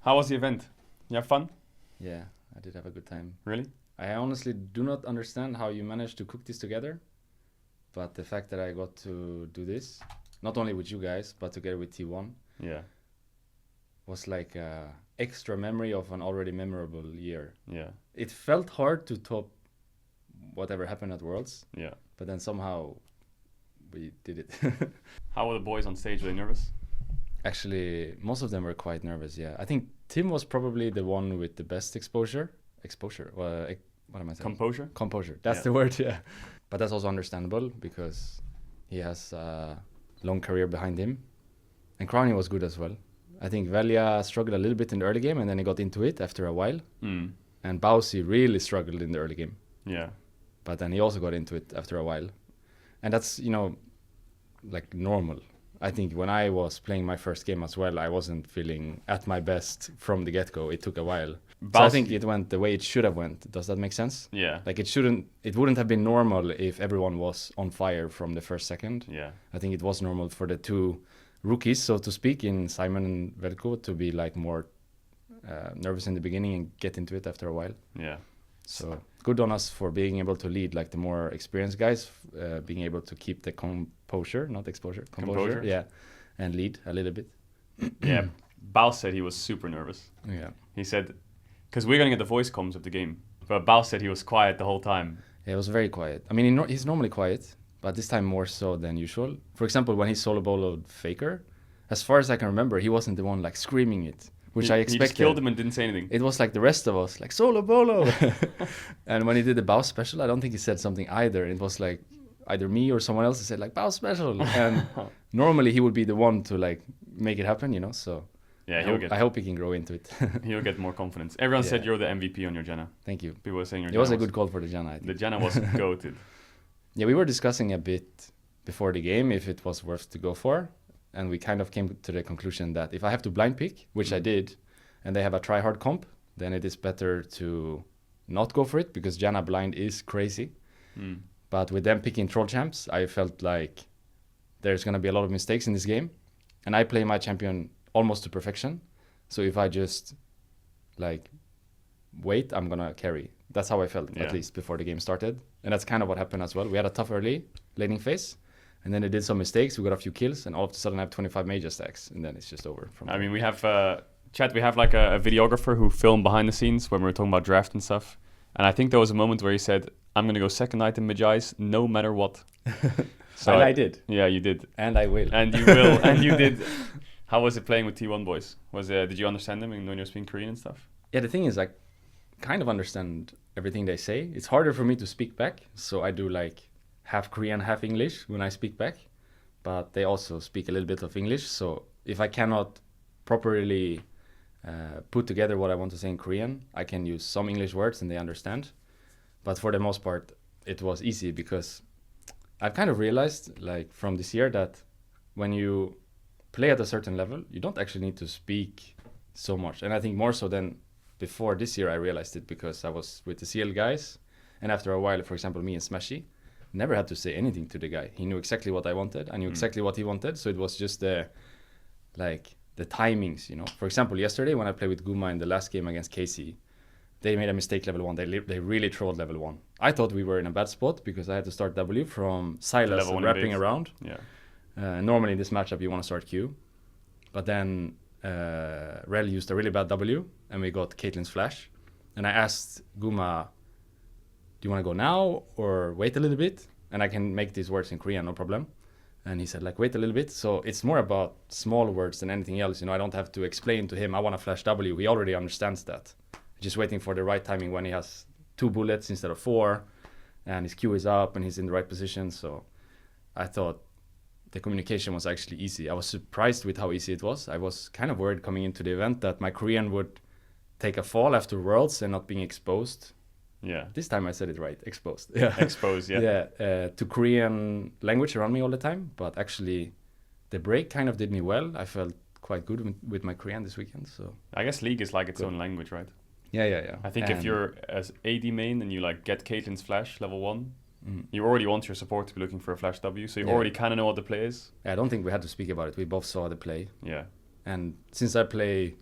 How was the event? You have fun? Yeah, I did have a good time. Really? I honestly do not understand how you managed to cook this together, but the fact that I got to do this, not only with you guys, but together with T1, Yeah. was like a extra memory of an already memorable year. Yeah. It felt hard to top whatever happened at Worlds, Yeah. but then somehow we did it. How were the boys on stage? Were they nervous? Actually, most of them were quite nervous, yeah. I think Tim was probably the one with the best exposure. What am I saying? Composure? Composure. That's Yeah. the word, yeah. But that's also understandable because he has a long career behind him. And Crowny was good as well. I think Velia struggled a little bit in the early game and then he got into it after a while. Mm. And Bowsy really struggled in the early game. Yeah. But then he also got into it after a while. And that's, like normal. I think when I was playing my first game as well, I wasn't feeling at my best from the get-go. It took a while. So I think it went the way it should have went. Does that make sense? Yeah. Like it wouldn't have been normal if everyone was on fire from the first second. Yeah. I think it was normal for the two rookies, so to speak, in Simon and Velko to be like more nervous in the beginning and get into it after a while. Yeah. So good on us for being able to lead, like the more experienced guys, being able to keep the composure, not exposure, composure. Yeah, and lead a little bit. Yeah. Bao said he was super nervous. Yeah. He said, because we're going to get the voice comms of the game, but Bao said he was quiet the whole time. Yeah, it was very quiet. I mean, he's normally quiet, but this time more so than usual. For example, when he solo boloed Faker, as far as I can remember, he wasn't the one like screaming it, which I expected. He just killed him and didn't say anything. It was like the rest of us, like solo bolo. And when he did the bow special, I don't think he said something either. It was like either me or someone else who said like bow special. And normally he would be the one to like make it happen, so yeah, I hope he can grow into it. He'll get more confidence. Everyone said you're the MVP on your Janna. Thank you. People were saying your It Janna was a good call for the Janna, I think. The Janna was goated. Yeah, we were discussing a bit before the game if it was worth to go for. And we kind of came to the conclusion that if I have to blind pick, which I did, and they have a try-hard comp, then it is better to not go for it because Janna blind is crazy. Mm. But with them picking troll champs, I felt like there's going to be a lot of mistakes in this game. And I play my champion almost to perfection. So if I just like wait, I'm going to carry. That's how I felt, at least before the game started. And that's kind of what happened as well. We had a tough early laning phase. And then they did some mistakes. We got a few kills. And all of a sudden I have 25 major stacks. And then it's just over. I mean, we have... Chat, we have like a videographer who filmed behind the scenes when we were talking about draft and stuff. And I think there was a moment where he said, I'm going to go second item mid-eyes no matter what. So and I did. Yeah, you did. And I will. And you will. And you did. How was it playing with T1 boys? Did you understand them when you were speaking Korean and stuff? Yeah, the thing is, I kind of understand everything they say. It's harder for me to speak back. So I do like half Korean, half English when I speak back. But they also speak a little bit of English. So if I cannot properly... put together what I want to say in Korean, I can use some English words and they understand. But for the most part, it was easy because I've kind of realized, like from this year, that when you play at a certain level, you don't actually need to speak so much. And I think more so than before this year, I realized it because I was with the CL guys. And after a while, for example, me and Smashy never had to say anything to the guy. He knew exactly what I wanted. I knew exactly what he wanted. So it was just the timings, For example, yesterday when I played with Guma in the last game against Casey, they made a mistake level 1. They really trolled level 1. I thought we were in a bad spot because I had to start W from Silas and wrapping around. Yeah. Normally in this matchup you want to start Q. But then Rel used a really bad W and we got Caitlyn's flash. And I asked Guma, do you want to go now or wait a little bit? And I can make these words in Korean, no problem. And he said, like, wait a little bit. So it's more about small words than anything else. I don't have to explain to him, I want to flash W. He already understands that. Just waiting for the right timing when he has 2 bullets instead of 4. And his Q is up and he's in the right position. So I thought the communication was actually easy. I was surprised with how easy it was. I was kind of worried coming into the event that my Korean would take a fall after Worlds and not being exposed. Yeah. This time I said it right. Exposed. Yeah. Exposed, yeah. Yeah. To Korean language around me all the time. But actually, the break kind of did me well. I felt quite good with my Korean this weekend. So I guess League is like its own language, right? Yeah. I think if you're as AD main and you like get Caitlyn's flash level 1, you already want your support to be looking for a flash W. So you already kind of know what the play is. I don't think we had to speak about it. We both saw the play. Yeah. And since I play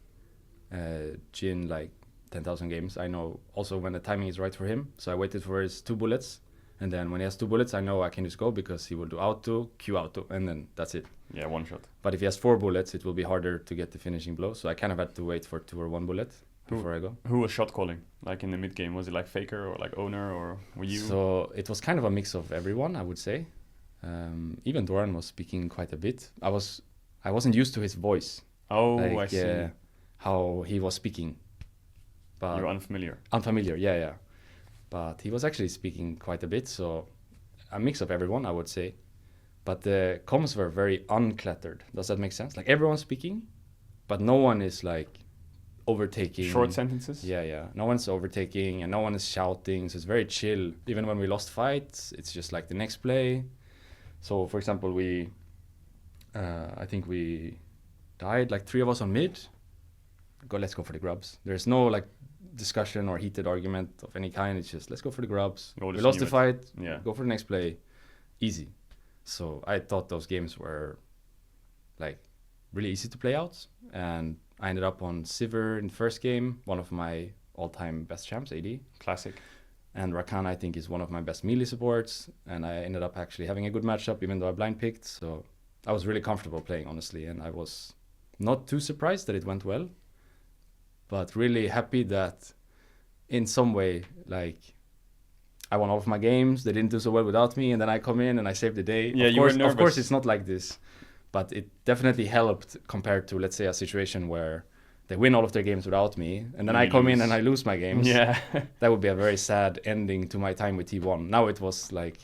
Jin like 10,000 games. I know also when the timing is right for him. So I waited for his 2 bullets. And then when he has 2 bullets, I know I can just go because he will do auto, Q auto, and then that's it. Yeah, one shot. But if he has 4 bullets, it will be harder to get the finishing blow. So I kind of had to wait for 2 or 1 bullet before I go. Who was shot calling? Like in the mid game, was it like Faker or like Owner or were you? So it was kind of a mix of everyone, I would say. Even Doran was speaking quite a bit. I wasn't used to his voice. Oh, like, I see. How he was speaking. But You're unfamiliar. Unfamiliar, yeah. But he was actually speaking quite a bit, so a mix of everyone, I would say. But the comms were very uncluttered. Does that make sense? Like everyone's speaking, but no one is like overtaking. Short sentences? Yeah. No one's overtaking and no one is shouting, so it's very chill. Even when we lost fights, it's just like the next play. So, for example, I think we died, like 3 of us on mid. Let's go for the grubs. There's no like discussion or heated argument of any kind. It's just let's go for the grubs. We lost the fight. Yeah. Go for the next play. Easy. So I thought those games were like really easy to play out, and I ended up on Sivir in the first game, one of my all-time best champs, AD. Classic. And Rakan, I think, is one of my best melee supports, and I ended up actually having a good matchup, even though I blind picked. So I was really comfortable playing, honestly, and I was not too surprised that it went well, but really happy that in some way, like, I won all of my games. They didn't do so well without me, and then I come in and I save the day. Yeah, you were nervous. Of course, it's not like this, but it definitely helped compared to, let's say, a situation where they win all of their games without me, and then I come in and I lose my games. Yeah. That would be a very sad ending to my time with T1. Now it was like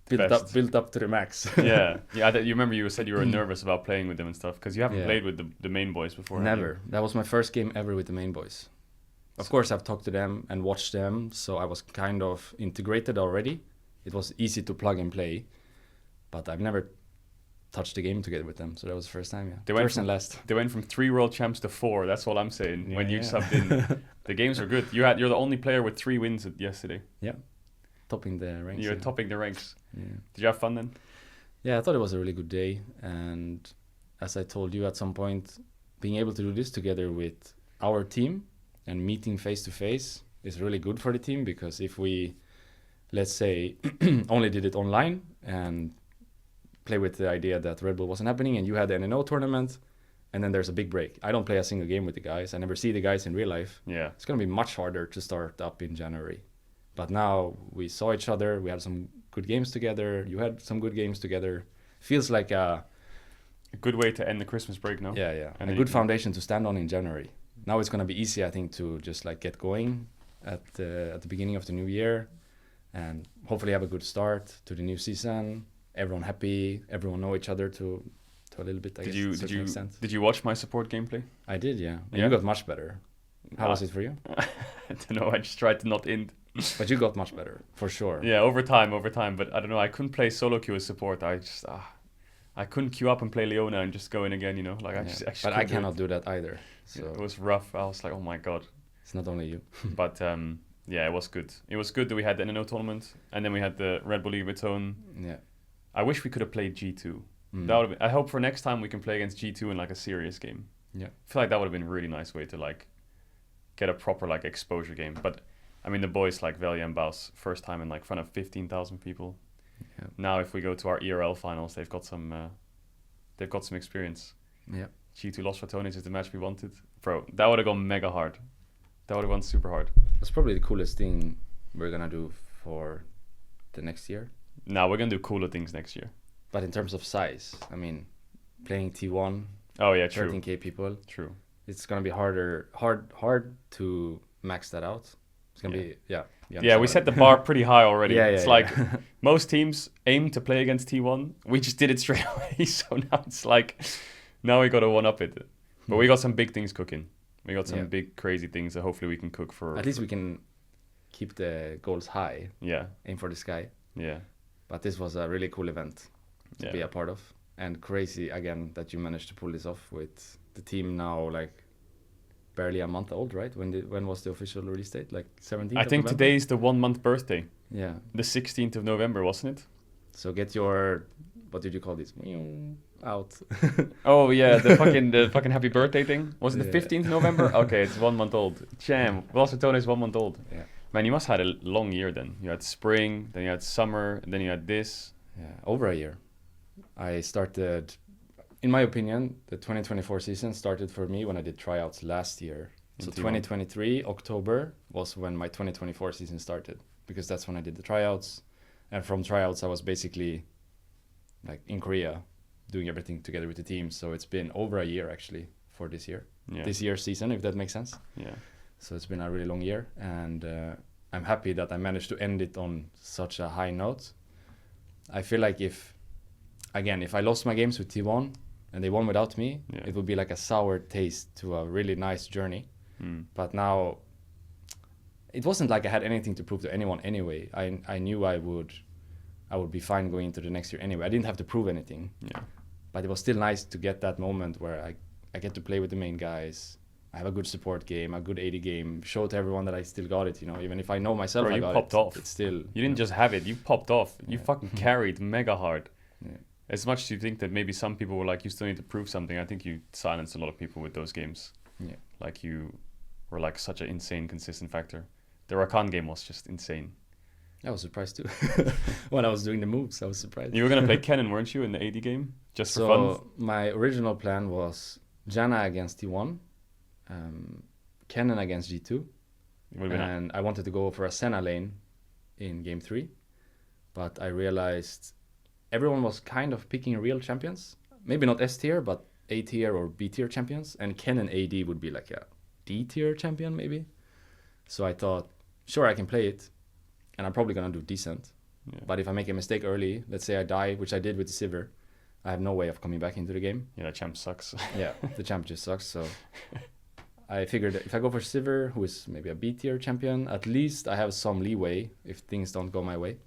built up to the max. Yeah. You remember you said you were nervous about playing with them and stuff because you haven't played with the main boys before. Never. That was my first game ever with the main boys. Of course, I've talked to them and watched them, so I was kind of integrated already. It was easy to plug and play, but I've never touched the game together with them, so that was the first time. Yeah, first and last. They went from 3 world champs to 4. That's all I'm saying. When you subbed in, the games were good. You're the only player with 3 wins yesterday. Yeah, topping the ranks. You're topping the ranks. Yeah. Did you have fun then? Yeah, I thought it was a really good day, and as I told you at some point, being able to do this together with our team and meeting face to face is really good for the team, because if we, let's say, only did it online and play with the idea that Redbull wasn't happening and you had the NNO tournament and then there's a big break. I don't play a single game with the guys. I never see the guys in real life. Yeah. It's going to be much harder to start up in January. But now we saw each other. We had some good games together. You had some good games together. Feels like a good way to end the Christmas break, no? Yeah. And a good foundation to stand on in January. Now it's going to be easy, I think, to just like get going at the beginning of the new year and hopefully have a good start to the new season. Everyone happy, everyone know each other to a little bit, I guess, to a certain extent. Did you watch my support gameplay? I did, yeah. And you got much better. How was it for you? I don't know, I just tried to not end. But you got much better, for sure. Yeah, over time, but I don't know, I couldn't play solo queue as support. I couldn't queue up and play Leona and just go in again, you know? Like But I cannot do that either. So it was rough. I was like, oh my god. It's not only you. But yeah, it was good. It was good that we had the NNO tournament and then we had the Redbull League Ratone. Yeah. I wish we could have played G2. That would. I hope for next time we can play against G2 in like a serious game. Yeah. I feel like that would have been a really nice way to like get a proper like exposure game. But I mean, the boys like Velia and Baus, first time in like front of 15,000 people. Yeah. Now if we go to our ERL finals, they've got some experience. Yeah. G2 lost Ratones is the match we wanted. Bro, that would have gone mega hard. That would have gone super hard. That's probably the coolest thing we're gonna do for the next year. No, we're gonna do cooler things next year. But in terms of size, I mean, playing T1. Oh yeah, true. 13k people. True. It's gonna be hard to max that out. It's gonna be Yeah, we set the bar pretty high already. It's like yeah. most teams aim to play against T1. We just did it straight away. So now it's like, now we got to one up it. But we got some big things cooking. We got some big crazy things that hopefully we can cook for. At least we can keep the goals high. Yeah. Aim for the sky. Yeah. But this was a really cool event to be a part of. And crazy, again, that you managed to pull this off with the team now, like, barely a month old, right? When was the official release date? Like 17th I think November? today is the 1 month birthday. Yeah. The 16th of November, wasn't it? So get your what did you call this? Out. Oh yeah, the fucking happy birthday thing. Was it the Yeah. 15th November? Okay, it's 1 month old. Jam. Well, Ratones is 1 month old. Yeah. Man, you must have had a long year then. You had spring, then you had summer, and then you had this. Yeah, over a year. I started, in my opinion, the 2024 season started for me when I did tryouts last year. So In T1. 2023, October, was when my 2024 season started, because that's when I did the tryouts. And from tryouts, I was basically like in Korea doing everything together with the team. So it's been over a year actually for this year. Yeah. This year's season, if that makes sense. Yeah. So it's been a really long year, and I'm happy that I managed to end it on such a high note. I feel like if I lost my games with T1 and they won without me, Yeah. it would be like a sour taste to a really nice journey. But now, it wasn't like I had anything to prove to anyone anyway. I knew I would be fine going into the next year anyway. I didn't have to prove anything. Yeah. But it was still nice to get that moment where I get to play with the main guys. I have a good support game, a good AD game, show to everyone that I still got it, even if I know myself. Bro, I you got popped it. off. It's still, You didn't just have it, you popped off. You Yeah. fucking carried mega hard. Yeah. As much as you think that maybe some people were like, you still need to prove something, I think you silenced a lot of people with those games. Yeah. Like you were like such an insane consistent factor. The Rakan game was just insane. I was surprised too. When I was doing the moves, I was surprised. You were going to play Kennen, weren't you, in the AD game? Just for So fun? my original plan was Janna against T1, Kennen against G2, It would've been and I wanted to go for a Senna lane in game 3, but I realized everyone was kind of picking real champions. Maybe not S tier, but A tier or B tier champions, and Kennen AD would be like a D tier champion maybe. So I thought, sure, I can play it, and I'm probably gonna do decent. Yeah. But if I make a mistake early, let's say I die, which I did with the Sivir, I have no way of coming back into the game. Yeah, that champ sucks. Yeah, the champ just sucks. So I figured that if I go for Sivir, who is maybe a B tier champion, at least I have some leeway if things don't go my way.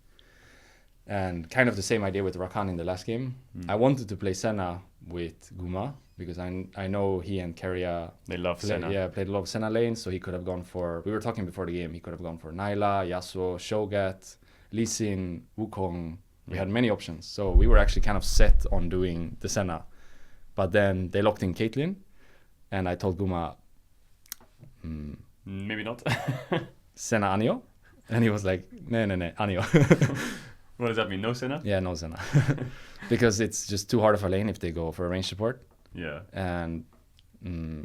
And kind of the same idea with Rakan in the last game. I wanted to play Senna with Guma because I know he and Keria They love Senna. played a lot of Senna lanes, so he could have gone for, we were talking before the game, he could have gone for Naila, Yasuo, Shogat, Lee Sin, Wukong. We had many options. So we were actually kind of set on doing the Senna. But then they locked in Caitlyn, and I told Guma, Maybe not. Senna Anio? And he was like, no, Anio. What does that mean? No Senna? Yeah, no Senna. Because it's just too hard of a lane if they go for a range support. Yeah. And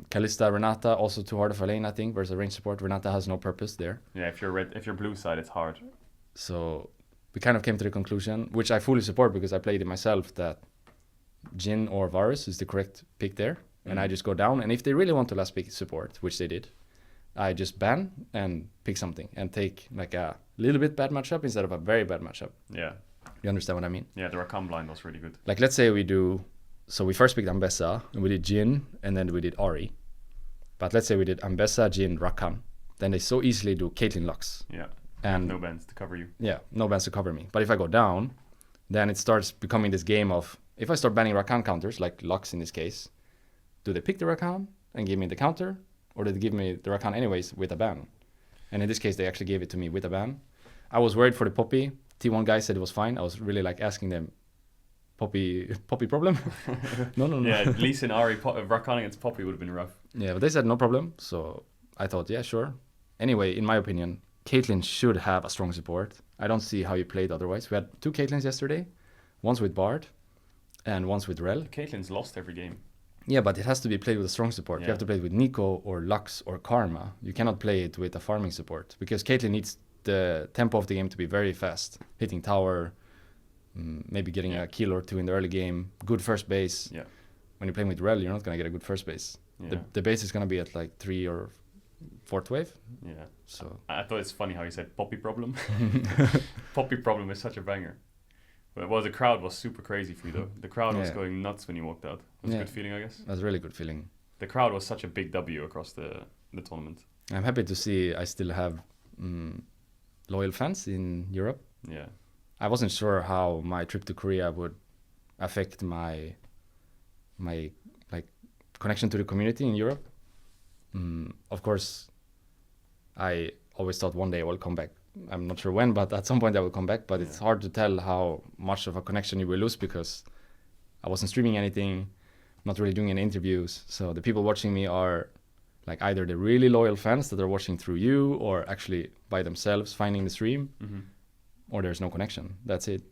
Kalista, Renata, also too hard of a lane, I think, versus a range support. Renata has no purpose there. Yeah, if you're blue side, it's hard. So we kind of came to the conclusion, which I fully support because I played it myself, that Jhin or Varus is the correct pick there. And I just go down. And if they really want to last pick support, which they did, I just ban and pick something and take like a little bit bad matchup instead of a very bad matchup. Yeah. You understand what I mean? Yeah, the Rakan blind was really good. Like, let's say so we first picked Ambessa, and we did Jhin, and then we did Ahri. But let's say we did Ambessa, Jhin, Rakan. Then they so easily do Caitlyn Lux. Yeah. And No bans to cover you. yeah, no bans to cover me. But if I go down, then it starts becoming this game of, if I start banning Rakan counters, like Lux in this case, do they pick the Rakan and give me the counter? Or do they give me the Rakan anyways with a ban? And in this case, they actually gave it to me with a ban. I was worried for the Poppy. T1 guy said it was fine. I was really like asking them, Poppy problem? No. Yeah, Lee Sin, Ahri, Rakan against Poppy would have been rough. Yeah, but they said no problem. So I thought, yeah, sure. Anyway, in my opinion, Caitlyn should have a strong support. I don't see how you played otherwise. We had 2 Caitlyns yesterday. Once with Bard and once with Rel. Caitlyn's lost every game. Yeah, but it has to be played with a strong support. Yeah. You have to play it with Nico or Lux or Karma. You cannot play it with a farming support because Caitlyn needs the tempo of the game to be very fast. Hitting tower, maybe getting a kill or 2 in the early game. Good first base. Yeah. When you're playing with Rel, you're not going to get a good first base. Yeah. The base is going to be at like 3 or 4th wave. Yeah. So I thought it's funny how you said Poppy problem. Poppy problem is such a banger. Well, the crowd was super crazy for you though. The crowd was Yeah. going nuts when you walked out. It was a Yeah. good feeling, I guess. that's a really good feeling. The crowd was such a big W across the tournament. I'm happy to see I still have loyal fans in Europe. Yeah. I wasn't sure how my trip to Korea would affect my like connection to the community in Europe. Of course, I always thought one day I will come back I'm not sure when, but at some point I will come back. But it's Yeah. hard to tell how much of a connection you will lose because I wasn't streaming anything, not really doing any interviews. So the people watching me are like either the really loyal fans that are watching through you or actually by themselves finding the stream, or there's no connection. That's it.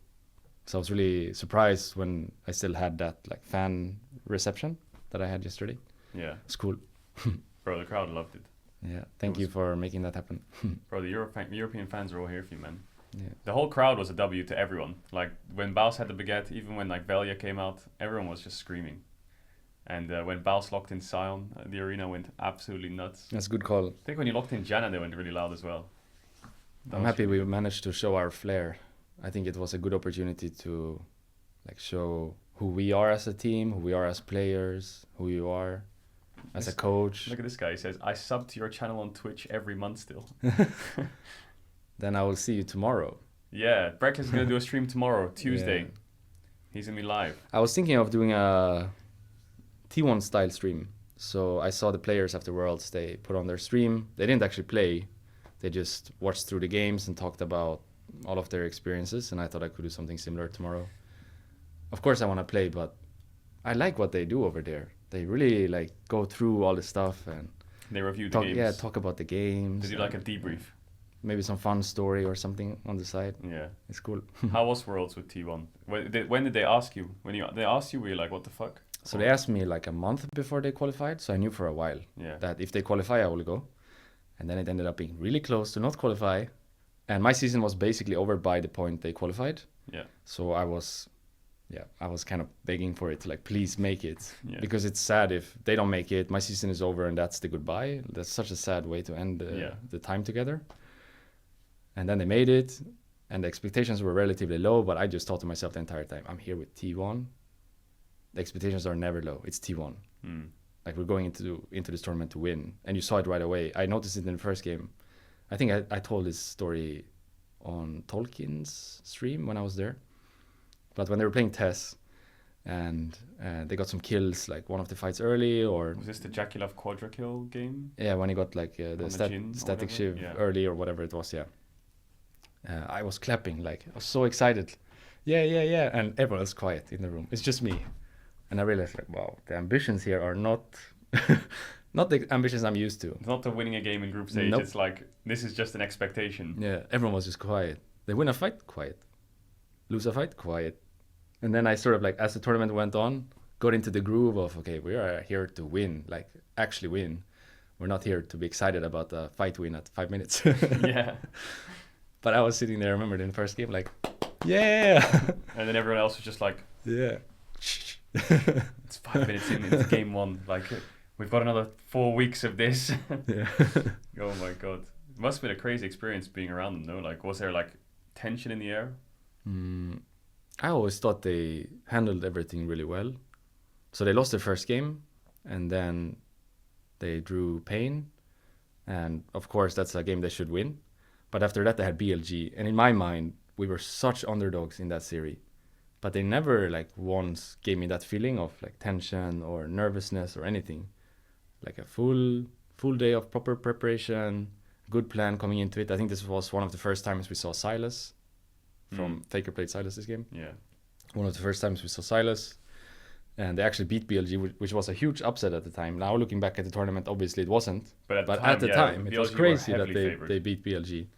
So I was really surprised when I still had that like fan reception that I had yesterday. Yeah. It's cool. Bro, the crowd loved it. Yeah, thank you for making that happen. Bro, the European fans are all here for you, man. Yeah. The whole crowd was a W to everyone. Like when Baus had the baguette, even when like Velia came out, everyone was just screaming. And when Baus locked in Sion, the arena went absolutely nuts. That's a good call. I think when you locked in Janna, they went really loud as well. I'm happy we managed to show our flair. I think it was a good opportunity to like show who we are as a team, who we are as players, who you are as a coach. Look at this guy. He says, I sub to your channel on Twitch every month still. Then I will see you tomorrow. Yeah, Rekkles is going to do a stream tomorrow, Tuesday. Yeah. He's going to be live. I was thinking of doing a T1 style stream. So I saw the players after Worlds, they put on their stream. They didn't actually play. They just watched through the games and talked about all of their experiences. And I thought I could do something similar tomorrow. Of course I want to play, but I like what they do over there. They really like go through all the stuff and They review the talk, games. Yeah, talk about the games. They do like a debrief. Maybe some fun story or something on the side. Yeah. It's cool. How was Worlds with T1? When did they ask you? They asked you, were you like, what the fuck? So they asked me like a month before they qualified. So I knew for a while that if they qualify, I will go. And then it ended up being really close to not qualify. And my season was basically over by the point they qualified. Yeah. So I was kind of begging for it to like, please make it. Yeah. Because it's sad if they don't make it, my season is over and that's the goodbye. That's such a sad way to end the time together. And then they made it and the expectations were relatively low, but I just thought to myself the entire time, I'm here with T1. The expectations are never low. It's T1. Like we're going into this tournament to win. And you saw it right away. I noticed it in the first game. I think I told this story on Tolkien's stream when I was there. But when they were playing Tess and they got some kills, like one of the fights early or... Was this the Jackie quadra kill game? Yeah, when he got like the static shiv early or whatever it was, I was clapping, like I was so excited. Yeah. And everyone was quiet in the room. It's just me. And I realized like, wow, the ambitions here are not not the ambitions I'm used to. It's not the winning a game in group stage. Nope. It's like, this is just an expectation. Yeah, everyone was just quiet. They win a fight, quiet. Lose a fight, quiet. And then I sort of like, as the tournament went on, got into the groove of, okay, we are here to win, like actually win. We're not here to be excited about the fight win at 5 minutes. Yeah. But I was sitting there, I remember in the first game, like, yeah. And then everyone else was just like, yeah. It's 5 minutes into game one. Like, we've got another 4 weeks of this. Yeah. Oh my God. It must have been a crazy experience being around them, no? Like, was there like tension in the air? I always thought they handled everything really well. So they lost their first game and then they drew Pain. And of course, that's a game they should win. But after that, they had BLG. And in my mind, we were such underdogs in that series. But they never like once gave me that feeling of like tension or nervousness or anything. Like a full day of proper preparation, good plan coming into it. I think this was one of the first times we saw Silas from Faker played Silas this game. Yeah. One of the first times we saw Silas. And they actually beat BLG, which was a huge upset at the time. Now looking back at the tournament, obviously it wasn't. But at the time, it was crazy that they beat BLG.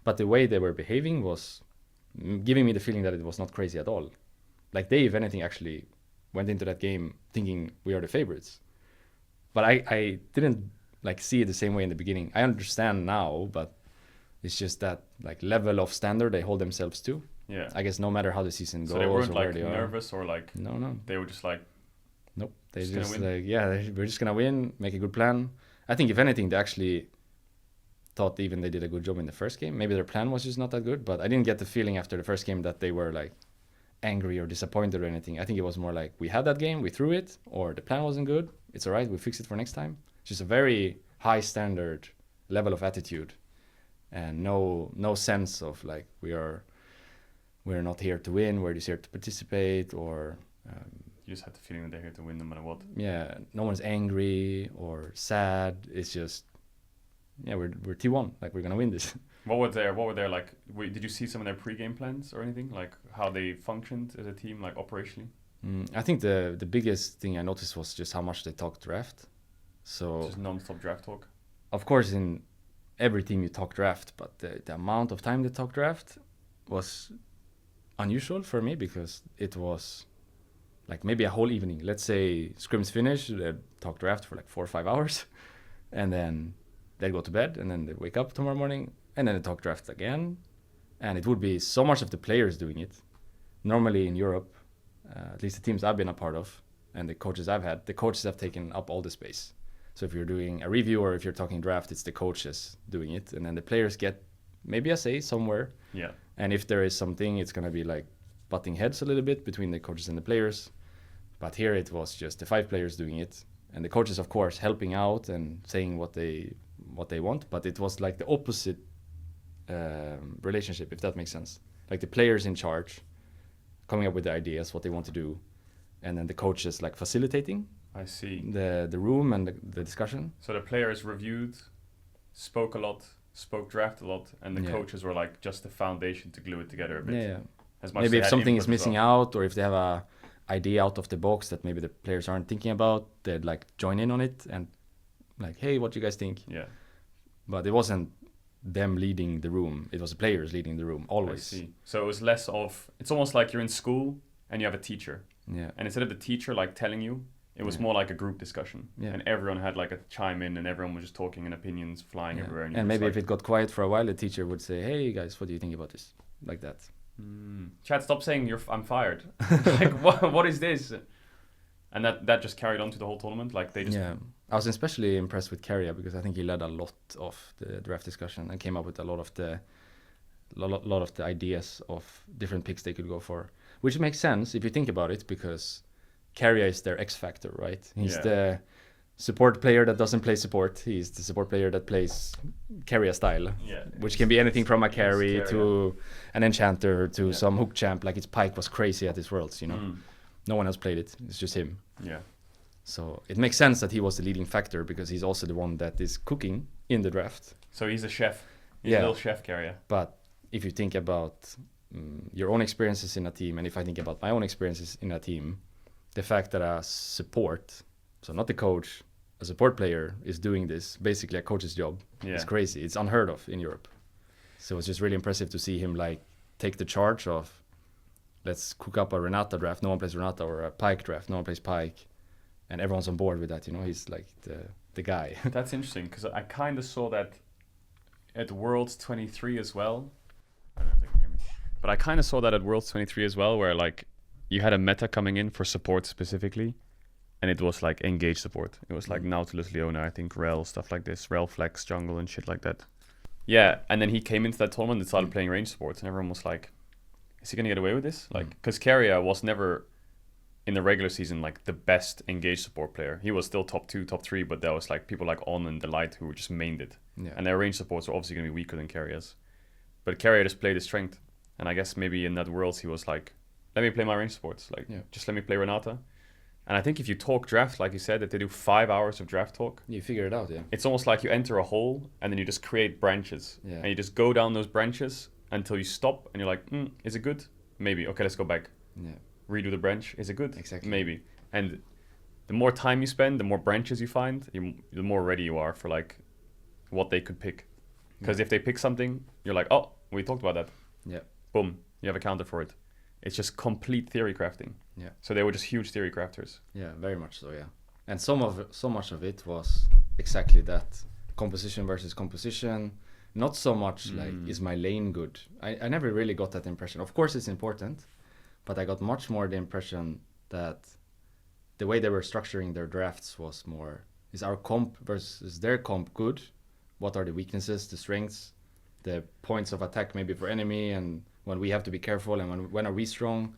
But the way they were behaving was giving me the feeling that it was not crazy at all. Like they, if anything, actually went into that game thinking we are the favorites. But I didn't like see it the same way in the beginning. I understand now, but it's just that like level of standard they hold themselves to. Yeah. I guess no matter how the season goes, so they weren't or like where they nervous are. or like No. They were just like, nope. They just like we're just gonna win, make a good plan. I think if anything, they actually thought even they did a good job in the first game. Maybe their plan was just not that good, but I didn't get the feeling after the first game that they were like angry or disappointed or anything. I think it was more like we had that game, we threw it, or the plan wasn't good. It's all right, we fix it for next time. Just a very high standard level of attitude, and no sense of like we're not here to win, we're just here to participate, or you just had the feeling that they're here to win no matter what. Yeah, no one's angry or sad. It's just we're T1, like we're gonna win this. What were their like? Did you see some of their pre-game plans or anything? Like how they functioned as a team, like operationally? I think the biggest thing I noticed was just how much they talk draft. So Just non-stop draft talk. of course, in every team you talk draft, but the amount of time they talk draft was unusual for me because it was like maybe a whole evening. Let's say scrims finish, they talk draft for like 4 or 5 hours, and then they go to bed, and then they wake up tomorrow morning, and then they talk draft again, and it would be so much of the players doing it. Normally in Europe, at least the teams I've been a part of, and the coaches I've had, the coaches have taken up all the space. So if you're doing a review or if you're talking draft, it's the coaches doing it, and then the players get maybe a say somewhere. Yeah. And if there is something, it's gonna be like butting heads a little bit between the coaches and the players. But here it was just the 5 players doing it, and the coaches, of course, helping out and saying what they want. But it was like the opposite relationship, if that makes sense. Like the players in charge, coming up with the ideas, what they want to do, and then the coaches like facilitating. I see. The room and the discussion. So the players reviewed, spoke a lot, spoke draft a lot, and the coaches were like just the foundation to glue it together a bit. Yeah. As much Maybe as if they had something is input as missing well. out, or if they have a idea out of the box that maybe the players aren't thinking about, they'd like join in on it and like, hey, what do you guys think? Yeah. But it wasn't them leading the room. It was the players leading the room I always. see. So it was less of, it's almost like you're in school and you have a teacher. Yeah. And instead of the teacher like telling you, it was more like a group discussion. Yeah. And everyone had like a chime in and everyone was just talking and opinions flying everywhere. And you're maybe just if it got quiet for a while, the teacher would say, hey guys, what do you think about this? Like that. Chad, stop saying I'm fired. Like, what is this? And that just carried on to the whole tournament. Like they just. Yeah. I was especially impressed with Carrier because I think he led a lot of the draft discussion and came up with a lot of the ideas of different picks they could go for, which makes sense if you think about it because Carrier is their X factor, right? He's the support player that doesn't play support. He's the support player that plays carrier style, which can be anything from a carry to an enchanter to some hook champ. Like its Pike was crazy at his Worlds, you know. No one else played it. It's just him. Yeah. So it makes sense that he was the leading factor because he's also the one that is cooking in the draft. So he's a chef. He's a little chef carrier. But if you think about your own experiences in a team, and if I think about my own experiences in a team, the fact that a support, so not the coach, a support player is doing this, basically a coach's job, is crazy. It's unheard of in Europe. So it's just really impressive to see him like take the charge of, let's cook up a Renata draft. No one plays Renata, or a Pike draft. No one plays Pike. And everyone's on board with that, you know. He's like the guy. That's interesting because I kind of saw that at Worlds 23 as well. I don't know if they can hear me. But I kind of saw that at Worlds 23 as well, where like you had a meta coming in for support specifically, and it was like engage support. It was like Nautilus, Leona, I think Rel, stuff like this, Rel Flex, jungle and shit like that. Yeah, and then he came into that tournament and started playing range supports, and everyone was like, is he going to get away with this? Like, because Carrier was never in the regular season like the best engaged support player. He was still top 2, top 3, but there was like people like On and Delight who were just mained it. Yeah. And their range supports are obviously going to be weaker than Carrier's. But Carrier just played his strength. And I guess maybe in that Worlds he was like, let me play my range supports. Like, just let me play Renata. And I think if you talk draft, like you said, if they do 5 hours of draft talk, you figure it out, it's almost like you enter a hole and then you just create branches. And you just go down those branches until you stop and you're like, is it good? Maybe. Okay, let's go back. Redo the branch. Is it good? Exactly. Maybe. And the more time you spend, the more branches you find, the more ready you are for like what they could pick. Because if they pick something, you're like, oh, we talked about that. Yeah. Boom. You have a counter for it. It's just complete theory crafting. Yeah. So they were just huge theory crafters. Yeah, very much so, yeah. And so much of it was exactly that. Composition versus composition. Not so much like, is my lane good? I never really got that impression. Of course it's important, but I got much more the impression that the way they were structuring their drafts was more, is our comp versus their comp good? What are the weaknesses, the strengths, the points of attack maybe for enemy, and when we have to be careful, and when are we strong?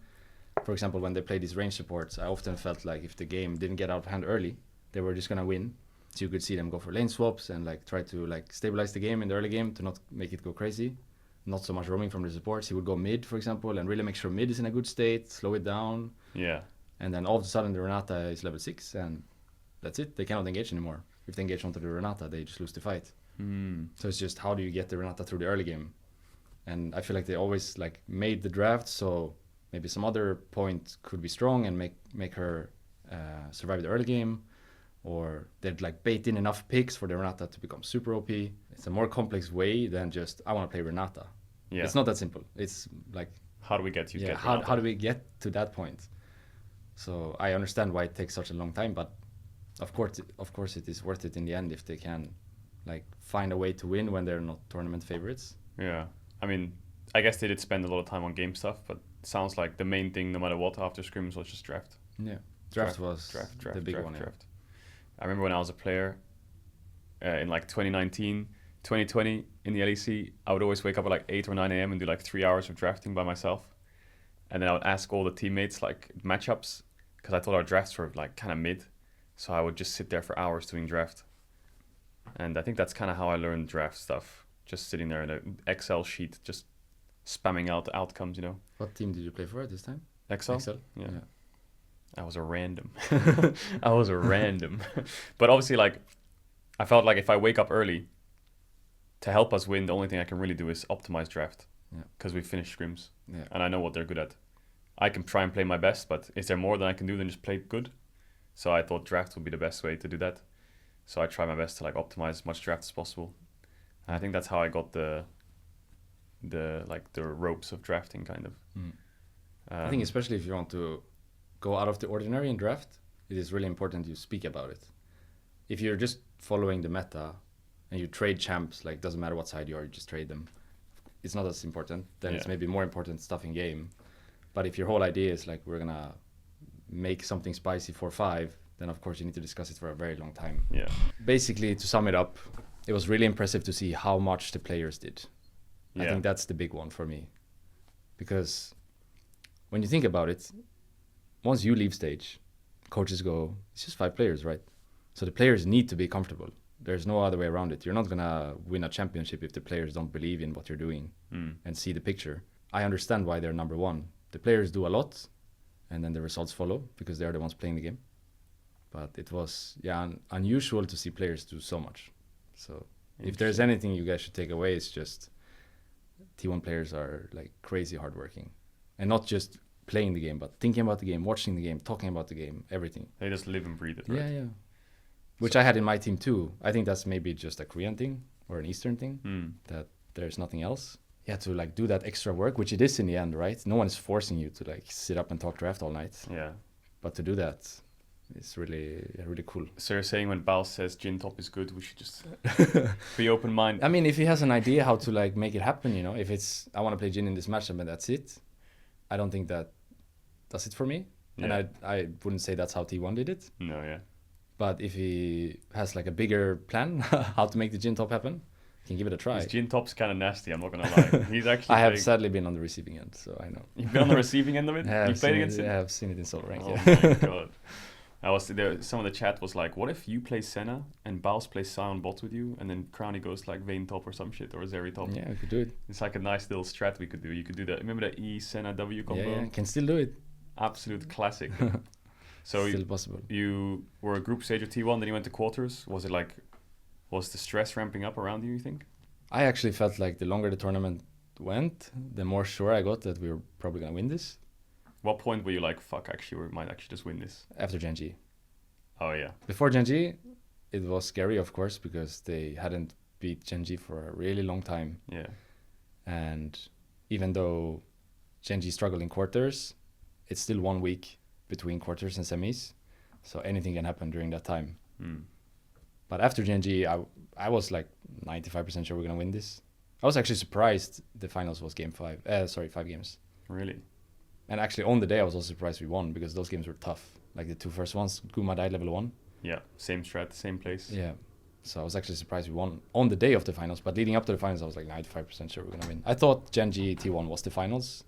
For example, when they play these range supports, I often felt like if the game didn't get out of hand early, they were just going to win. So you could see them go for lane swaps and like try to like stabilize the game in the early game to not make it go crazy. Not so much roaming from the supports. He would go mid, for example, and really make sure mid is in a good state, slow it down. Yeah. And then all of a sudden the Renata is level 6 and that's it. They cannot engage anymore. if they engage onto the Renata, they just lose the fight. Mm. So it's just how do you get the Renata through the early game? And I feel like they always like made the draft so maybe some other point could be strong and make her survive the early game, or they'd like bait in enough picks for the Renata to become super OP. It's a more complex way than just I want to play Renata. Yeah. It's not that simple. It's like How do we get you? yeah, how do we get to that point? So I understand why it takes such a long time, but of course it is worth it in the end if they can like find a way to win when they're not tournament favorites. Yeah. I mean, I guess they did spend a lot of time on game stuff, but it sounds like the main thing, no matter what, after scrims was just draft. Yeah, draft was the big one. Draft. I remember when I was a player in like 2019, 2020 in the LEC, I would always wake up at like 8 or 9 a.m. and do like 3 hours of drafting by myself. And then I would ask all the teammates like matchups, because I thought our drafts were like kind of mid. So I would just sit there for hours doing draft. And I think that's kind of how I learned draft stuff. Just sitting there in an Excel sheet, just spamming out the outcomes, you know. What team did you play for at this time? Excel? Yeah. I was a random. I was a random. But obviously, like, I felt like if I wake up early, to help us win, the only thing I can really do is optimize draft. Yeah. Because we finished scrims. Yeah. And I know what they're good at. I can try and play my best, but is there more than I can do than just play good? So I thought draft would be the best way to do that. So I try my best to like optimize as much draft as possible. And I think that's how I got the ropes of drafting kind of. I think especially if you want to go out of the ordinary in draft, it is really important you speak about it. If you're just following the meta and you trade champs, like doesn't matter what side you are, you just trade them. It's not as important. Then it's maybe more important stuff in game. But if your whole idea is like we're gonna make something spicy 4-5, then of course you need to discuss it for a very long time. Yeah. Basically, to sum it up, it was really impressive to see how much the players did. Yeah. I think that's the big one for me. Because when you think about it, once you leave stage, coaches go, it's just 5 players, right? So the players need to be comfortable. There's no other way around it. You're not going to win a championship if the players don't believe in what you're doing and see the picture. I understand why they're number one. The players do a lot, and then the results follow because they're the ones playing the game. But it was unusual to see players do so much. So if there's anything you guys should take away, it's just T1 players are like crazy hardworking. And not just playing the game, but thinking about the game, watching the game, talking about the game, everything. They just live and breathe it, right? Yeah. Which I had in my team too. I think that's maybe just a Korean thing or an Eastern thing, that there's nothing else. You have to like do that extra work, which it is in the end, right? No one is forcing you to like sit up and talk draft all night. Yeah. But to do that, it's really, really cool. So you're saying when Baus says Jin top is good, we should just be open-minded? I mean, if he has an idea how to like make it happen, you know, if it's, I want to play Jin in this matchup and that's it, I don't think that does it for me. Yeah. And I wouldn't say that's how T1 did it. No, yeah. But if he has like a bigger plan how to make the Jin top happen, he can give it a try. His Jin top's kind of nasty, I'm not going to lie. He's actually I have sadly been on the receiving end, so I know. You've been on the receiving end of it? You played against it? I have seen it in solo rank. Oh my god. I was there. Some of the chat was like, "What if you play Senna and Baus plays Sion bot with you, and then Crowny goes like Vayne top or some shit or Zeri top?" Yeah, we could do it. It's like a nice little strat we could do. You could do that. Remember the E Senna W combo? Yeah, can still do it. Absolute classic. So still possible. You were a group stage of T1, then you went to quarters. Was the stress ramping up around you? You think? I actually felt like the longer the tournament went, the more sure I got that we were probably gonna win this. What point were you like, fuck, actually, we might actually just win this? After Gen G. Oh, yeah. Before Gen G, it was scary, of course, because they hadn't beat Gen G for a really long time. Yeah. And even though Gen G struggled in quarters, it's still 1 week between quarters and semis. So anything can happen during that time. But after Gen G, I was like 95% sure we're going to win this. I was actually surprised the finals was 5 games. Really? And actually, on the day, I was also surprised we won because those games were tough. Like the 2 first ones, Guma died level 1. Yeah, same strat, same place. Yeah. So I was actually surprised we won on the day of the finals. But leading up to the finals, I was like 95% sure we're going to win. I thought Gen G T1 was the finals.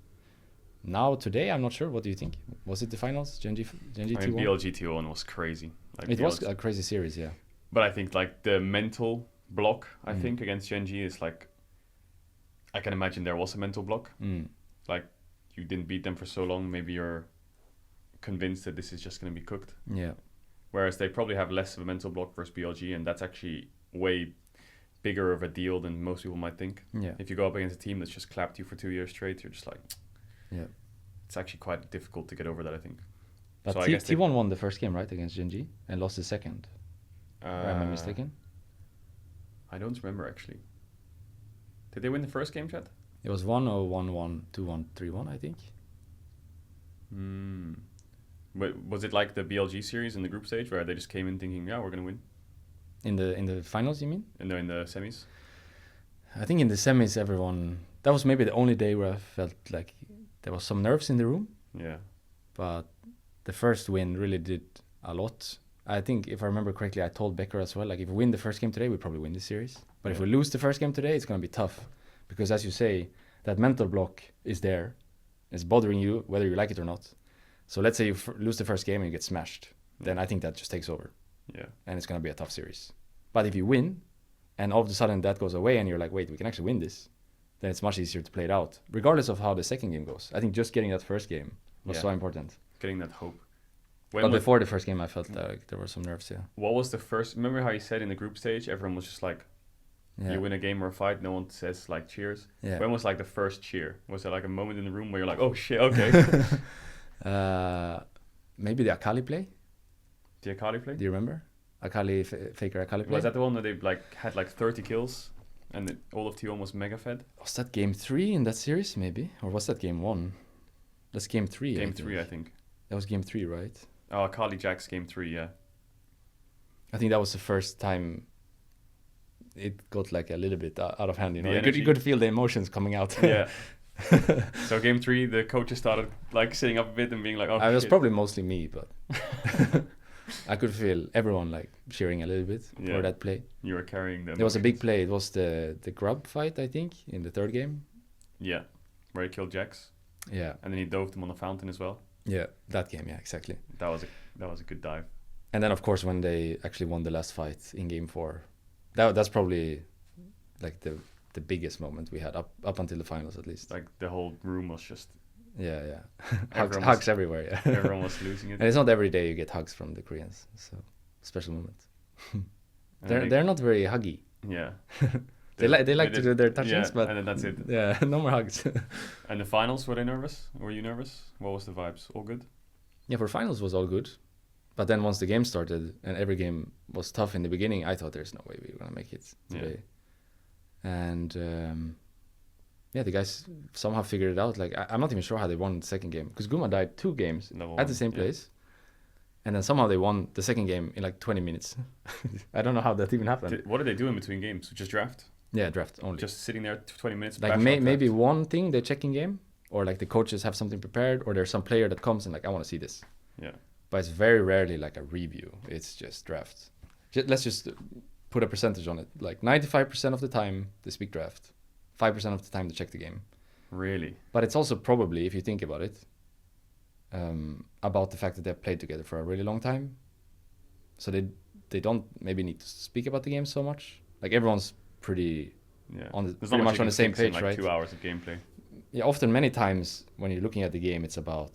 Now, today, I'm not sure. What do you think? Was it the finals? Gen G I mean, T1? BLG T1 was crazy. Like, it was a crazy series, yeah. But I think like the mental block, I think, against Gen G is like, I can imagine there was a mental block. Like, you didn't beat them for so long, maybe you're convinced that this is just going to be cooked. Yeah. whereas they probably have less of a mental block versus BLG, and that's actually way bigger of a deal than most people might think. Yeah. If you go up against a team that's just clapped you for 2 years straight, you're just like, Yeah. it's actually quite difficult to get over that, I think. But So I guess T1 won the first game, right, against Gen.G and lost the second. Am I mistaken? I don't remember actually. Did they win the first game, Chad? It was 1-0, 1-1, 2-1, 3-1, I think. But was it like the BLG series in the group stage where they just came in thinking, yeah, we're gonna win? In the finals, you mean? And they're in the semis. I think in the semis, everyone. That was maybe the only day where I felt like there was some nerves in the room. Yeah. But the first win really did a lot. I think if I remember correctly, I told Becker as well, like if we win the first game today, we probably win this series. But if we lose the first game today, it's going to be tough. Because as you say, that mental block is there. It's bothering you, whether you like it or not. So let's say you lose the first game and you get smashed. Then I think that just takes over. Yeah. And it's going to be a tough series. But if you win, and all of a sudden that goes away and you're like, wait, we can actually win this, then it's much easier to play it out, regardless of how the second game goes. I think just getting that first game was so important. Getting that hope. But before the first game, I felt like there were some nerves, yeah. What was the first... Remember how you said in the group stage, everyone was just like, you win a game or a fight, no one says like cheers. Yeah. When was like the first cheer? Was there like a moment in the room where you're like, oh shit, okay. Maybe the Akali play. The Akali play? Do you remember? Faker Akali play? Was that the one where they like had like 30 kills and all of T1 was mega fed? Was that game 3 in that series, maybe? Or was that game 1? That's game 3, Game 3, I think. That was game 3, right? Oh, Akali Jax game 3, yeah. I think that was the first time it got like a little bit out of hand, you know. You could feel the emotions coming out. Yeah. So game 3, the coaches started like sitting up a bit and being like, "Oh." I was probably mostly me, but I could feel everyone like cheering a little bit for that play. You were carrying them. It was a big play. It was the Grub fight, I think, in the third game. Yeah, where he killed Jax. Yeah, and then he dove them on the fountain as well. Yeah, that game. Yeah, exactly. That was a good dive. And then of course when they actually won the last fight in game 4, that's probably like the biggest moment we had up until the finals, at least. Like the whole room was just hugs everywhere. Yeah, everyone was losing it. And it's not every day you get hugs from the Koreans, so special moment. they're not very huggy. Yeah. they like to do their touchings, but and then that's it. Yeah, no more hugs. And the finals, were they nervous? Were you nervous? What was the vibes? All good? Yeah, for finals was all good. But then once the game started and every game was tough in the beginning, I thought there's no way we were going to make it today. Yeah. And the guys somehow figured it out. Like, I'm not even sure how they won the second game. Because Guma died 2 games at the same place. And then somehow they won the second game in like 20 minutes. I don't know how that even happened. What did they do in between games? Just draft? Yeah, draft only. Just sitting there 20 minutes? Like maybe one thing they check in game. Or like the coaches have something prepared. Or there's some player that comes and like, I want to see this. Yeah. But it's very rarely like a review. It's just draft. Let's just put a percentage on it. Like 95% of the time they speak draft. 5% of the time they check the game. Really? But it's also probably, if you think about it, about the fact that they've played together for a really long time. So they don't maybe need to speak about the game so much. Like everyone's pretty pretty much on the same page, like right? 2 hours of gameplay. Yeah, often many times when you're looking at the game, it's about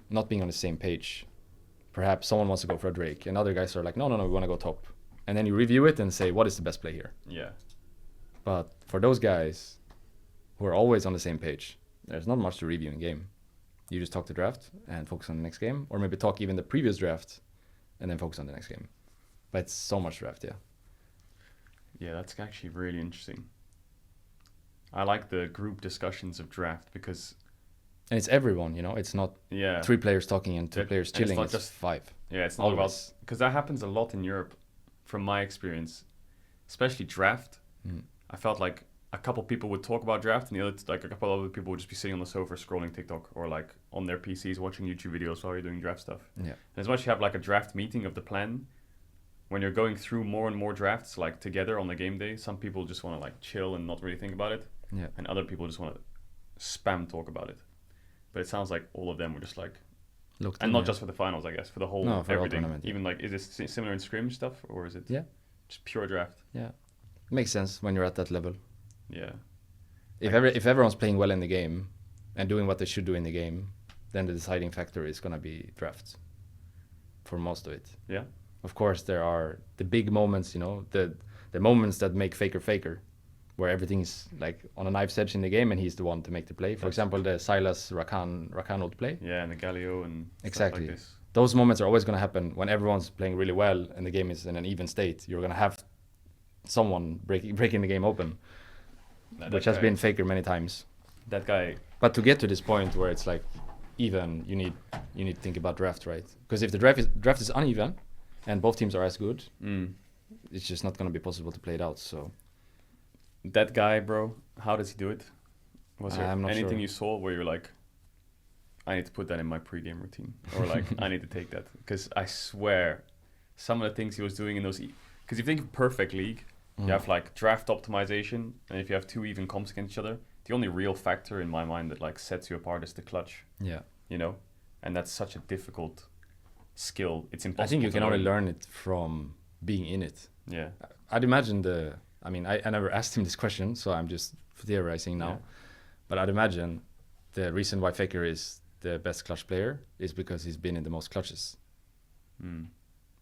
not being on the same page. Perhaps someone wants to go for a Drake, and other guys are like, no, we want to go top. And then you review it and say, what is the best play here? Yeah. But for those guys who are always on the same page, there's not much to review in game. You just talk the draft and focus on the next game, or maybe talk even the previous draft and then focus on the next game. But it's so much draft, yeah. Yeah, that's actually really interesting. I like the group discussions of draft because... And it's everyone, you know? It's not 3 players talking and 2 players chilling. It's just 5. Yeah, it's not about... Because that happens a lot in Europe, from my experience. Especially draft. I felt like a couple people would talk about draft and the other, like a couple other people would just be sitting on the sofa scrolling TikTok or like on their PCs watching YouTube videos while you're doing draft stuff. Yeah. And as much as you have like a draft meeting of the plan, when you're going through more and more drafts like together on the game day, some people just want to like chill and not really think about it. Yeah. And other people just want to spam talk about it. But it sounds like all of them were just like, and not just for the finals, I guess, for the whole everything. Even like, is this similar in scrim stuff or is it just pure draft? Yeah, it makes sense when you're at that level. Yeah. If everyone's playing well in the game and doing what they should do in the game, then the deciding factor is gonna be drafts for most of it. Yeah. Of course, there are the big moments, you know, the moments that make Faker, where everything is like on a knife's edge in the game, and he's the one to make the play. For example, the Silas Rakanold play. Yeah, and the Galio and exactly. Stuff like this. Those moments are always going to happen when everyone's playing really well and the game is in an even state. You're going to have someone breaking the game open, which has been Faker many times. That guy. But to get to this point where it's like even, you need to think about draft, right? Because if the draft is uneven and both teams are as good, it's just not going to be possible to play it out. So that guy, bro, how does he do it? Was there anything sure. you saw where you're like, I need to put that in my pregame routine, or like I need to take that? Because I swear, some of the things he was doing in those, because if you think of perfect league, you have like draft optimization, and if you have two even comps against each other, the only real factor in my mind that like sets you apart is the clutch. Yeah. You know, and that's such a difficult skill. It's impossible. I think you can only learn it from being in it. Yeah. I'd imagine I never asked him this question, so I'm just theorizing now. Yeah. But I'd imagine the reason why Faker is the best clutch player is because he's been in the most clutches.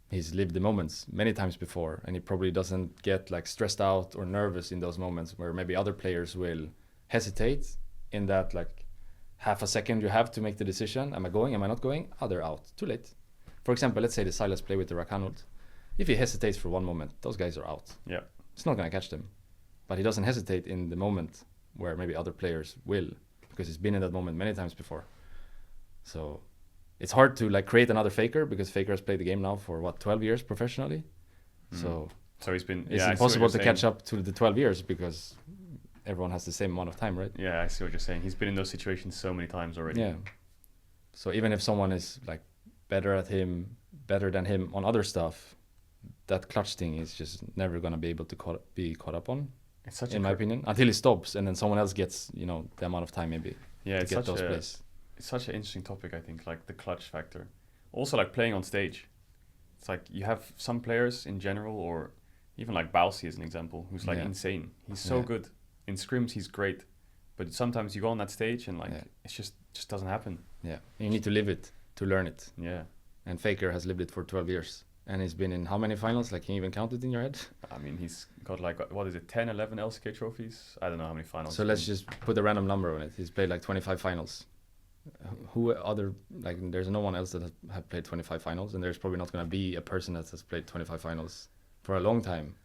He's lived the moments many times before, and he probably doesn't get like stressed out or nervous in those moments where maybe other players will hesitate in that like half a second you have to make the decision. Am I going? Am I not going? Oh, they're out. Too late. For example, let's say the Silas play with the Rakanold. If he hesitates for one moment, those guys are out. Yeah. It's not going to catch them. But he doesn't hesitate in the moment where maybe other players will, because he's been in that moment many times before. So it's hard to like create another Faker, because Faker has played the game now for 12 years professionally. So he's been. It's impossible to catch up to the 12 years because everyone has the same amount of time, right? Yeah, I see what you're saying. He's been in those situations so many times already. Yeah. So even if someone is like better than him on other stuff, that clutch thing is just never gonna be able to be caught up on. It's such in my opinion, until he stops, and then someone else gets, you know, the amount of time maybe. Yeah, to get those plays. It's such an interesting topic, I think, like the clutch factor. Also, like playing on stage. It's like you have some players in general, or even like Bowsy as an example, who's like insane. He's so good. In scrims, he's great. But sometimes you go on that stage and like it's just doesn't happen. Yeah. You need to live it to learn it. Yeah. And Faker has lived it for 12 years. And he's been in how many finals? Like, can you even count it in your head? I mean, he's got like, 10, 11 LCK trophies? I don't know how many finals. So let's just put a random number on it. He's played like 25 finals. There's no one else that have played 25 finals, and there's probably not going to be a person that has played 25 finals for a long time.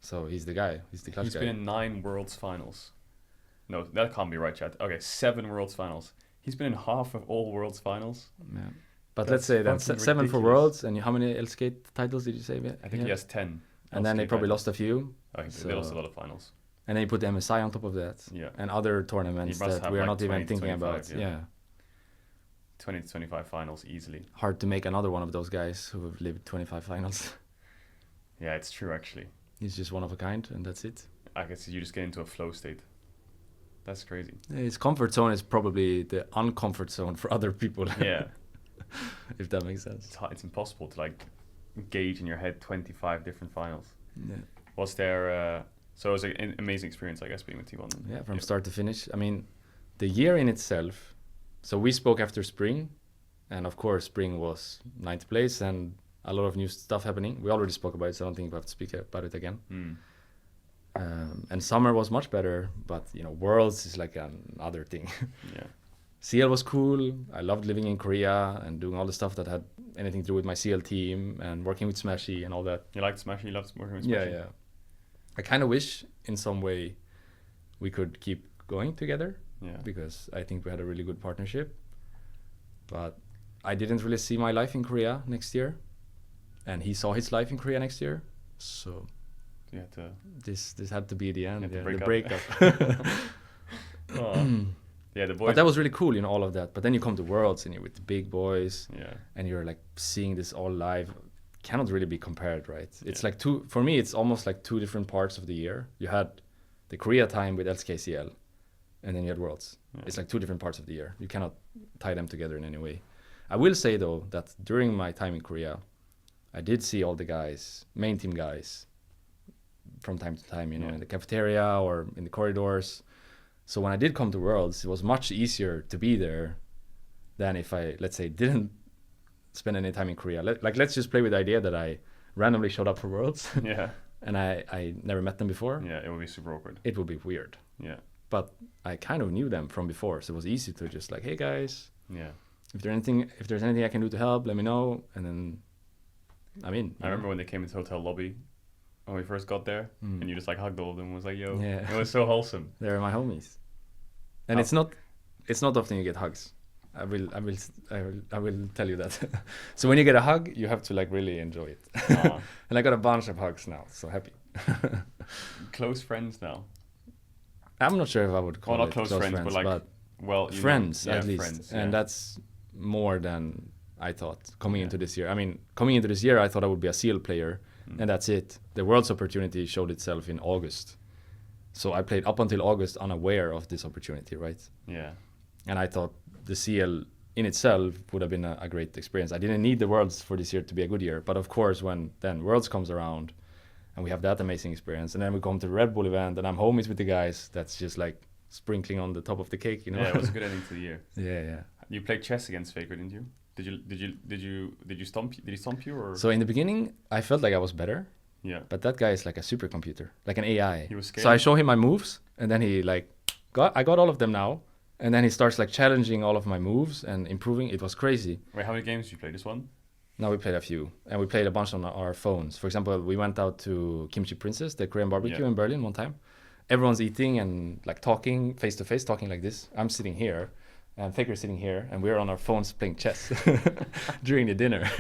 So he's the guy. He's the clutch guy. He's been in 9 Worlds finals. No, that can't be right, chat. Okay, 7 Worlds finals. He's been in half of all Worlds finals. Yeah. But let's say that's 7 for Worlds, and how many LCK titles did you say? I think he has 10. And then they probably lost a few. I think they lost a lot of finals. And then you put the MSI on top of that. Yeah. And other tournaments that we are not even thinking about. Yeah. 20 to 25 finals easily. Hard to make another one of those guys who have lived 25 finals. Yeah, it's true actually. He's just one of a kind, and that's it. I guess you just get into a flow state. That's crazy. His comfort zone is probably the uncomfort zone for other people. Yeah. If that makes sense. It's impossible to like gauge in your head 25 different finals. Yeah. Was there... So it was an amazing experience, I guess, being with T1. Yeah, from start to finish. I mean, the year in itself... So we spoke after spring. And of course, spring was 9th place and a lot of new stuff happening. We already spoke about it, so I don't think we have to speak about it again. And summer was much better, but you know, Worlds is like another thing. Yeah. CL was cool. I loved living in Korea and doing all the stuff that had anything to do with my CL team and working with Smashy and all that. You liked Smashy? You loved working with Smashy? Yeah. I kind of wish in some way we could keep going together. Yeah. Because I think we had a really good partnership. But I didn't really see my life in Korea next year. And he saw his life in Korea next year. So you had to... This had to be the end. The breakup. Yeah, the boys. But that was really cool, you know, all of that. But then you come to Worlds and you're with the big boys. Yeah. And you're like seeing this all live. Cannot really be compared, right? It's like for me, it's almost like 2 different parts of the year. You had the Korea time with LCKCL, and then you had Worlds. Yeah. It's like 2 different parts of the year. You cannot tie them together in any way. I will say, though, that during my time in Korea, I did see all the guys, main team guys, from time to time, you know, in the cafeteria or in the corridors. So when I did come to Worlds, it was much easier to be there than if I, let's say, didn't spend any time in Korea. Let's just play with the idea that I randomly showed up for Worlds Yeah. and I never met them before. Yeah, it would be super awkward. It would be weird. Yeah. But I kind of knew them from before, so it was easy to just like, hey guys, Yeah. if there's anything I can do to help, let me know. And then I'm in. I remember when they came into the hotel lobby when we first got there, and you just like hugged all of them and was like, yo. Yeah. It was so wholesome. They're my homies. And it's not often you get hugs. I will tell you that. So when you get a hug, you have to like really enjoy it. And I got a bunch of hugs now, so happy. Close friends now. I'm not sure if I would call Well, not it close friends, but like, well, you friends know, at least. Friends, and that's more than I thought coming into this year. I mean, coming into this year, I thought I would be a SEAL player, and that's it. The World's opportunity showed itself in August. So I played up until August unaware of this opportunity, right? Yeah. And I thought the CL in itself would have been a great experience. I didn't need the Worlds for this year to be a good year. But of course, when then Worlds comes around and we have that amazing experience, and then we come to the Red Bull event and I'm homies with the guys, that's just like sprinkling on the top of the cake, you know? Yeah, it was a good ending to the year. Yeah. You played chess against Faker, didn't you? Did he stomp you or? So in the beginning, I felt like I was better. Yeah. But that guy is like a supercomputer, like an AI. He was scared. So I show him my moves, and then he like, I got all of them now. And then he starts like challenging all of my moves and improving. It was crazy. Wait, how many games did you play? This one? No, we played a few. And we played a bunch on our phones. For example, we went out to Kimchi Princess, the Korean barbecue in Berlin one time. Everyone's eating and like talking face to face, talking like this. I'm sitting here and Faker's sitting here, and we're on our phones playing chess during the dinner.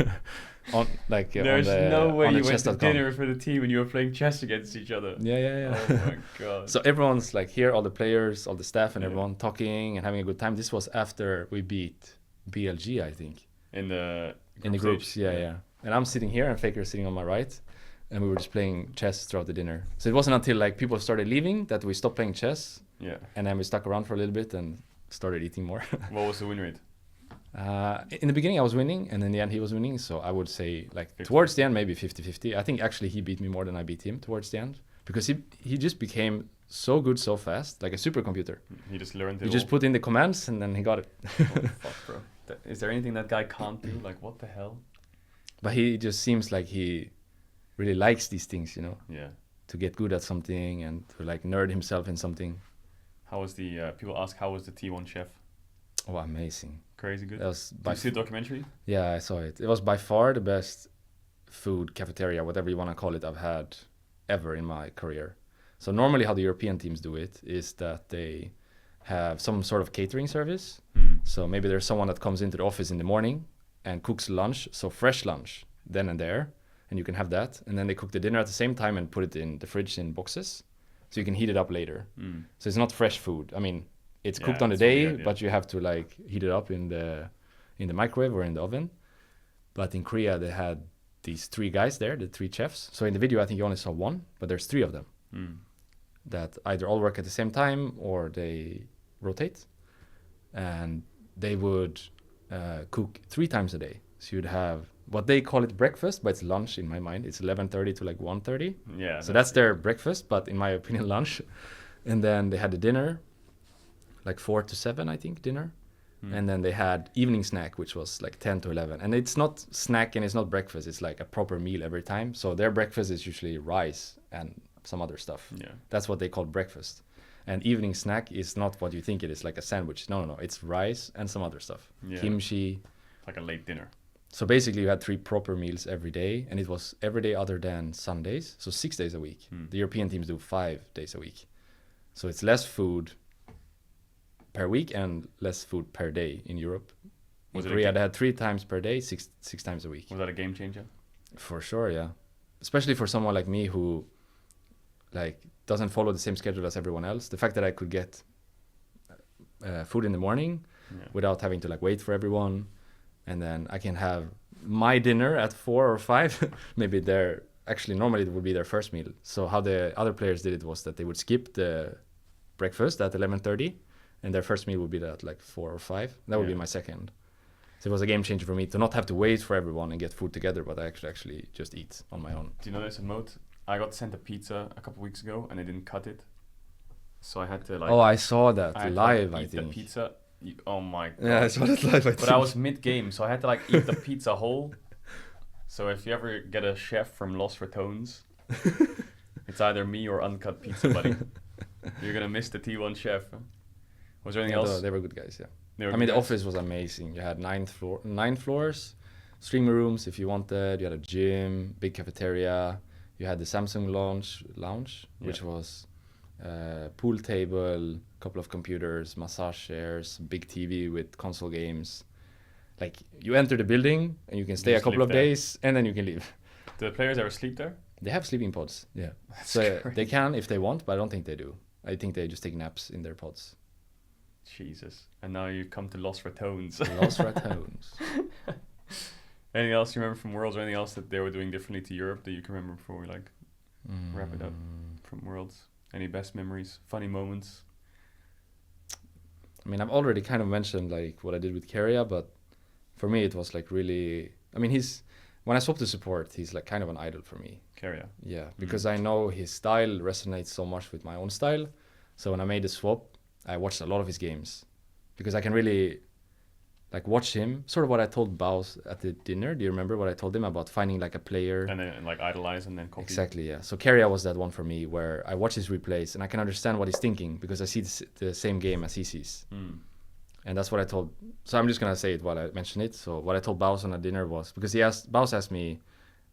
There's no way you went to chess.com. dinner for the team and you were playing chess against each other. Yeah. Oh my god. So everyone's like here, all the players, all the staff, and everyone talking and having a good time. This was after we beat BLG, I think. In the groups, yeah. And I'm sitting here, and Faker's sitting on my right, and we were just playing chess throughout the dinner. So it wasn't until like people started leaving that we stopped playing chess. Yeah. And then we stuck around for a little bit and started eating more. What was the win rate? In the beginning I was winning, and in the end he was winning, so I would say like 50. Towards the end maybe 50-50. I think actually he beat me more than I beat him towards the end, because he just became so good so fast, like a supercomputer. He just learned it. He just put in the commands and then he got it. Oh, fuck, bro. Is there anything that guy can't do? Like, what the hell? But he just seems like he really likes these things, you know, Yeah. to get good at something and to like nerd himself in something. How was the people ask how was the T1 chef? Oh, amazing. Crazy good. That was Did you see the documentary? Yeah, I saw it. It was by far the best food cafeteria, whatever you want to call it, I've had ever in my career. So normally how the European teams do it is that they have some sort of catering service. So maybe there's someone that comes into the office in the morning and cooks lunch, so fresh lunch then and there, and you can have that. And then they cook the dinner at the same time and put it in the fridge in boxes, so you can heat it up later. So it's not fresh food. I mean, it's cooked on the day, really good, but you have to like heat it up in the microwave or in the oven. But in Korea, they had these 3 guys there, the 3 chefs. So in the video, I think you only saw 1, but there's 3 of them that either all work at the same time or they rotate. And they would cook 3 times a day. So you'd have what they call it breakfast, but it's lunch in my mind. It's 11:30 to like 1:30. Yeah. So that's their breakfast, but in my opinion, lunch. And then they had the dinner, like 4 to 7, I think, dinner. And then they had evening snack, which was like 10 to 11. And it's not snack and it's not breakfast. It's like a proper meal every time. So their breakfast is usually rice and some other stuff. Yeah. That's what they call breakfast. And evening snack is not what you think it is, like a sandwich. No. It's rice and some other stuff. Yeah. Kimchi. Like a late dinner. So basically you had 3 proper meals every day. And it was every day other than Sundays. So 6 days a week. The European teams do 5 days a week. So it's less food per week and less food per day in Europe. In Korea, they had 3 times per day, six times a week. Was that a game changer? For sure, yeah. Especially for someone like me who like doesn't follow the same schedule as everyone else. The fact that I could get food in the morning without having to like wait for everyone, and then I can have my dinner at 4 or 5. Maybe normally it would be their first meal. So how the other players did it was that they would skip the breakfast at 11:30, and their first meal would be at like 4 or 5. That would be my second. So it was a game changer for me to not have to wait for everyone and get food together, but I actually just eat on my own. Do you know there's a mode? I got sent a pizza a couple weeks ago and I didn't cut it, so I had to like. Oh, I saw that live. I think the pizza Oh my god. Yeah, it's what it's like. But I was mid-game, so I had to like eat the pizza whole. So if you ever get a chef from Los Ratones, it's either me or Uncut Pizza Buddy. You're gonna miss the T1 chef. Was there anything else? They were good guys, yeah. They were I mean, good the guys? office was amazing. You had 9 floors, streamer rooms if you wanted. You had a gym, big cafeteria. You had the Samsung lounge, which was pool table, couple of computers, massage chairs, big TV with console games. Like, you enter the building and you can stay a just couple live of there. days and then you can leave. Do the players ever sleep there? They have sleeping pods. Yeah. That's So crazy. they can if they want, but I don't think they do. I think they just take naps in their pods. Jesus. And now you come to Los Ratones. Los Ratones. Anything else you remember from Worlds, or anything else that they were doing differently to Europe that you can remember before we like wrap it up from Worlds? Any best memories, funny moments? I mean, I've already kind of mentioned like what I did with Keria, but for me it was like really. I mean, when I swapped to support, he's like kind of an idol for me. Carrier. Yeah, because I know his style resonates so much with my own style. So when I made the swap, I watched a lot of his games because I can really like watch him. Sort of what I told Baus at the dinner. Do you remember what I told him about finding like a player? And then like idolize and then copy. Exactly, yeah. So Keria was that one for me where I watch his replays and I can understand what he's thinking because I see the same game as he sees. And that's what I told. So I'm just going to say it while I mention it. So what I told Baus on a dinner was, because Baus asked me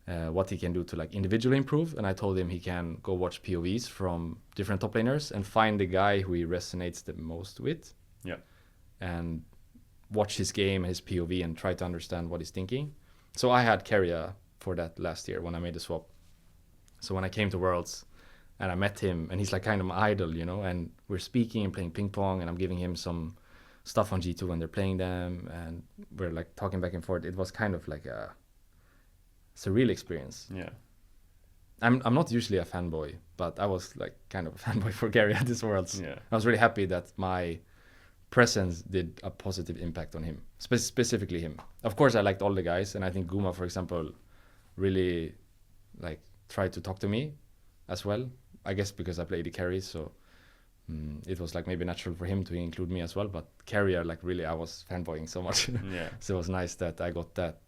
what he can do to like individually improve. And I told him he can go watch POVs from different top laners and find the guy who he resonates the most with. Yeah. And watch his game, his POV, and try to understand what he's thinking. So I had Keria for that last year when I made the swap. So when I came to Worlds and I met him, and he's like kind of my idol, you know, and we're speaking and playing ping pong, and I'm giving him some stuff on G2 when they're playing them, and we're like talking back and forth. It was kind of like a surreal experience. Yeah. I'm not usually a fanboy, but I was like kind of a fanboy for Gary at this Worlds. Yeah. I was really happy that my presence did a positive impact on him, specifically him. Of course, I liked all the guys, and I think Guma, for example, really like tried to talk to me as well. I guess because I played the carry, so it was like maybe natural for him to include me as well. But carrier, like really, I was fanboying so much. Yeah. So it was nice that I got that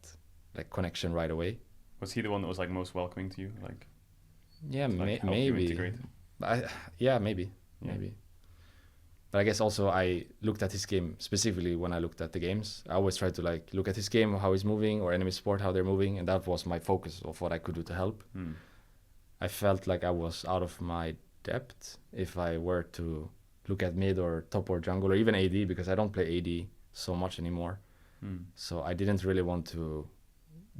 like connection right away. Was he the one that was like most welcoming to you? Like, Yeah, like help you maybe. integrate? Yeah, maybe. Yeah. Maybe. But I guess also I looked at his game specifically when I looked at the games. I always try to like look at his game, how he's moving, or enemy support, how they're moving, and that was my focus of what I could do to help. I felt like I was out of my depth if I were to look at mid or top or jungle or even AD, because I don't play AD so much anymore. So I didn't really want to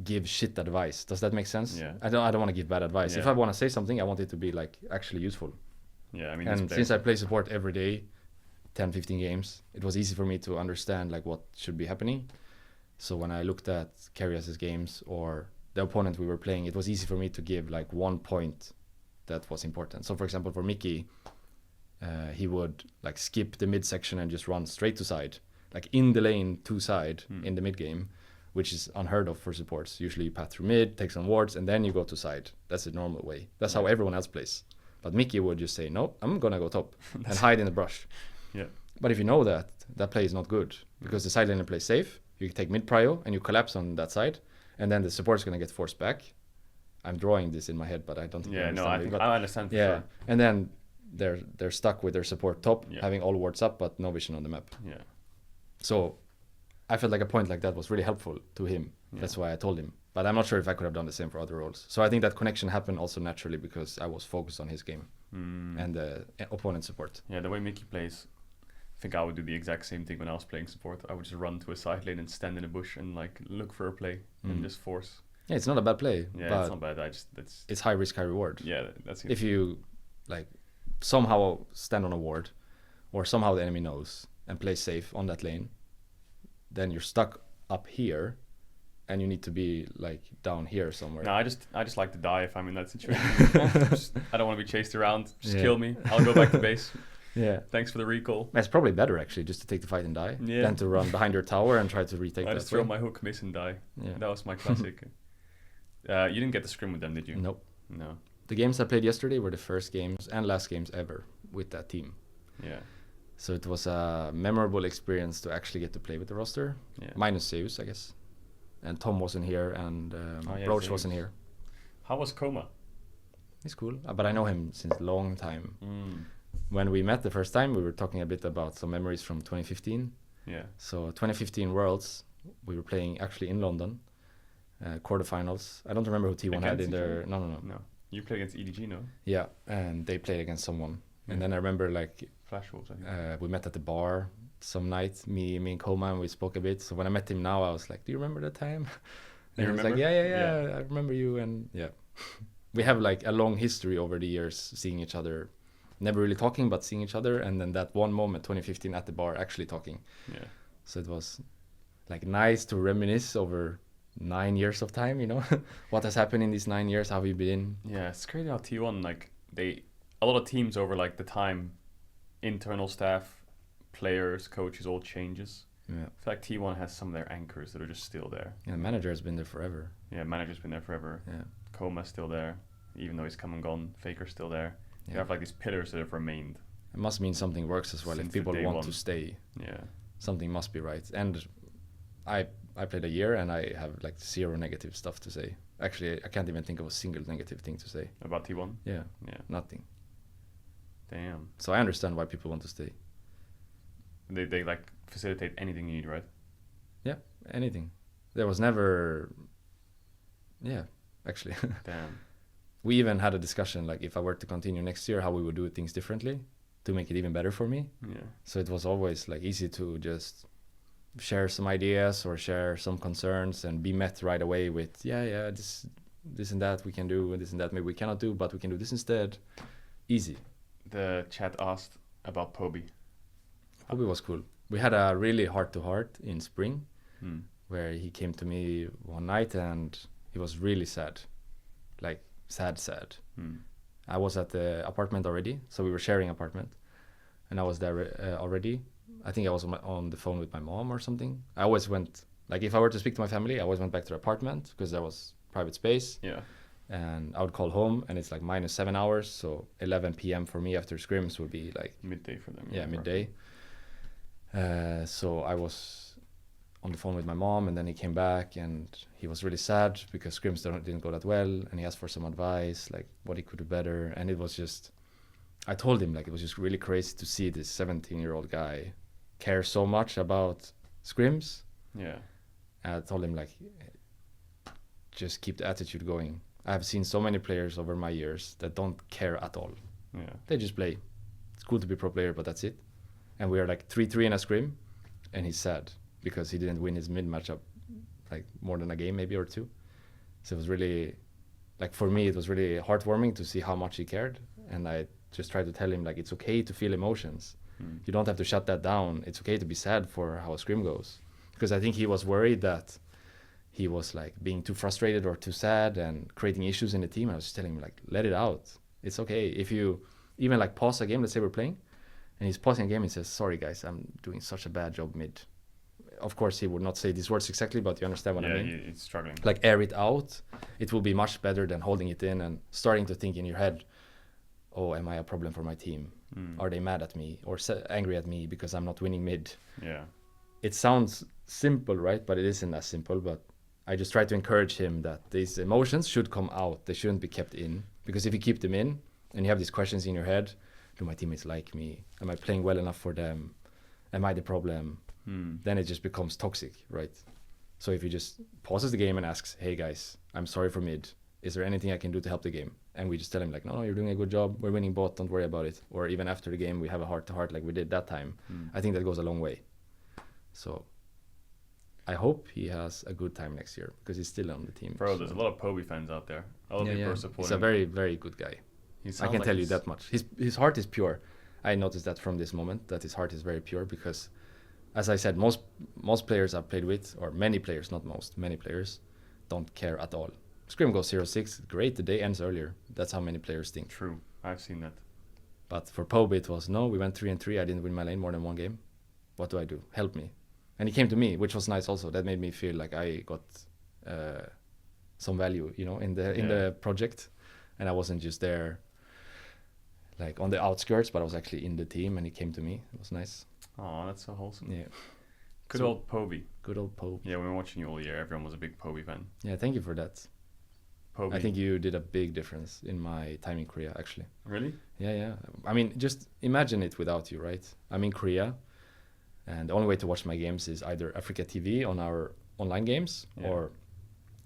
give shit advice. Does that make sense? Yeah. I don't want to give bad advice. Yeah. If I want to say something, I want it to be like actually useful. Yeah, I mean, And since I play support every day, 10, 15 games, it was easy for me to understand like what should be happening. So when I looked at Karius's games or the opponent we were playing, it was easy for me to give like 1 point that was important. So for example, for Mickey, he would like skip the mid section and just run straight to side, like in the lane to side in the mid game, which is unheard of for supports. Usually you path through mid, take some wards, and then you go to side. That's the normal way. That's how everyone else plays. But Mickey would just say, no, I'm gonna go top and hide in the brush. Yeah. But if you know that, that play is not good, because the side laner plays safe. You take mid prio and you collapse on that side, and then the support is gonna get forced back. I'm drawing this in my head, but I don't think you Yeah, no, understand it. I understand for Yeah, sure. and then they're stuck with their support top, Yeah. having all wards up, but no vision on the map. Yeah. So I felt like a point like that was really helpful to him. Yeah. That's why I told him. But I'm not sure if I could have done the same for other roles. So I think that connection happened also naturally because I was focused on his game and the opponent support. Yeah, the way Mickey plays, I think I would do the exact same thing when I was playing support. I would just run to a side lane and stand in a bush and like look for a play and just force. Yeah, it's not a bad play. Yeah, but it's not bad. it's high risk, high reward. Yeah, that's it. If you like somehow stand on a ward or somehow the enemy knows and play safe on that lane, then you're stuck up here and you need to be like down here somewhere. No, I just like to die if I'm in that situation. I don't want to be chased around. Just Yeah. kill me. I'll go back to base. Yeah. Thanks for the recall. It's probably better actually just to take the fight and die than to run behind your tower and try to retake I that just throw way. my hook, miss, and die. Yeah. That was my classic. You didn't get the scrim with them, did you? Nope. No. The games I played yesterday were the first games and last games ever with that team. Yeah. So it was a memorable experience to actually get to play with the roster. Yeah. Minus Zeus, I guess. And Tom wasn't here, and Roach Zeus wasn't here. How was Coma? He's cool, but I know him since a long time. When we met the first time, we were talking a bit about some memories from 2015. Yeah. So 2015 Worlds, we were playing actually in London, quarterfinals. I don't remember who T1 had in there. No. You played against EDG, no? Yeah, and they played against someone. Yeah. And then I remember like Flash Wolves, I think. we met at the bar some night, me and Coma, and we spoke a bit. So when I met him now, I was like, "Do you remember that time?" And he was like, yeah, I remember you. And yeah, we have like a long history over the years, seeing each other, never really talking, but seeing each other. And then that one moment, 2015, at the bar, actually talking. Yeah. So it was like nice to reminisce over 9 years of time, you know, what has happened in these 9 years, how we've been. Yeah, it's crazy how T1, like, a lot of teams over like the time, internal staff, players, coaches, all changes. Yeah. I feel like T1 has some of their anchors that are just still there. Yeah, the manager has been there forever. Yeah, manager's been there forever. Yeah. Coma's still there, even though he's come and gone. Faker's still there. Yeah. You have like these pillars that have remained. It must mean something works as well. Since If people day want one. to stay, Yeah. something must be right. And I played a year and I have like zero negative stuff to say. Actually, I can't even think of a single negative thing to say. About T1? Yeah, Yeah. nothing. Damn. So I understand why people want to stay. They like facilitate anything you need, right? Yeah, anything. There was never... Yeah, actually. Damn. We even had a discussion, like if I were to continue next year, how we would do things differently to make it even better for me. Yeah. So it was always like easy to just share some ideas or share some concerns and be met right away with, this and that we can do, and this and that maybe we cannot do, but we can do this instead. Easy. The chat asked about Poby. Hobby was cool. We had a really heart-to-heart in spring Hmm. where he came to me one night and he was really sad. Like, sad. Hmm. I was at the apartment already, so we were sharing apartment, and I was there already. I think I was on the phone with my mom or something. I always went, like if I were to speak to my family, I always went back to the apartment because there was private space. Yeah. And I would call home and it's like minus 7 hours, so 11 p.m. for me after scrims would be like Midday for them. midday. So I was on the phone with my mom, and then he came back and he was really sad because scrims didn't go that well, and he asked for some advice, like what he could do better. And it was just, I told him like it was just really crazy to see this 17-year-old guy care so much about scrims. Yeah. And I told him like, just keep the attitude going. I have seen so many players over my years that don't care at all. Yeah. They just play. It's cool to be pro player, but that's it. And we are like 3-3 in a scrim, and he's sad because he didn't win his mid matchup like more than a game maybe or two. So it was really, like for me, it was really heartwarming to see how much he cared. And I just tried to tell him like it's okay to feel emotions. Hmm. You don't have to shut that down. It's okay to be sad for how a scrim goes. Because I think he was worried that he was like being too frustrated or too sad and creating issues in the team. I was just telling him like, let it out. It's okay. If you even like pause a game, let's say we're playing, and he's pausing a game, he says, sorry guys, I'm doing such a bad job mid. Of course, he would not say these words exactly, but you understand what I mean. Yeah, he's struggling. Like air it out. It will be much better than holding it in and starting to think in your head, oh, am I a problem for my team? Are they mad at me or angry at me because I'm not winning mid? Yeah. It sounds simple, right? But it isn't as simple. But I just try to encourage him that these emotions should come out. They shouldn't be kept in. Because if you keep them in and you have these questions in your head, do my teammates like me? Am I playing well enough for them? Am I the problem? Then it just becomes toxic, right? So if you just pauses the game and asks, hey guys, I'm sorry for mid. Is there anything I can do to help the game? And we just tell him like, no, you're doing a good job. We're winning bot. Don't worry about it. Or even after the game, we have a heart-to-heart like we did that time. I think that goes a long way. So I hope he has a good time next year because he's still on the team. Bro, there's a lot of Poby fans out there. A lot of people are supporting. He's a very, very good guy. I can tell you that much. His heart is pure. I noticed that from this moment, that his heart is very pure because, as I said, most players I've played with, or many players, not most, many players, don't care at all. Scrim goes 0-6, great, the day ends earlier. That's how many players think. True, I've seen that. But for Poby it was, no, we went 3-3, I didn't win my lane more than one game. What do I do? Help me. And he came to me, which was nice also. That made me feel like I got some value, in the project. And I wasn't just there like on the outskirts, but I was actually in the team, and he came to me. It was nice. Oh, that's so wholesome. Yeah. Good So- old Povey. Good old Pope. Yeah, we were watching you all year. Everyone was a big Povey fan. Yeah, thank you for that. Povey. I think you did a big difference in my time in Korea, actually. Really? Yeah. I mean, just imagine it without you, right? I'm in Korea, and the only way to watch my games is either Africa TV on our online games Yeah. or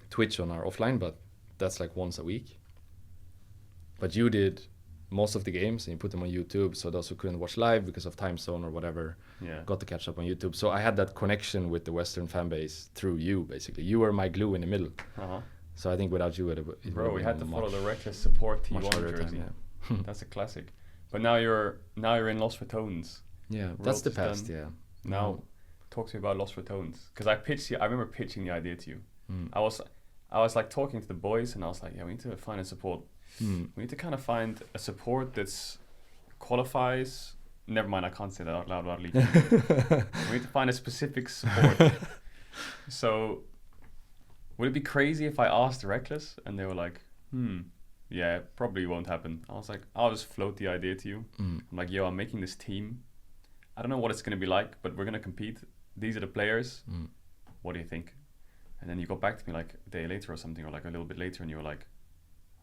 Twitch on our offline, but that's like once a week. But you did most of the games, and you put them on YouTube, so those who couldn't watch live because of time zone or whatever Yeah. got to catch up on YouTube. So I had that connection with the Western fan base through you, basically. You were my glue in the middle. Uh-huh. So I think without you, it Bro, would we have had to been follow much- the Rekkles support much T1 harder jersey. time, yeah. That's a classic. But now you're in Los Ratones. Yeah, that's the World is past, done. yeah. Now, talk to me about Los Ratones, because I remember pitching the idea to you. Mm. I was like talking to the boys, and I was like, yeah, we need to find a support. Mm. We need to kind of find a support that's qualifies. Never mind, I can't say that out loud. We need to find a specific support. So, would it be crazy if I asked Rekkles and they were like, yeah, it probably won't happen. I was like, I'll just float the idea to you. Mm. I'm like, yo, I'm making this team. I don't know what it's going to be like, but we're going to compete. These are the players. Mm. What do you think? And then you got back to me like a day later or something, or like a little bit later, and you were like,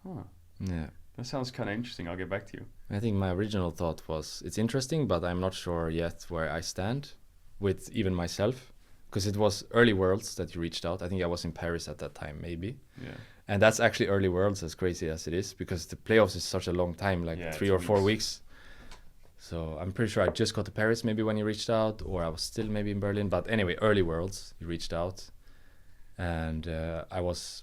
huh, Yeah. that sounds kind of interesting. I'll get back to you. I think my original thought was it's interesting, but I'm not sure yet where I stand with even myself, because it was early Worlds that you reached out. I think I was in Paris at that time, maybe. Yeah. And that's actually early Worlds, as crazy as it is, because the playoffs is such a long time, like Yeah, 3 2 or 4 weeks. weeks. So I'm pretty sure I just got to Paris maybe when you reached out, or I was still maybe in Berlin. But anyway, early Worlds, you reached out. And I was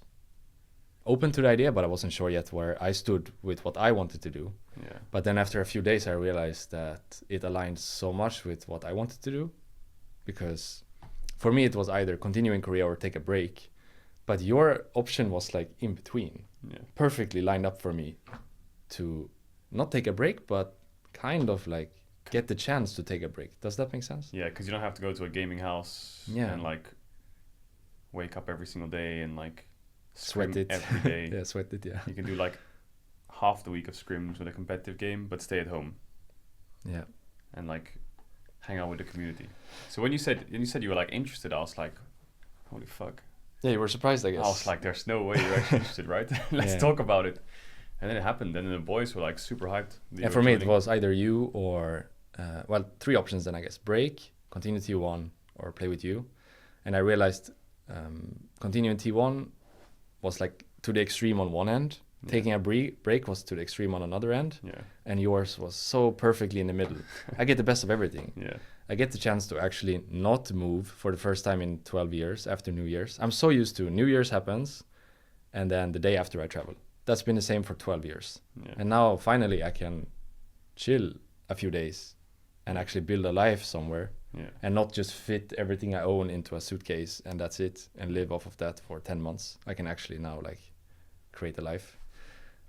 open to the idea, but I wasn't sure yet where I stood with what I wanted to do. Yeah. But then after a few days, I realized that it aligned so much with what I wanted to do, because for me, it was either continue in Korea or take a break. But your option was like in between, Yeah. perfectly lined up for me to not take a break, but kind of like get the chance to take a break. Does that make sense? Yeah, because you don't have to go to a gaming house Yeah. and like wake up every single day and like Sweat scrim it. every day. Yeah, sweat it, yeah. You can do like half the week of scrims with a competitive game, but stay at home Yeah. and like hang out with the community. So when you said you were like interested, I was like, holy fuck. Yeah, you were surprised, I guess. I was like, there's no way you're actually interested, right? Let's Yeah. talk about it. And then it happened. And then the boys were like super hyped. that you Yeah, were for me, it joining. was either you or, well, 3 options then, I guess. Break, continue T1, or play with you. And I realized continuing T1 was like to the extreme on one end. Yeah. Taking a break was to the extreme on another end. Yeah. And yours was so perfectly in the middle. I get the best of everything. Yeah. I get the chance to actually not move for the first time in 12 years after New Year's. I'm so used to New Year's happens, and then the day after I travel. That's been the same for 12 years. Yeah. And now finally I can chill a few days and actually build a life somewhere, Yeah. and not just fit everything I own into a suitcase and that's it, and live off of that for 10 months. I can actually now like create a life.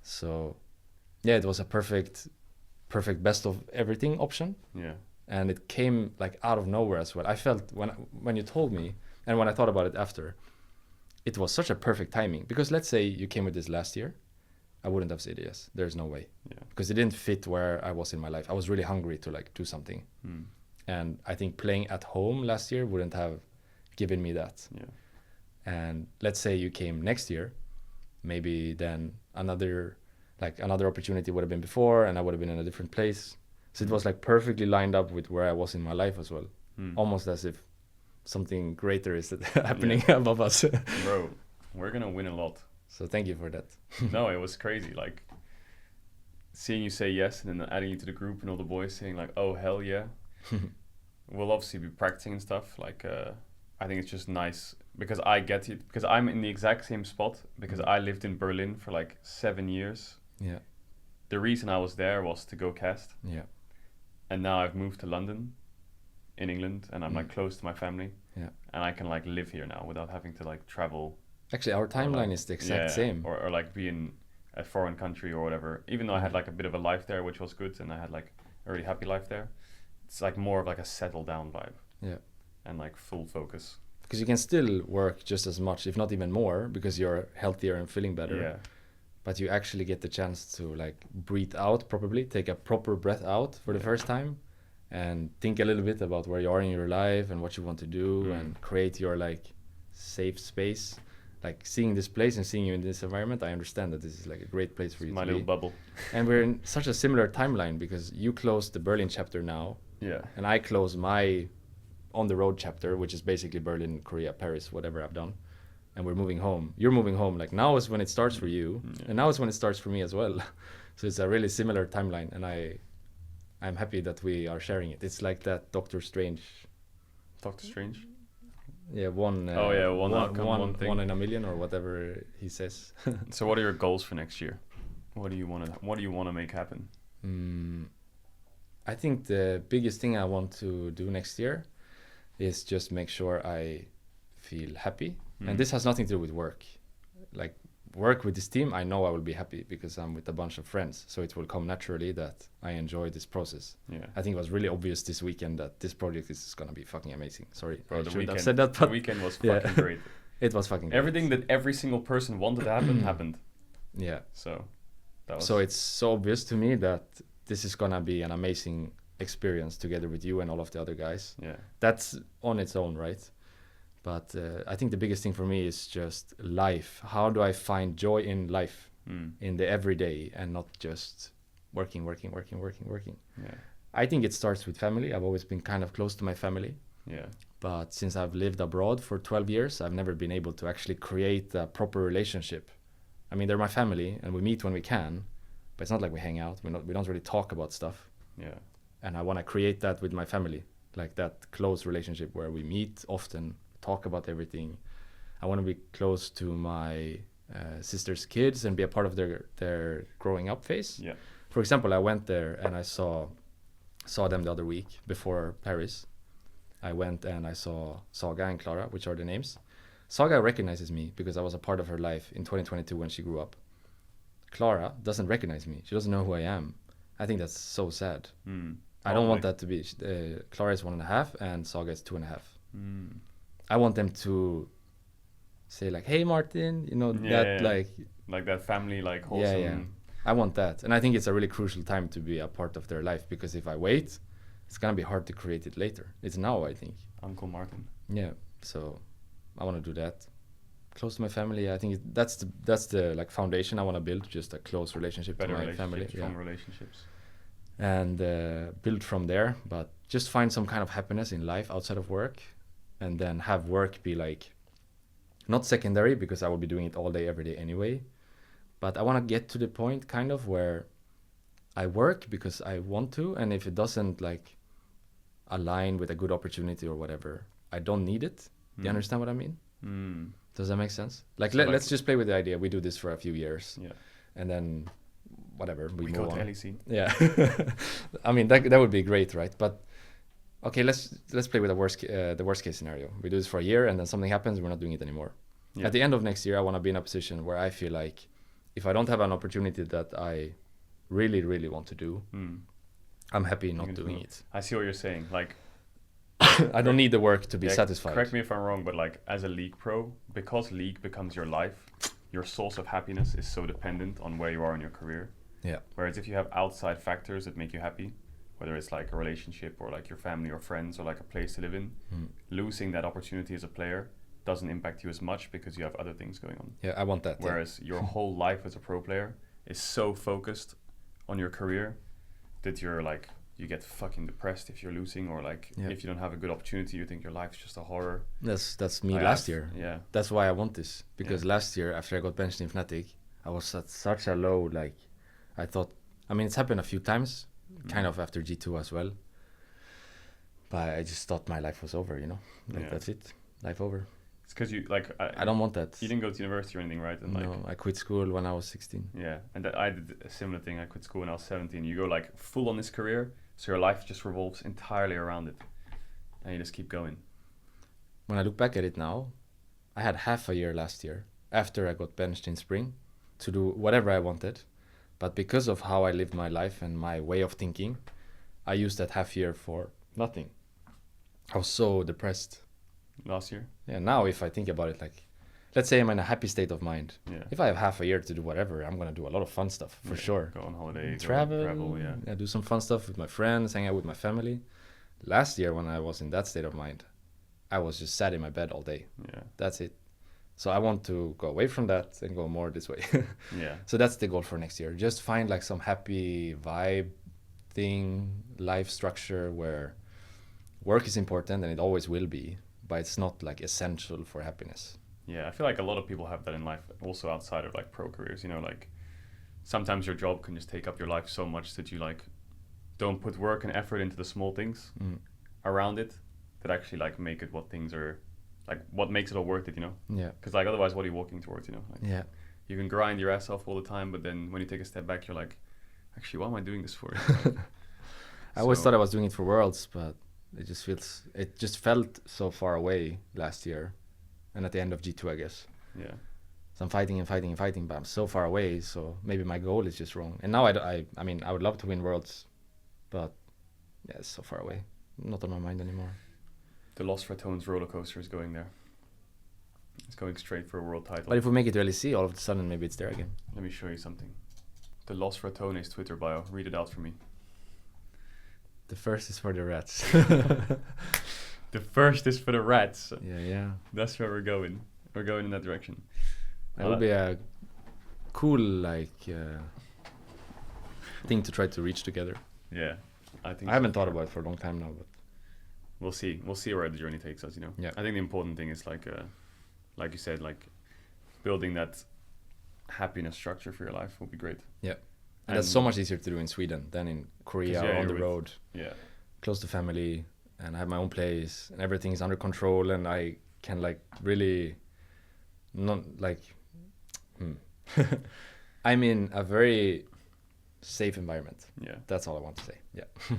So yeah, it was a perfect best of everything option. Yeah. And it came like out of nowhere as well. I felt when you told me, and when I thought about it after, it was such a perfect timing. Because let's say you came with this last year, I wouldn't have said yes. There's no way. Yeah. Because it didn't fit where I was in my life. I was really hungry to like do something. Mm. And I think playing at home last year wouldn't have given me that. Yeah. And let's say you came next year, maybe then another opportunity would have been before, and I would have been in a different place. So it was like perfectly lined up with where I was in my life as well. Mm. Almost as if something greater is happening above us. Bro, we're gonna win a lot. So thank you for that. No, it was crazy. Like seeing you say yes, and then adding you to the group, and all the boys saying like, "Oh hell yeah!" We'll obviously be practicing and stuff. Like, I think it's just nice because I get it, because I'm in the exact same spot, because I lived in Berlin for like 7 years. Yeah. The reason I was there was to go cast, Yeah. and now I've moved to London, in England, and I'm like close to my family. Yeah. And I can like live here now without having to like travel. Actually, our timeline like- is the exact same. Or like be in a foreign country or whatever. Even though I had like a bit of a life there, which was good, and I had like a really happy life there. It's like more of like a settle down vibe. Yeah. And like full focus. Because you can still work just as much, if not even more, because you're healthier and feeling better. Yeah. but you actually get the chance to like breathe out properly, take a proper breath out for the first time, and think a little bit about where you are in your life and what you want to do, and create your like safe space. Like seeing this place and seeing you in this environment, I understand that this is like a great place for you My to little be. bubble. And we're in such a similar timeline because you closed the Berlin chapter now, Yeah. and I close my on the road chapter, which is basically Berlin, Korea, Paris, whatever I've done. And we're moving home. You're moving home. Like now is when it starts for you, and now is when it starts for me as well. So it's a really similar timeline, and I'm happy that we are sharing it. It's like that Doctor Strange. Doctor Strange. Yeah, one outcome, one thing. 1 in a million or whatever he says. So what are your goals for next year? What do you want to make happen? I think the biggest thing I want to do next year is just make sure I feel happy. And this has nothing to do with work. Like work with this team, I know I will be happy because I'm with a bunch of friends. So it will come naturally that I enjoy this process. Yeah. I think it was really obvious this weekend that this project is going to be fucking amazing. Sorry, Bro, I the shouldn't have weekend, said that, the but weekend was yeah. fucking great. It was fucking great. Everything that every single person wanted to happen happened. Yeah. So that was So it's so obvious to me that this is going to be an amazing experience together with you and all of the other guys. yeah. That's on its own, right? But I think the biggest thing for me is just life. How do I find joy in life, in the everyday, and not just working? Yeah. I think it starts with family. I've always been kind of close to my family. Yeah. But since I've lived abroad for 12 years, I've never been able to actually create a proper relationship. I mean, they're my family, and we meet when we can, but it's not like we hang out. We don't really talk about stuff. Yeah. And I want to create that with my family, like that close relationship where we meet often, talk about everything. I want to be close to my sister's kids and be a part of their growing up phase. Yeah. For example, I went there and I saw them the other week before Paris. I went and I saw Saga and Clara, which are the names. Saga recognizes me because I was a part of her life in 2022 when she grew up. Clara doesn't recognize me. She doesn't know who I am. I think that's so sad. I don't want that to be. Clara is 1.5 and Saga is 2.5. I want them to say like, "Hey, Martin," like that family, like wholesome. Yeah. I want that, and I think it's a really crucial time to be a part of their life because if I wait, it's gonna be hard to create it later. It's now, I think. Uncle Martin. Yeah, so I want to do that. Close to my family, I think that's the like foundation I want to build. Just a close relationship Better to my family. strong relationships. And build from there, but just find some kind of happiness in life outside of work, and then have work be like not secondary because I will be doing it all day every day anyway, but I want to get to the point kind of where I work because I want to, and if it doesn't like align with a good opportunity or whatever, I don't need it. Do you understand what I mean? Does that make sense? Like, So let's just play with the idea. We do this for a few years, Yeah. and then whatever we go move to on. LEC. Yeah, I mean that would be great, right? But okay, let's play with the worst case scenario. We do this for a year, and then something happens, we're not doing it anymore. Yeah. At the end of next year, I want to be in a position where I feel like if I don't have an opportunity that I really, really want to do, I'm happy not doing it. I see what you're saying. Like, I don't need the work to be satisfied. Correct me if I'm wrong, but like as a league pro, because league becomes your life, your source of happiness is so dependent on where you are in your career. Yeah. Whereas if you have outside factors that make you happy, whether it's like a relationship or like your family or friends or like a place to live in, losing that opportunity as a player doesn't impact you as much because you have other things going on. Yeah, I want that. Whereas your whole life as a pro player is so focused on your career that you're like, you get fucking depressed if you're losing, or like if you don't have a good opportunity, you think your life's just a horror. That's me last year. Yeah. That's why I want this, because last year after I got benched in Fnatic, I was at such a low, like I thought, I mean, it's happened a few times, kind of after G2 as well. But I just thought my life was over, you know? Like that's it. Life over. It's because you like I don't want that. You didn't go to university or anything, right? And no, I quit school when I was 16. Yeah, and that I did a similar thing. I quit school when I was 17. You go like full on this career, so your life just revolves entirely around it, and you just keep going. When I look back at it now, I had half a year last year after I got benched in spring to do whatever I wanted, but because of how I lived my life and my way of thinking, I used that half year for nothing. I was so depressed Last year. Yeah, now if I think about it, like let's say I'm in a happy state of mind. Yeah. If I have half a year to do whatever, I'm gonna do a lot of fun stuff for sure. Go on holidays, travel, yeah. Do some fun stuff with my friends, hang out with my family. Last year when I was in that state of mind, I was just sat in my bed all day. Yeah. That's it. So I want to go away from that and go more this way. Yeah. So that's the goal for next year. Just find like some happy vibe thing, life structure where work is important and it always will be, but it's not like essential for happiness. Yeah, I feel like a lot of people have that in life, also outside of like pro careers. You know, like sometimes your job can just take up your life so much that you like don't put work and effort into the small things around it that actually like make it what things are, like what makes it all worth it, you know? Yeah. Because like otherwise, what are you walking towards, you know? Like, Yeah. You can grind your ass off all the time, but then when you take a step back, you're like, actually, what am I doing this for? I always thought I was doing it for Worlds, but it just felt so far away last year, and at the end of G2, I guess. Yeah. So I'm fighting, but I'm so far away. So maybe my goal is just wrong. And now I mean, I would love to win Worlds, but yeah, it's so far away. Not on my mind anymore. The Lost Ratones roller coaster is going there. It's going straight for a world title. But if we make it to LEC, all of a sudden maybe it's there again. Let me show you something. The Lost Ratones Twitter bio. Read it out for me. The first is for the rats. The first is for the rats. Yeah. That's where we're going. We're going in that direction. That would be a cool thing to try to reach together. Yeah, I think. I haven't thought about it for a long time now, but we'll see. We'll see where the journey takes us. You know. Yeah. I think the important thing is like you said, like building that happiness structure for your life will be great. Yeah. And that's so much easier to do in Sweden than in Korea or on the road. Yeah. Close to family, and I have my own place, and everything is under control, and I can like really not like I'm in a very safe environment. Yeah. That's all I want to say. Yeah. Do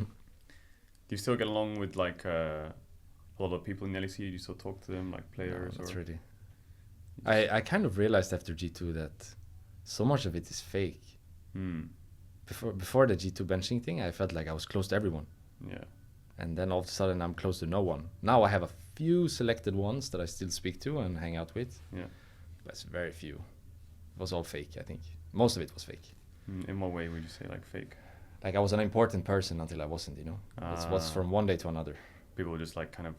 you still get along with like a lot of people in LEC? Do you still talk to them, like players? No, not or? really. I kind of realized after G2 that so much of it is fake. Before the G2 benching thing, I felt like I was close to everyone. Yeah. And then all of a sudden I'm close to no one. Now I have a few selected ones that I still speak to and hang out with. Yeah. But it's very few. It was all fake, I think. Most of it was fake. In what way would you say like fake? Like I was an important person until I wasn't, you know. It was from one day to another. People just like kind of.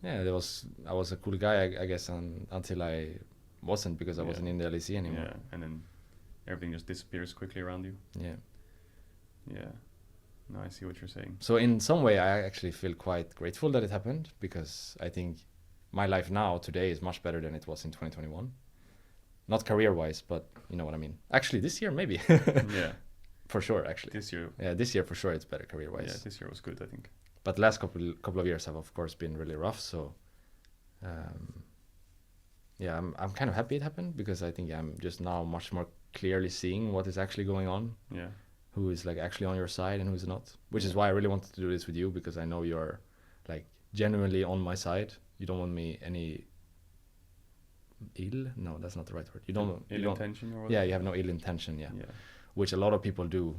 Yeah, I was a cool guy, I guess, until I wasn't because I wasn't in the LEC anymore. Yeah, and then everything just disappears quickly around you. Yeah. Yeah. No, I see what you're saying. So in some way, I actually feel quite grateful that it happened, because I think my life now today is much better than it was in 2021. Not career-wise, but you know what I mean. Actually, this year maybe. Yeah. For sure, actually. This year. Yeah, this year for sure it's better career-wise. Yeah, this year was good, I think. But the last couple of years have of course been really rough. So, yeah, I'm kind of happy it happened, because I think I'm just now much more clearly seeing what is actually going on. Yeah. Who is like actually on your side and who's not. Which is why I really wanted to do this with you, because I know you're like genuinely on my side. You don't want me any ill? No, that's not the right word. You don't ill intention or what? Yeah, you have no ill intention. Yeah. Yeah. Which a lot of people do.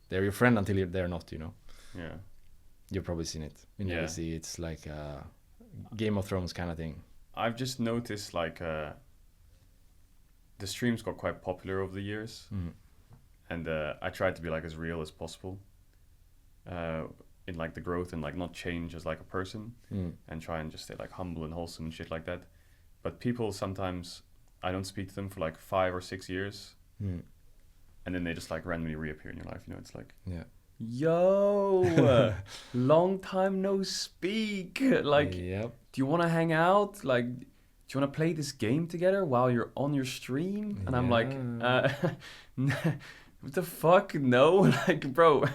They're your friend until they're not. You know. Yeah. You've probably seen it in LEC. It's like a Game of Thrones kind of thing. I've just noticed like the streams got quite popular over the years, and I tried to be like as real as possible in like the growth and like not change as like a person, and try and just stay like humble and wholesome and shit like that. But people sometimes, I don't speak to them for like 5 or 6 years, and then they just like randomly reappear in your life. You know, it's like, yo, long time no speak. Like, do you want to hang out? Like, do you want to play this game together while you're on your stream? And I'm like, what the fuck? No. Like, bro,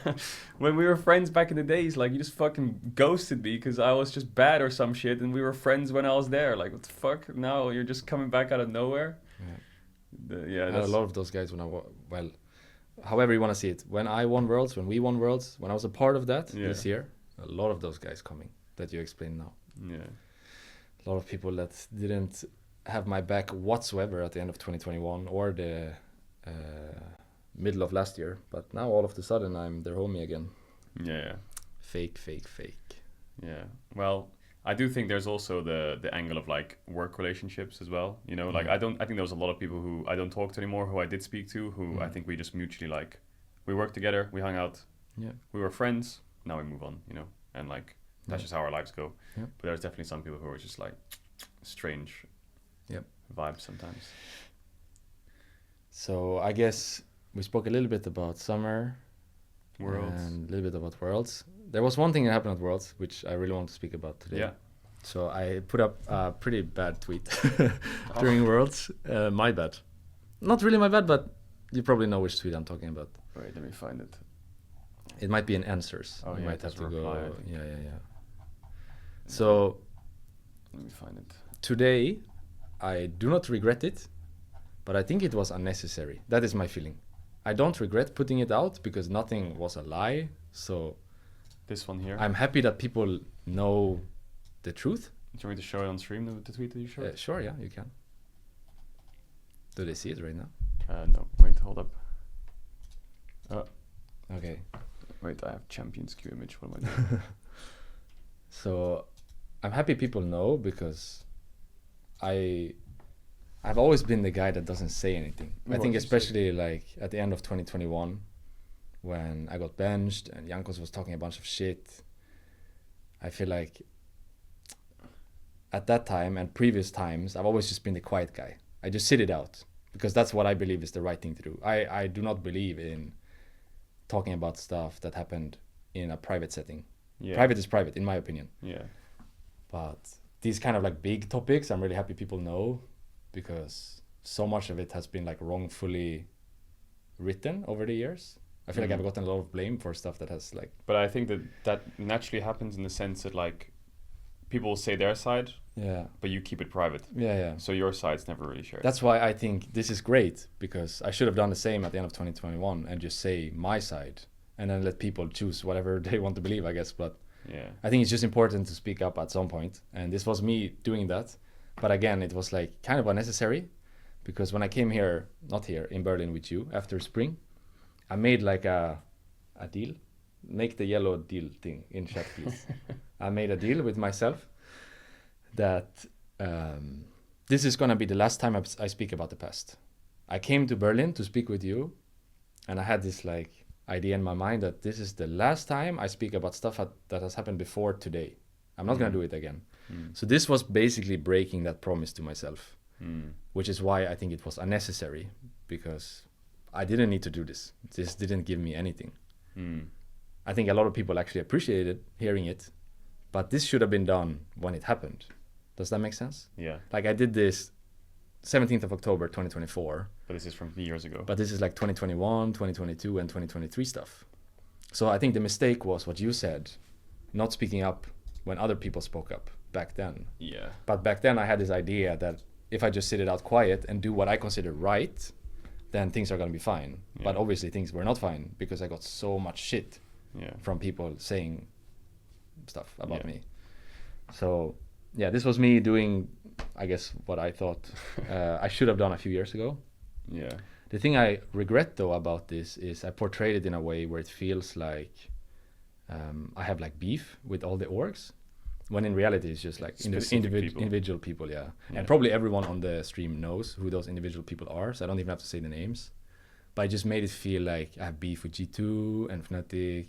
when we were friends back in the days, like, you just fucking ghosted me because I was just bad or some shit, and we were friends when I was there. Like, what the fuck? Now you're just coming back out of nowhere? I had a lot of those guys when well, however you want to see it. When I won Worlds, when we won Worlds, when I was a part of that this year, a lot of those guys coming that you explained now. Yeah. A lot of people that didn't have my back whatsoever at the end of 2021 or the middle of last year, but now all of a sudden I'm their homie again. Yeah. Fake. Yeah. Well, I do think there's also the angle of like work relationships as well. You know, like Yeah. I think there was a lot of people who I don't talk to anymore who I did speak to who I think we just mutually like we worked together, we hung out, Yeah. we were friends. Now we move on, you know, and like that's Yeah. just how our lives go. Yeah. But there's definitely some people who are just like strange Yep. vibes sometimes. So I guess we spoke a little bit about summer Worlds. and a little bit about Worlds. There was one thing that happened at Worlds which I really want to speak about today. Yeah. So I put up a pretty bad tweet during Worlds. My bad. Not really my bad, but you probably know which tweet I'm talking about. Wait, let me find it. It might be in answers. Oh, you yeah, might have that's to a go. reply, I think. Yeah. So Let me find it. today, I do not regret it, but I think it was unnecessary. That is my feeling. I don't regret putting it out because nothing was a lie. So This one here. I'm happy that people know the truth. Do you want me to show it on stream, the tweet that you showed? Sure, yeah, you can. Do they see it right now? No, wait, hold up. Okay. Wait, I have Champions Q image. What am I doing? So I'm happy people know because I've always been the guy that doesn't say anything. I What think did you say? especially like at the end of 2021 when I got benched and Jankos was talking a bunch of shit. I feel like at that time and previous times I've always just been the quiet guy. I just sit it out because that's what I believe is the right thing to do. I do not believe in talking about stuff that happened in a private setting. Yeah. Private is private in my opinion. Yeah. But these kind of like big topics, I'm really happy people know because so much of it has been like wrongfully written over the years. I feel like I've gotten a lot of blame for stuff that has like... But I think that naturally happens in the sense that like people will say their side, Yeah. but you keep it private. Yeah. So your side's never really shared. That's why I think this is great because I should have done the same at the end of 2021 and just say my side and then let people choose whatever they want to believe, I guess. But yeah. I think it's just important to speak up at some point. And this was me doing that. But again, it was like kind of unnecessary because when I came here, not here, in Berlin with you after spring, I made like a deal. Make the yellow deal thing in chat, please. I made a deal with myself that this is going to be the last time I speak about the past. I came to Berlin to speak with you and I had this like idea in my mind that this is the last time I speak about stuff that has happened before today. I'm not going to do it again. So this was basically breaking that promise to myself, which is why I think it was unnecessary because I didn't need to do this. This didn't give me anything. I think a lot of people actually appreciated hearing it, but this should have been done when it happened. Does that make sense? Yeah. Like I did this 17th of October 2024. But this is from years ago. But this is like 2021, 2022, and 2023 stuff. So I think the mistake was what you said, not speaking up when other people spoke up back then. Yeah. But back then I had this idea that if I just sit it out quiet and do what I consider right, then things are going to be fine. Yeah. But obviously things were not fine because I got so much shit from people saying stuff about me. So yeah, this was me doing, I guess, what I thought I should have done a few years ago. Yeah. The thing I regret though about this is I portrayed it in a way where it feels like I have like beef with all the orgs, when in reality it's just like individual people, yeah. And probably everyone on the stream knows who those individual people are, so I don't even have to say the names. But I just made it feel like I have beef with G2 and Fnatic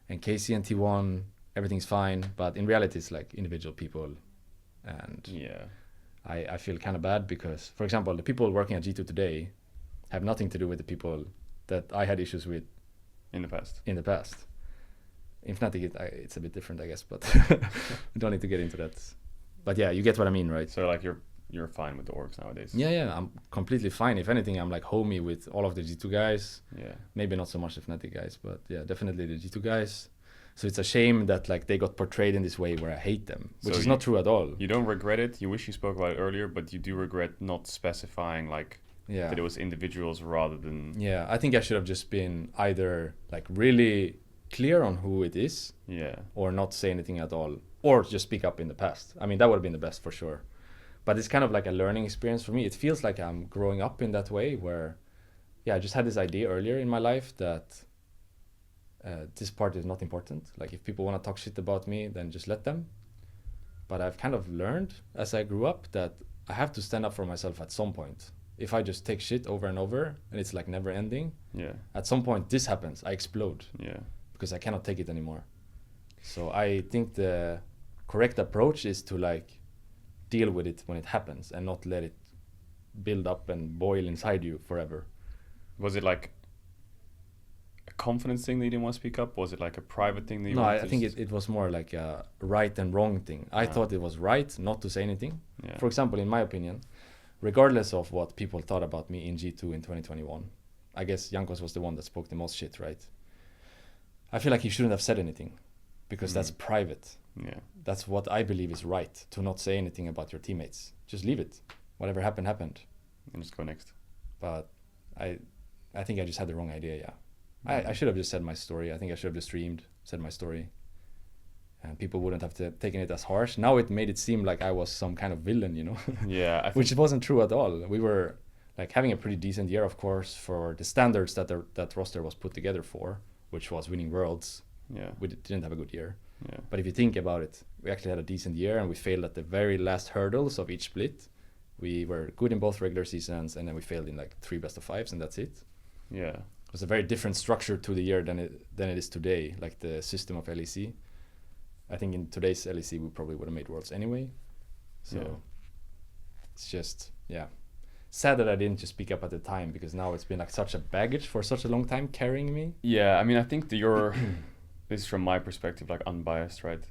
and KC and T1, everything's fine, but in reality it's like individual people. And I feel kind of bad because, for example, the people working at G2 today have nothing to do with the people that I had issues with in the past. In Fnatic, it's a bit different, I guess, but we don't need to get into that. But yeah, you get what I mean, right? So like you're fine with the orgs nowadays. Yeah, I'm completely fine. If anything, I'm like homie with all of the G2 guys. Yeah. Maybe not so much the Fnatic guys, but yeah, definitely the G2 guys. So it's a shame that like they got portrayed in this way where I hate them, which is not true at all. You don't regret it. You wish you spoke about it earlier, but you do regret not specifying like that it was individuals rather than... Yeah, I think I should have just been either like really clear on who it is, or not say anything at all, or just speak up in the past. I mean, that would have been the best for sure. But it's kind of like a learning experience for me. It feels like I'm growing up in that way where, I just had this idea earlier in my life that this part is not important. Like if people want to talk shit about me, then just let them. But I've kind of learned as I grew up that I have to stand up for myself at some point. If I just take shit over and over and it's like never ending, at some point this happens. I explode because I cannot take it anymore. So I think the correct approach is to like deal with it when it happens and not let it build up and boil inside you forever. Was it like a confidence thing that you didn't want to speak up? Was it like a private thing that you No, wanted I think it was more like a right and wrong thing. I thought it was right not to say anything. For example, in my opinion, regardless of what people thought about me in G2 in 2021, I guess Jankos was the one that spoke the most shit, right? I feel like he shouldn't have said anything because that's private. That's what I believe is right, to not say anything about your teammates. Just leave it. Whatever happened, happened. And just go next. But I think I just had the wrong idea, I should have just said my story. I think I should have just streamed, said my story. And people wouldn't have taken it as harsh. Now it made it seem like I was some kind of villain, you know? Which wasn't true at all. We were like having a pretty decent year, of course, for the standards that roster was put together for, which was winning Worlds. We didn't have a good year. But if you think about it, we actually had a decent year and we failed at the very last hurdles of each split. We were good in both regular seasons and then we failed in like 3 best of 5s and that's it. It was a very different structure to the year than it is today, like the system of LEC. I think in today's LEC we probably would have made Worlds anyway. So it's just, sad that I didn't just speak up at the time because now it's been like such a baggage for such a long time carrying me. I mean, I think this is from my perspective, like unbiased, right?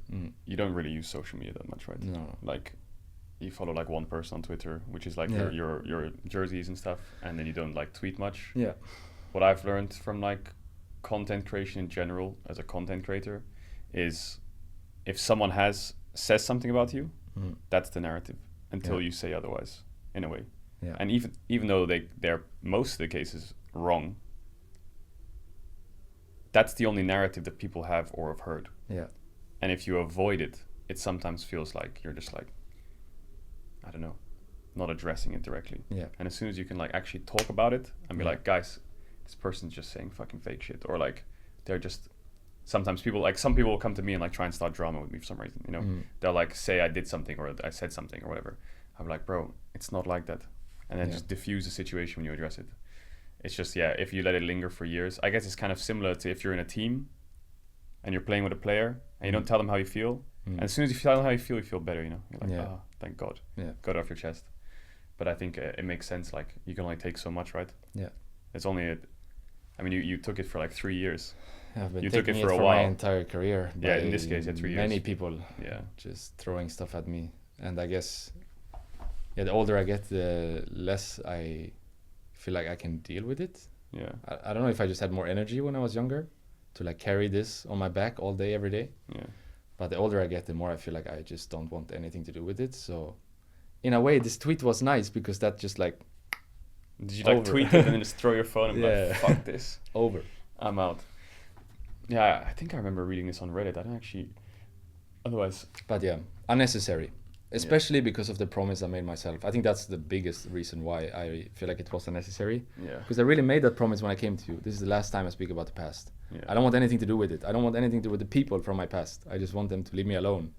You don't really use social media that much, right? No. Like you follow like one person on Twitter, which is like your jerseys and stuff, and then you don't like tweet much. What I've learned from like content creation in general as a content creator is if someone says something about you, that's the narrative until you say otherwise, in a way. And even though they're most of the cases wrong, that's the only narrative that people have or have heard. And if you avoid it, it sometimes feels like you're just like, I don't know, not addressing it directly. And as soon as you can like actually talk about it and be like, guys, this person's just saying fucking fake shit, or like they're just, sometimes people, like some people will come to me and like try and start drama with me for some reason, you know. They'll like say I did something or I said something or whatever. I'm like, bro, it's not like that. And then just diffuse the situation when you address it. It's just, if you let it linger for years, I guess it's kind of similar to if you're in a team and you're playing with a player and you don't tell them how you feel. And as soon as you tell them how you feel better, you know. You're like, oh, thank God. Got it off your chest. But I think it makes sense. Like, you can only take so much, right? It's only, I mean, you took it for like 3 years. I've been you taking took it for a my while. entire career. In this case, 3 years. Many people just throwing stuff at me. And I guess, the older I get, the less I feel like I can deal with it. I don't know if I just had more energy when I was younger to like carry this on my back all day, every day. But the older I get, the more I feel like I just don't want anything to do with it. So in a way, this tweet was nice because that just like, did you like tweet it and then just throw your phone and be like, fuck this. Over. I'm out. Yeah, I think I remember reading this on Reddit. I don't actually, otherwise. But unnecessary. Especially because of the promise I made myself. I think that's the biggest reason why I feel like it was unnecessary. Because I really made that promise when I came to you. This is the last time I speak about the past. I don't want anything to do with it. I don't want anything to do with the people from my past. I just want them to leave me alone.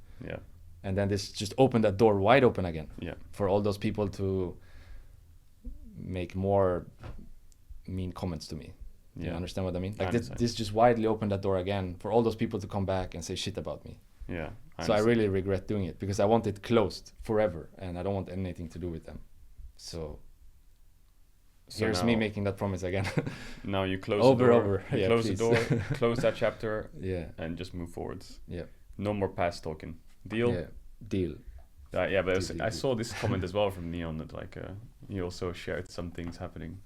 And then this just opened that door wide open again. For all those people to make more mean comments to me. You understand what I mean? Like this just widely opened that door again for all those people to come back and say shit about me. So I really regret doing it because I want it closed forever and I don't want anything to do with them. So here's me making that promise again. Now you close the door. You close please. the door, close that chapter, and just move forwards. No more past talking. Deal? Deal. But I saw this comment as well from Neon that like he also shared some things happening.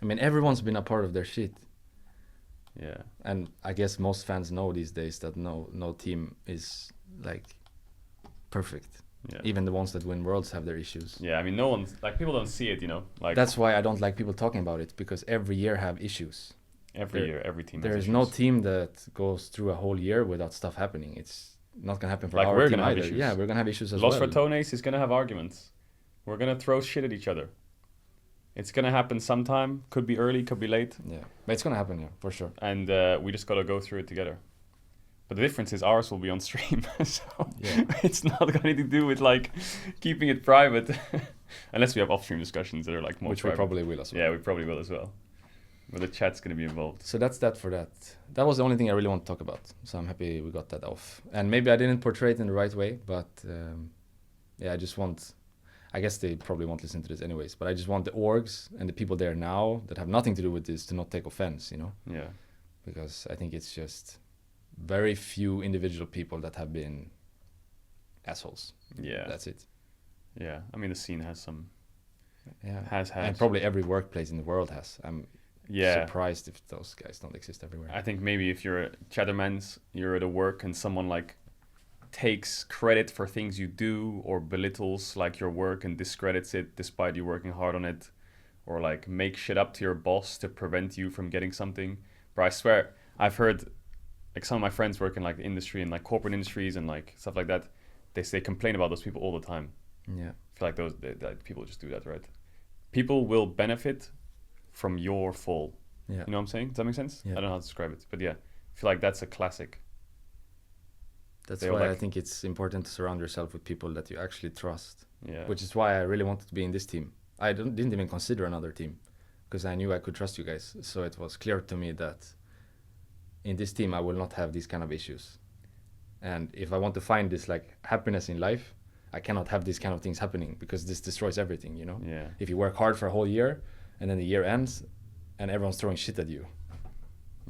I mean, everyone's been a part of their shit. And I guess most fans know these days that no team is like perfect. Even the ones that win Worlds have their issues. I mean, no one's like, people don't see it, you know. Like that's why I don't like people talking about it, because every year have issues. Every year, every team. There is no team that goes through a whole year without stuff happening. It's not gonna happen for like our team gonna either. Have issues. We're gonna have issues as Los well. Ratones is gonna have arguments. We're gonna throw shit at each other. It's gonna happen sometime. Could be early, could be late. But it's gonna happen, for sure. And we just gotta go through it together. But the difference is ours will be on stream, so Yeah. it's not going to do with like keeping it private, unless we have off-stream discussions that are like more Which private. we probably will as well. Yeah, we probably will as well. But the chat's going to be involved. So that's that for that. That was the only thing I really want to talk about. So I'm happy we got that off. And maybe I didn't portray it in the right way, but yeah, I guess they probably won't listen to this anyways, but I just want the orgs and the people there now that have nothing to do with this to not take offense, you know? Yeah. Because I think it's just very few individual people that have been assholes. Yeah. That's it. Yeah. I mean, the scene has some. Yeah. Has. And probably every workplace in the world has. I'm surprised if those guys don't exist everywhere. I think maybe if you're at Chatterman's, you're at a work and someone like takes credit for things you do or belittles like your work and discredits it despite you working hard on it, or like make shit up to your boss to prevent you from getting something. But I swear, I've heard like some of my friends work in like the industry and like corporate industries and like stuff like that. They complain about those people all the time. Yeah. I feel like that people just do that, right? People will benefit from your fall. Yeah. You know what I'm saying? Does that make sense? Yeah. I don't know how to describe it, but yeah, I feel like that's a classic. That's They why like- I think it's important to surround yourself with people that you actually trust. Yeah. Which is why I really wanted to be in this team. I didn't even consider another team because I knew I could trust you guys. So it was clear to me that in this team I will not have these kind of issues. And if I want to find this like happiness in life, I cannot have these kind of things happening because this destroys everything, you know? Yeah. If you work hard for a whole year and then the year ends and everyone's throwing shit at you,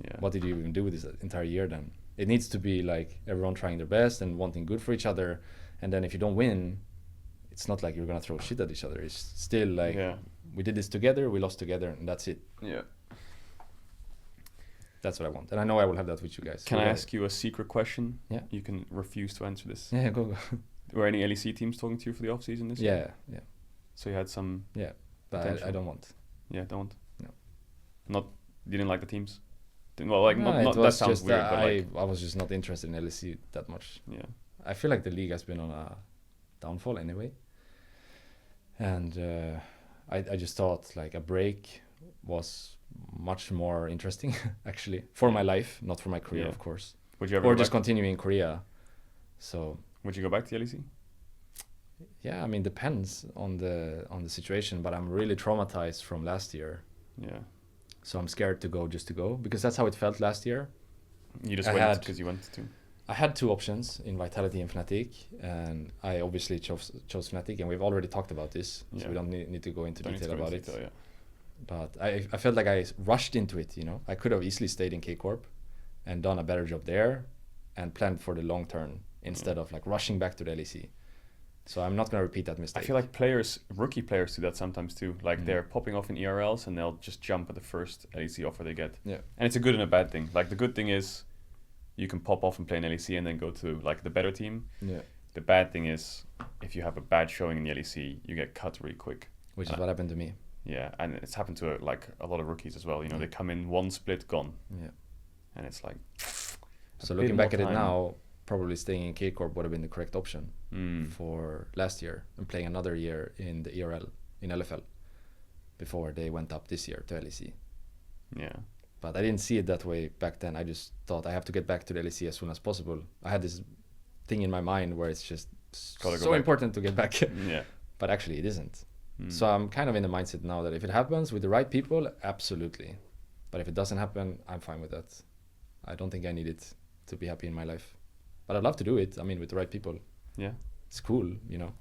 Yeah. what did you even do with this entire year then? It needs to be like everyone trying their best and wanting good for each other. And then if you don't win, it's not like you're going to throw shit at each other. It's still like, Yeah. we did this together, we lost together, and that's it. Yeah. That's what I want. And I know I will have that with you guys. Can I ask you a secret question? Yeah. You can refuse to answer this. Yeah, go. Were any LEC teams talking to you for the off season this year? Yeah. So you had some. Yeah. But Potential. I don't want. Yeah, don't. No. Not. You didn't like the teams. Well, like No, not it that was sounds just weird, that but like I was just not interested in LEC that much. yeah. I feel like the league has been on a downfall anyway. And I just thought like a break was much more interesting actually for my life, not for my career, Yeah. of course. Would you ever? Or go just back? continue in Korea. So Would you go back to LEC? yeah, I mean depends on the situation, but I'm really traumatized from last year. Yeah. So I'm scared to go just to go because that's how it felt last year. You just I went had- because you wanted to. I had two options in Vitality and Fnatic, and I obviously chose Fnatic, and we've already talked about this, so Yeah. we don't need to go into Don't need to detail go about into it. detail, yeah. But I felt like I rushed into it, you know. I could have easily stayed in K-Corp and done a better job there and planned for the long term instead of like rushing back to the LEC. So I'm not going to repeat that I mistake. feel like rookie players do that sometimes too. Like Mm. they're popping off in ERLs and they'll just jump at the first LEC offer they get. Yeah. And it's a good and a bad thing. Like the good thing is you can pop off and play in LEC and then go to like the better team. Yeah. The bad thing is if you have a bad showing in the LEC, you get cut really quick. Which is what happened to me. Yeah, and it's happened to like a lot of rookies as well. You know, they come in one split, gone, Yeah. and it's like. So bit looking more back at it time. now, probably staying in K-Corp would have been the correct option Mm, for last year and playing another year in the ERL, in LFL, before they went up this year to LEC. yeah, But I didn't see it that way back then. I just thought I have to get back to the LEC as soon as possible. I had this thing in my mind where it's just Gotta go so back. important to get back. yeah. But actually it isn't. Mm. So I'm kind of in the mindset now that if it happens with the right people, absolutely. But if it doesn't happen, I'm fine with that. I don't think I need it to be happy in my life. But I'd love to do it. I mean, with the right people. Yeah. It's cool, you know.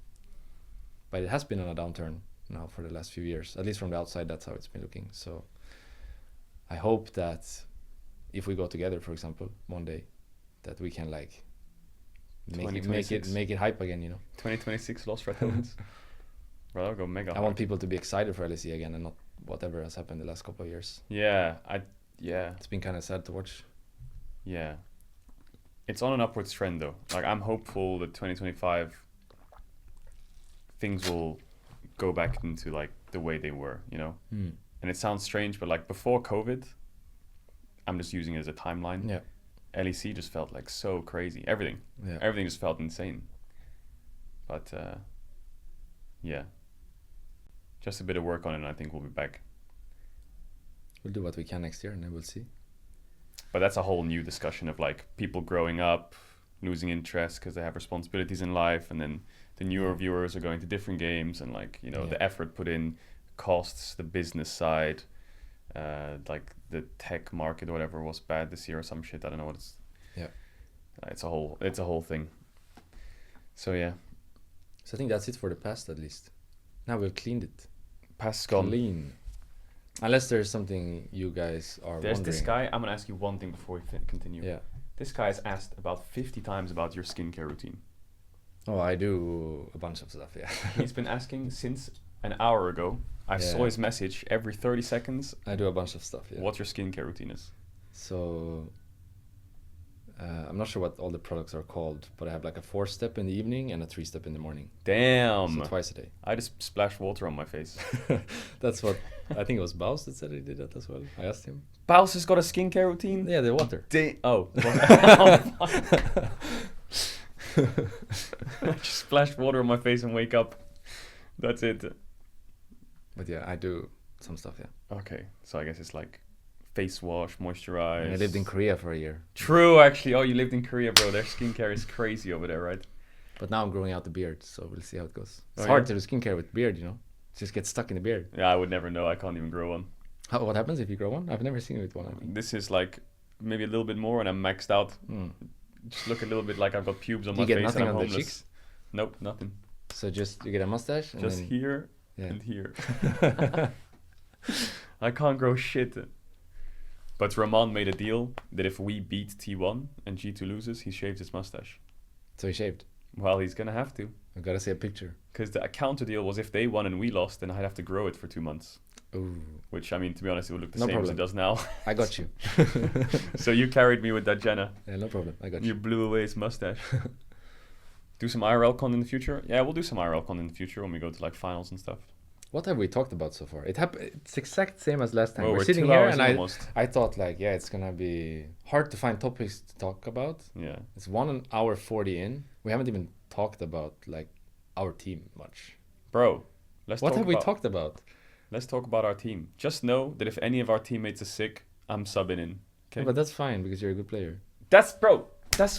But it has been on a downturn now for the last few years. At least from the outside, that's how it's been looking. So I hope that if we go together, for example, one day, that we can like make 2026. it hype again, you know. 2026 lost Ratones. Well, I'll go mega I hard. want people to be excited for LEC again and not whatever has happened the last couple of years. Yeah, It's been kind of sad to watch. yeah. It's on an upwards trend though. Like I'm hopeful that 2025 things will go back into like the way they were, you know. And it sounds strange, but like before COVID, I'm just using it as a timeline. Yeah. LEC just felt like so crazy. Everything just felt insane. But yeah, just a bit of work on it, and I think we'll be back. We'll do what we can next year, and then we'll see. But that's a whole new discussion of like people growing up, losing interest because they have responsibilities in life, and then the newer viewers are going to different games, and like, you know, the effort put in, costs, the business side, like the tech market or whatever was bad this year or some shit. I don't know what it's. Yeah. It's a whole thing. So yeah. So I think that's it for the past, at least. Now we've cleaned it. Past's gone. Clean. Unless there's something you guys are There's wondering. this guy. I'm gonna ask you one thing before we continue. Yeah. This guy has asked about 50 times about your skincare routine. Oh, I do a bunch of stuff, yeah. He's been asking since an hour ago. I saw his message every 30 seconds. I do a bunch of stuff, yeah. What your skincare routine is. So, I'm not sure what all the products are called, but I have like a 4-step in the evening and a 3-step in the morning. Damn. So twice a day. I just splashed water on my face. That's what, I think it was Baus that said he did that as well. I asked him. Baus has got a skincare routine? Yeah, the water. Oh. I just splashed water on my face and wake up. That's it. But yeah, I do some stuff, yeah. Okay, so I guess it's like face wash, moisturize. I lived in Korea for a year. True, actually. Oh, you lived in Korea, bro. Their skincare is crazy over there, right? But now I'm growing out the beard, so we'll see how it goes. It's Oh, hard yeah? to do skincare with beard, you know? It just gets stuck in the beard. Yeah, I would never know. I can't even grow one. What happens if you grow one? I've never seen it with one. I think. This is like maybe a little bit more and I'm maxed out. Mm. Just look a little bit like I've got pubes on Do my you face get nothing and I'm on the homeless. cheeks? Nope, nothing. So just you get a mustache? And Just then, here yeah. and here. I can't grow shit. But Ramon made a deal that if we beat T1 and G2 loses, he shaves his mustache. So he shaved. Well, he's going to have to. I gotta see a picture. Because the counter deal was if they won and we lost, then I'd have to grow it for 2 months. Ooh, Which, I mean, to be honest, it would look the No same as problem. it does now. I got you. So you carried me with that Jenna. Yeah, no problem. I got You you. blew away his mustache. Do some IRL con in the future? Yeah, we'll do some IRL con in the future when we go to like finals and stuff. What have we talked about so far? It's exact same as last time. Well, we're sitting 2 here hours and in almost. I thought like, yeah, it's gonna be hard to find topics to talk about. Yeah. It's 1 hour 40 in. We haven't even talked about like our team much. Bro, What have we talked about? Let's talk about our team. Just know that if any of our teammates is sick, I'm subbing in. Okay. Yeah, but that's fine because you're a good player. That's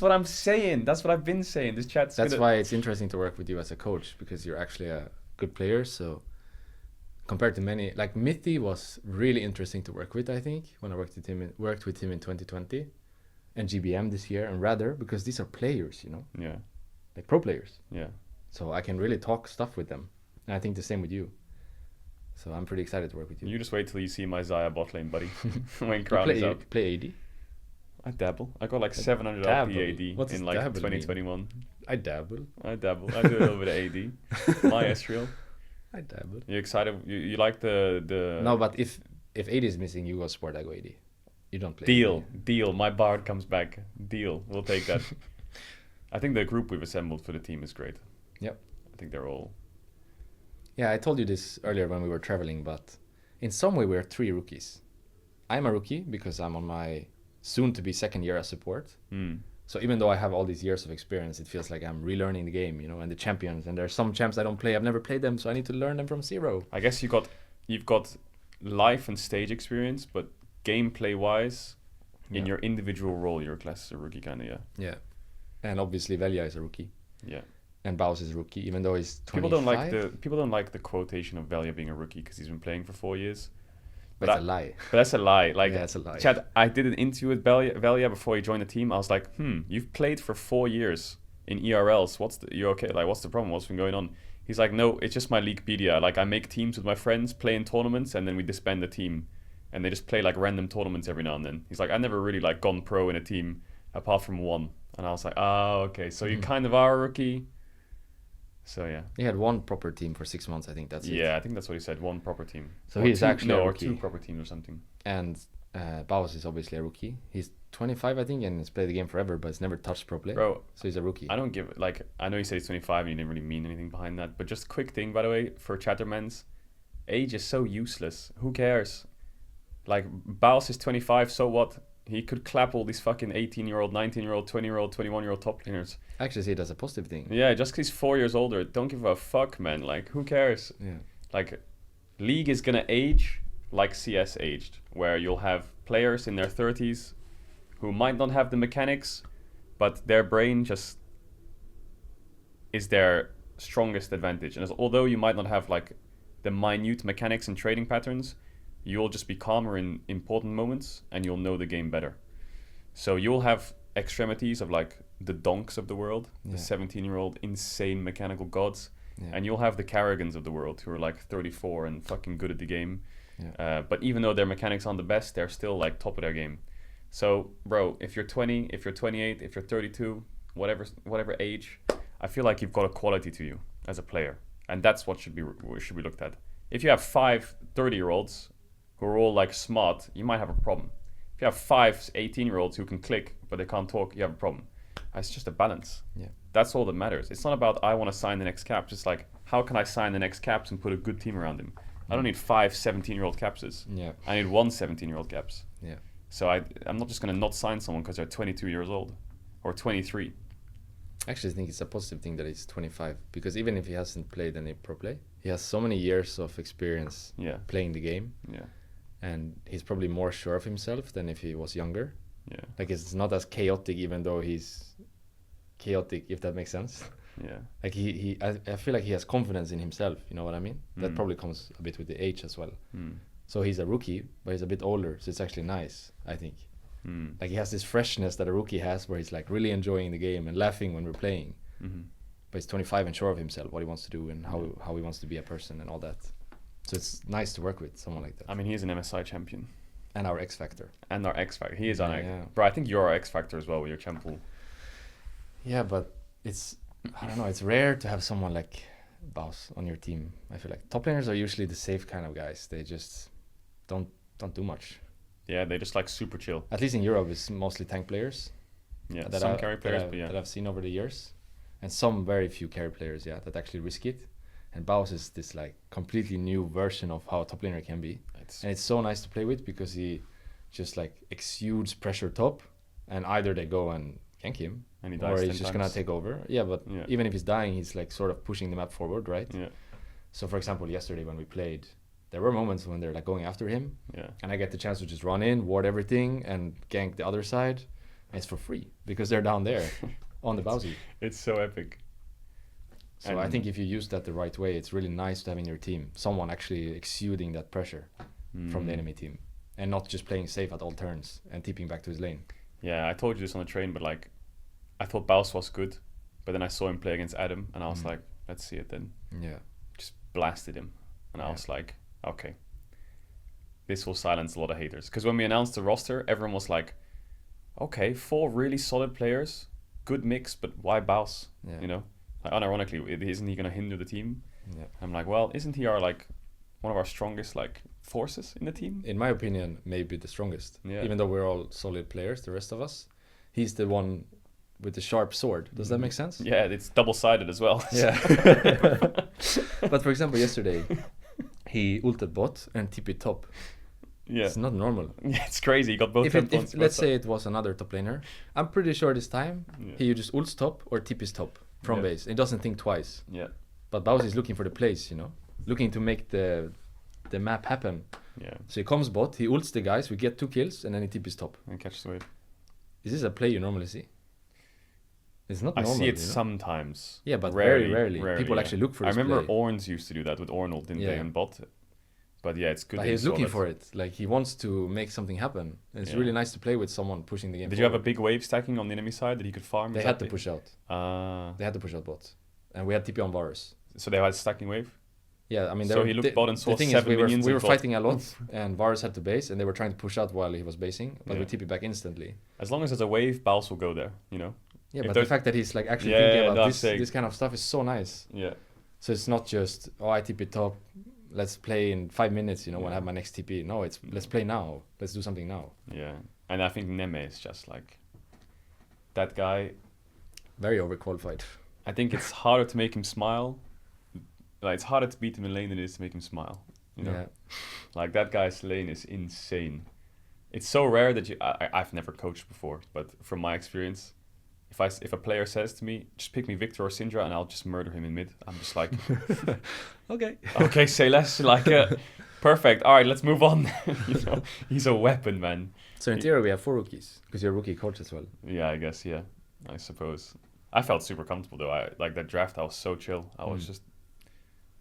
what I'm saying. That's what I've been saying. This chat's That's gonna... why it's interesting to work with you as a coach, because you're actually a good player. So compared to many, like Mithy was really interesting to work with, I think, when I worked with him in 2020, and GBM this year, and Rather, because these are players, you know, Yeah. like pro players. Yeah. So I can really talk stuff with them. And I think the same with you. So I'm pretty excited to work with you. You just wait till you see my Zaya bot lane, buddy. When You Crown is up. play AD? I dabble. I got like 700 dabble? LP AD What does in like dabble mean? 2021. I dabble. I dabble. I do a little bit of AD. My Ezreal. I dabble. You excited? You like the No, but if AD is missing, you go support, I go AD. You don't play deal. My Bard comes back. Deal. We'll take that. I think the group we've assembled for the team is great. Yep. I think they're all... Yeah, I told you this earlier when we were traveling, but in some way we're 3 rookies. I'm a rookie because I'm on my soon-to-be 2nd year as support. Mm. So even though I have all these years of experience, it feels like I'm relearning the game, you know, and the champions. And there are some champs I don't play. I've never played them, so I need to learn them from zero. I guess you've got life and stage experience, but gameplay-wise, in your individual role, you're classed as a rookie, kind of, yeah. Yeah. And obviously Velia is a rookie. Yeah. And Baus is a rookie, even though he's 25. People don't like the quotation of Velia being a rookie because he's been playing for 4 years. But that's a lie. But that's a lie. Like, Yeah, it's a lie. Chad, I did an interview with Velia before he joined the team. I was like, you've played for 4 years in ERLs. You're okay? Like, what's the problem? What's been going on? He's like, no, it's just my Leaguepedia. Like, I make teams with my friends, play in tournaments, and then we disband the team. And they just play, like, random tournaments every now and then. He's like, I never really, like, gone pro in a team apart from one. And I was like, okay. So you kind of are a rookie. So, yeah. He had 1 proper team for 6 months, I think that's it. Yeah, I think that's what he said. 1 proper team. So Or he's two, actually a or rookie. 2 proper teams or something. And Baus is obviously a rookie. He's 25, I think, and he's played the game forever, but he's never touched pro play. Bro, So he's a rookie. I don't give, like, I know you said he's 25 and you didn't really mean anything behind that, but just a quick thing, by the way, for Chattermans, age is so useless. Who cares? Like, Baus is 25, so what? He could clap all these fucking 18-year-old, 19-year-old, 20-year-old, 21-year-old top laners. I actually see it as a positive thing. Yeah, just because he's 4 years older, don't give a fuck, man. Like, who cares? Yeah. Like, League is gonna age like CS aged, where you'll have players in their 30s who might not have the mechanics, but their brain just is their strongest advantage. And although you might not have like the minute mechanics and trading patterns, you'll just be calmer in important moments and you'll know the game better. So you'll have extremities of like the donks of the world, the 17-year-old insane mechanical gods, and you'll have the Carragans of the world who are like 34 and fucking good at the game. But even though their mechanics aren't the best, they're still like top of their game. So bro, if you're 20, if you're 28, if you're 32, whatever age, I feel like you've got a quality to you as a player, and that's what should be looked at. If you have 5 30-year-olds who are all like smart, you might have a problem. If you have 5 18-year-olds who can click but they can't talk, you have a problem. It's just a balance. That's all that matters. It's not about I want to sign the next caps. It's like, how can I sign the next caps and put a good team around him? I don't need 5 17-year-old capses. I need 1 17-year-old caps. So I'm not just going to not sign someone because they're 22 years old or 23. Actually, I think it's a positive thing that he's 25, because even if he hasn't played any pro play, he has so many years of experience playing the game. And he's probably more sure of himself than if he was younger. Like, it's not as chaotic, even though he's chaotic, if that makes sense. Like I feel like he has confidence in himself, you know what I mean? That probably comes a bit with the age as well. So he's a rookie, but he's a bit older, so it's actually nice, I think. Like, he has this freshness that a rookie has, where he's like really enjoying the game and laughing when we're playing. But he's 25 and sure of himself, what he wants to do and how he wants to be a person and all that. So it's nice to work with someone like that. I mean, he's an MSI champion. And our X Factor. He is Bro, I think you're our X Factor as well with your champ pool. Yeah, but it's, I don't know, it's rare to have someone like Baus on your team. I feel like top laners are usually the safe kind of guys. They just don't do much. Yeah, they just like super chill. At least in Europe, it's mostly tank players. Some carry players, that I've seen over the years. And some very few carry players, that actually risk it. And Baus is this like completely new version of how a top laner can be. And it's so nice to play with, because he just like exudes pressure top, and either they go and gank him, and he dies, or he's just gonna take over. Even if he's dying, he's like sort of pushing the map forward, right? So for example, yesterday when we played, there were moments when they're like going after him, and I get the chance to just run in, ward everything, and gank the other side, and it's for free because they're down there on the Bowsy. It's so epic. So I think if you use that the right way, it's really nice to have in your team someone actually exuding that pressure from the enemy team, and not just playing safe at all turns and tipping back to his lane. Yeah, I told you this on the train, but like, I thought Baus was good, but then I saw him play against Adam, and I was like, let's see it then. Just blasted him, and I was like, okay, this will silence a lot of haters. Because when we announced the roster, everyone was like, okay, 4 really solid players, good mix, but why Baus? You know, like, unironically, isn't he gonna hinder the team? I'm like, well, isn't he our like one of our strongest like forces in the team? In my opinion, maybe the strongest. Even though we're all solid players, the rest of us, he's the one with the sharp sword. Does that make sense? Yeah, it's double-sided as well. But for example, yesterday he ulted bot and TP top. It's not normal. It's crazy. He got both. If let's say it was another top laner, I'm pretty sure this time he just ults top or TP's top from base. He doesn't think twice. But Baus is looking for the plays, you know, looking to make the map happen. So he comes bot, he ults the guys, we get 2 kills, and then he TP's top and catches the wave. Is this a play you normally see? It's not normal. I see it sometimes. Yeah, but very rarely. People actually look for this I remember play. Orns used to do that with Ornald, didn't they, and bot. But yeah, it's good. But he's looking for it. Like, he wants to make something happen. And it's really nice to play with someone pushing the game Did forward. you have a big wave stacking on the enemy side that he could farm? They had to push out. They had to push out bot. And we had TP on Varus. So they had stacking wave? Yeah, I mean... So he looked bot and saw 7 minions. We were fighting a lot, and Varus had to base, and they were trying to push out while he was basing, but we TP back instantly. As long as there's a wave, Baus will go there, you know? Yeah, but the fact that he's like actually thinking about this kind of stuff is so nice. So it's not just, I TP top, let's play in 5 minutes, you know, when I have my next TP. No, it's let's play now. Let's do something now. Yeah, and I think Neme is just like that guy. Very overqualified. I think it's harder to make him smile. Like, it's harder to beat him in lane than it is to make him smile. You know, like that guy's lane is insane. It's so rare that I've never coached before, but from my experience, if a player says to me, just pick me Victor or Syndra and I'll just murder him in mid, I'm just like, okay, say less. Like, perfect. All right, let's move on. You know, he's a weapon, man. So in theory, we have 4 rookies because you're a rookie coach as well. Yeah, I guess. Yeah, I suppose. I felt super comfortable though. I like that draft. I was so chill. I was just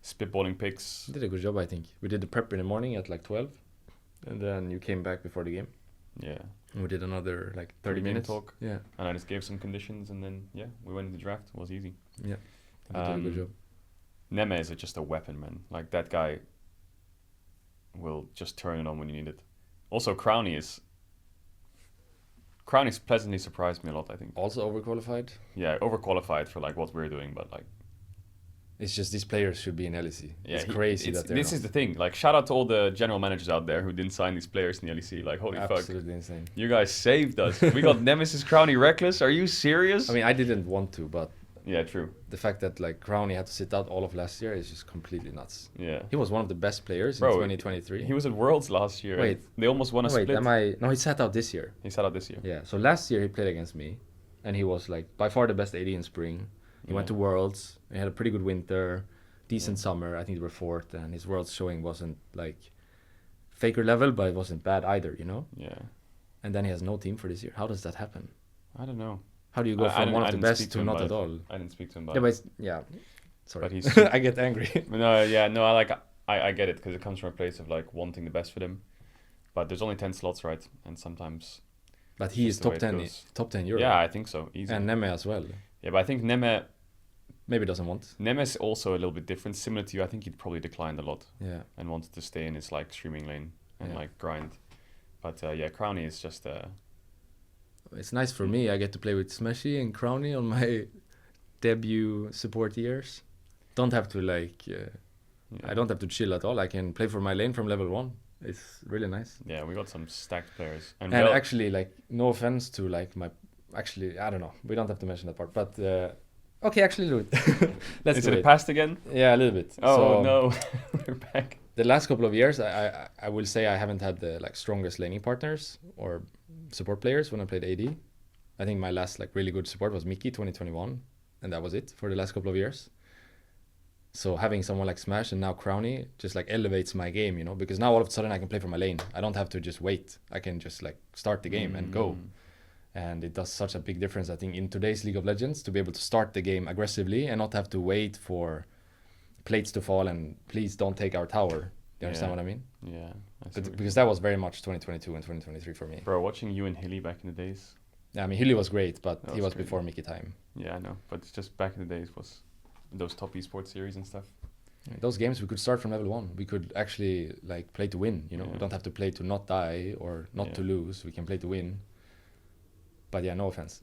spitballing picks. You did a good job, I think. We did the prep in the morning at like 12, and then you came back before the game. Yeah. And we did another like 30 minutes talk. Yeah. And I just gave some conditions, and then we went into the draft. It was easy. Yeah. You did a good job. Neme is just a weapon, man. Like that guy will just turn it on when you need it. Also, Crowny's pleasantly surprised me a lot, I think. Also overqualified? Yeah, overqualified for like what we're doing, but like it's just these players should be in LEC. Yeah, it's crazy that they're this is the thing. Like shout out to all the general managers out there who didn't sign these players in the LEC. Like holy fuck. Absolutely insane. You guys saved us. We got Nemesis, Crowny, Rekkles. Are you serious? I mean, I didn't want to, but yeah, true. The fact that like Crowny had to sit out all of last year is just completely nuts. Yeah. He was one of the best players in 2023. He was at Worlds last year. Wait. They almost won a split. No, he sat out this year. He sat out this year. Yeah. So last year he played against me, and he was like by far the best AD in spring. He went to Worlds. He had a pretty good winter, decent summer. I think they were 4th, and his Worlds showing wasn't like faker level, but it wasn't bad either, you know? Yeah. And then he has no team for this year. How does that happen? I don't know. How do you go from one of the best to not at all? I didn't speak to him about it. Sorry. But he's I get angry. I get it because it comes from a place of like wanting the best for them. But there's only 10 slots, right? And sometimes. But he is top 10 Europe. Yeah, I think so. Easy. And Neme as well. Yeah, but I think Neme maybe doesn't want. Neme is also a little bit different. Similar to you, I think he'd probably declined a lot. Yeah. And wanted to stay in his like streaming lane and like grind. But Crowny is just it's nice for me. I get to play with Smashy and Crowny on my debut support years. Don't have to I don't have to chill at all. I can play for my lane from level 1. It's really nice. Yeah, we got some stacked players. And actually, like, no offense to like my. Actually, I don't know. We don't have to mention that part. But okay, actually, do it. Let's Is do it passed again? Yeah, a little bit. Oh so, no, we're back. The last couple of years, I will say I haven't had the like strongest laning partners or support players when I played AD. I think my last like really good support was Mickey 2021, and that was it for the last couple of years. So having someone like Smash and now Crowny just like elevates my game, you know, because now all of a sudden I can play for my lane. I don't have to just wait. I can just like start the game and go. And it does such a big difference, I think, in today's League of Legends to be able to start the game aggressively and not have to wait for plates to fall and please don't take our tower. You understand what I mean? Yeah. Because that was very much 2022 and 2023 for me. Bro, watching you and Hilly back in the days. Yeah, I mean, Hilly was great, but he was before Mickey time. Yeah, I know. But it's just back in the days was those top esports series and stuff. Those games we could start from level 1. We could actually like play to win, you know. We don't have to play to not die or not to lose. We can play to win. But yeah, no offense.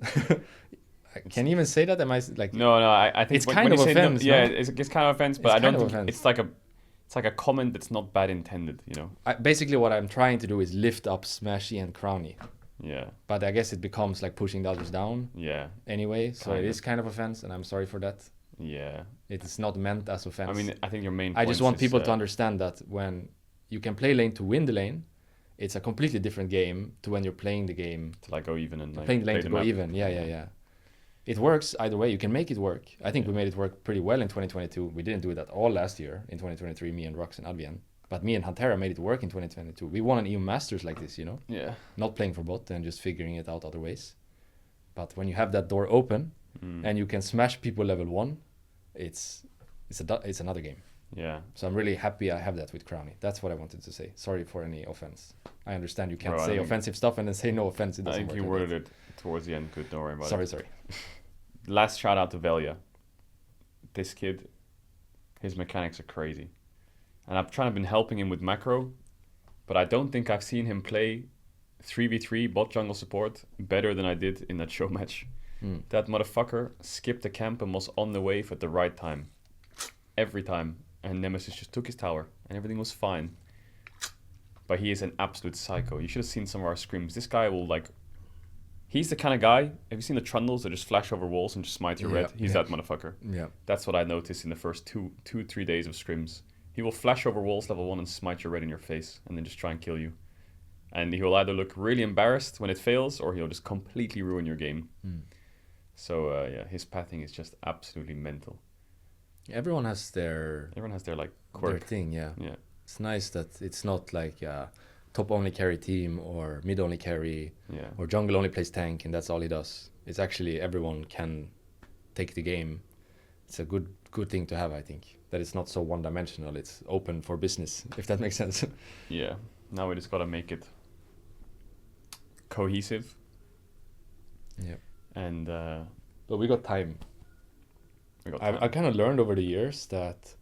Can you even say that? Am I like? No. I think it's kind of offense. It's kind of offense, but I don't think it's like a comment that's not bad intended, you know. Basically, what I'm trying to do is lift up Smashy and Crowny. Yeah. But I guess it becomes like pushing the others down. Yeah. Anyway, so it is kind of offense, and I'm sorry for that. Yeah. It is not meant as offense. I mean, I think your main. I just want people to understand that when you can play lane to win the lane, it's a completely different game to when you're playing the game to like go even and like playing the lane to go even. Yeah. It works either way. You can make it work. I think we made it work pretty well in 2022. We didn't do it at all last year in 2023. Me and Rux and Advian. But me and Hantera made it work in 2022. We won an EU Masters like this, you know? Yeah. Not playing for bot and just figuring it out other ways. But when you have that door open and you can smash people level 1, it's another game. Yeah. So I'm really happy I have that with Crowny. That's what I wanted to say. Sorry for any offense. I understand you can't say offensive stuff and then say no offense. It doesn't I think you worded it towards the end good. Don't worry about it. Sorry. Last shout out to Velia. This kid, his mechanics are crazy. And I've been helping him with macro, but I don't think I've seen him play 3v3 bot jungle support better than I did in that show match. That motherfucker skipped the camp and was on the wave at the right time. Every time. And Nemesis just took his tower and everything was fine. But he is an absolute psycho. You should have seen some of our scrims. This guy will like... He's the kind of guy... Have you seen the trundles that just flash over walls and just smite your red? He's that motherfucker. Yeah. That's what I noticed in the first 3 days of scrims. He will flash over walls level 1 and smite your red in your face and then just try and kill you. And he will either look really embarrassed when it fails or he'll just completely ruin your game. So his pathing is just absolutely mental. Everyone has their like quirk. their thing, yeah. It's nice that it's not like top only carry team or mid only carry Yeah. or jungle only plays tank and that's all he does. It's actually everyone can take the game. It's a good thing to have, I think. That it's not so one-dimensional. It's open for business, if that makes sense. Yeah. Now we just gotta make it cohesive. Yeah. And But we got time. we got time. I kind of learned over the years that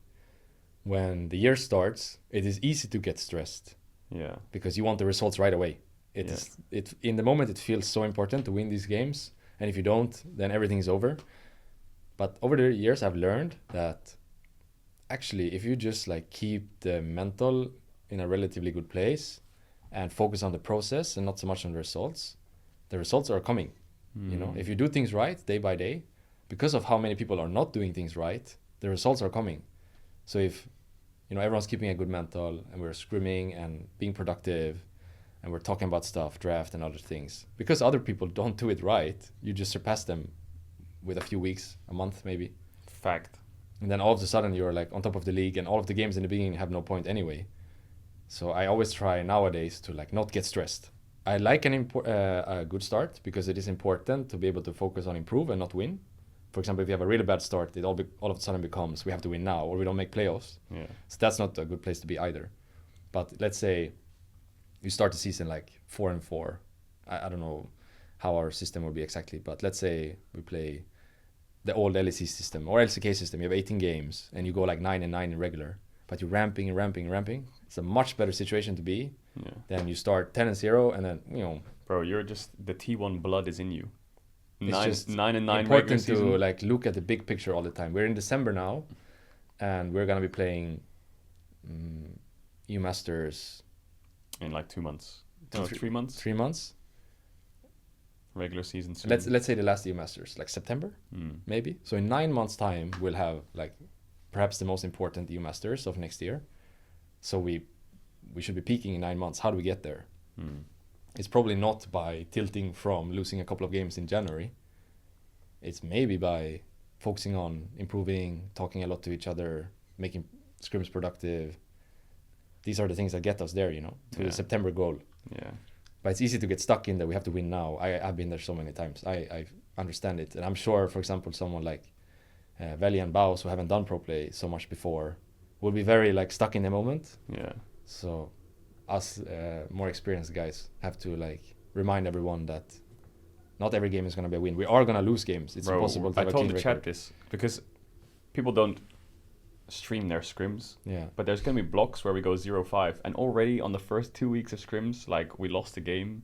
when the year starts, it is easy to get stressed Yeah. because you want the results right away. Yeah. It in the moment it feels so important to win these games, and if you don't, then everything is over. But over the years, I've learned that actually, if you just like keep the mental in a relatively good place and focus on the process and not so much on the results are coming. You know, if you do things right day by day, because of how many people are not doing things right, the results are coming. So if, you know, everyone's keeping a good mental and we're scrimming and being productive and we're talking about stuff, draft and other things, because other people don't do it right, you just surpass them with a few weeks, a month maybe. Fact. And then all of a sudden you're like on top of the league and all of the games in the beginning have no point anyway. So I always try nowadays to like not get stressed. I like a good start because it is important to be able to focus on improve and not win. For example, if you have a really bad start, it all of a sudden becomes we have to win now or we don't make playoffs. Yeah. So that's not a good place to be either. But let's say you start the season like 4-4. I don't know how our system will be exactly, but let's say we play the old LEC system or LCK system. You have 18 games and you go like 9-9 in regular, but you're ramping. It's a much better situation to be than you start 10-0 and then, you know. Bro, you're just the T1 blood is in you. It's just 9-9 important to like look at the big picture all the time. We're in December now, and we're gonna be playing EU Masters in like 2 months. No, 3 months. 3 months. Regular season soon. Let's say the last EU Masters, like September, maybe. So in 9 months' time, we'll have like perhaps the most important EU Masters of next year. So we should be peaking in 9 months. How do we get there? It's probably not by tilting from losing a couple of games in January. It's maybe by focusing on improving, talking a lot to each other, making scrims productive. These are the things that get us there, you know, to the September goal. Yeah. But it's easy to get stuck in that we have to win now. I've been there so many times. I understand it. And I'm sure, for example, someone like Veli and Baus, who haven't done pro play so much before, will be very like stuck in the moment. Yeah. So us more experienced guys have to like remind everyone that not every game is going to be a win. We are going to lose games. It's impossible to have a clean record. I told the chat this because people don't stream their scrims. Yeah. But there's going to be blocks where we go 0-5. And already on the first 2 weeks of scrims, like we lost the game.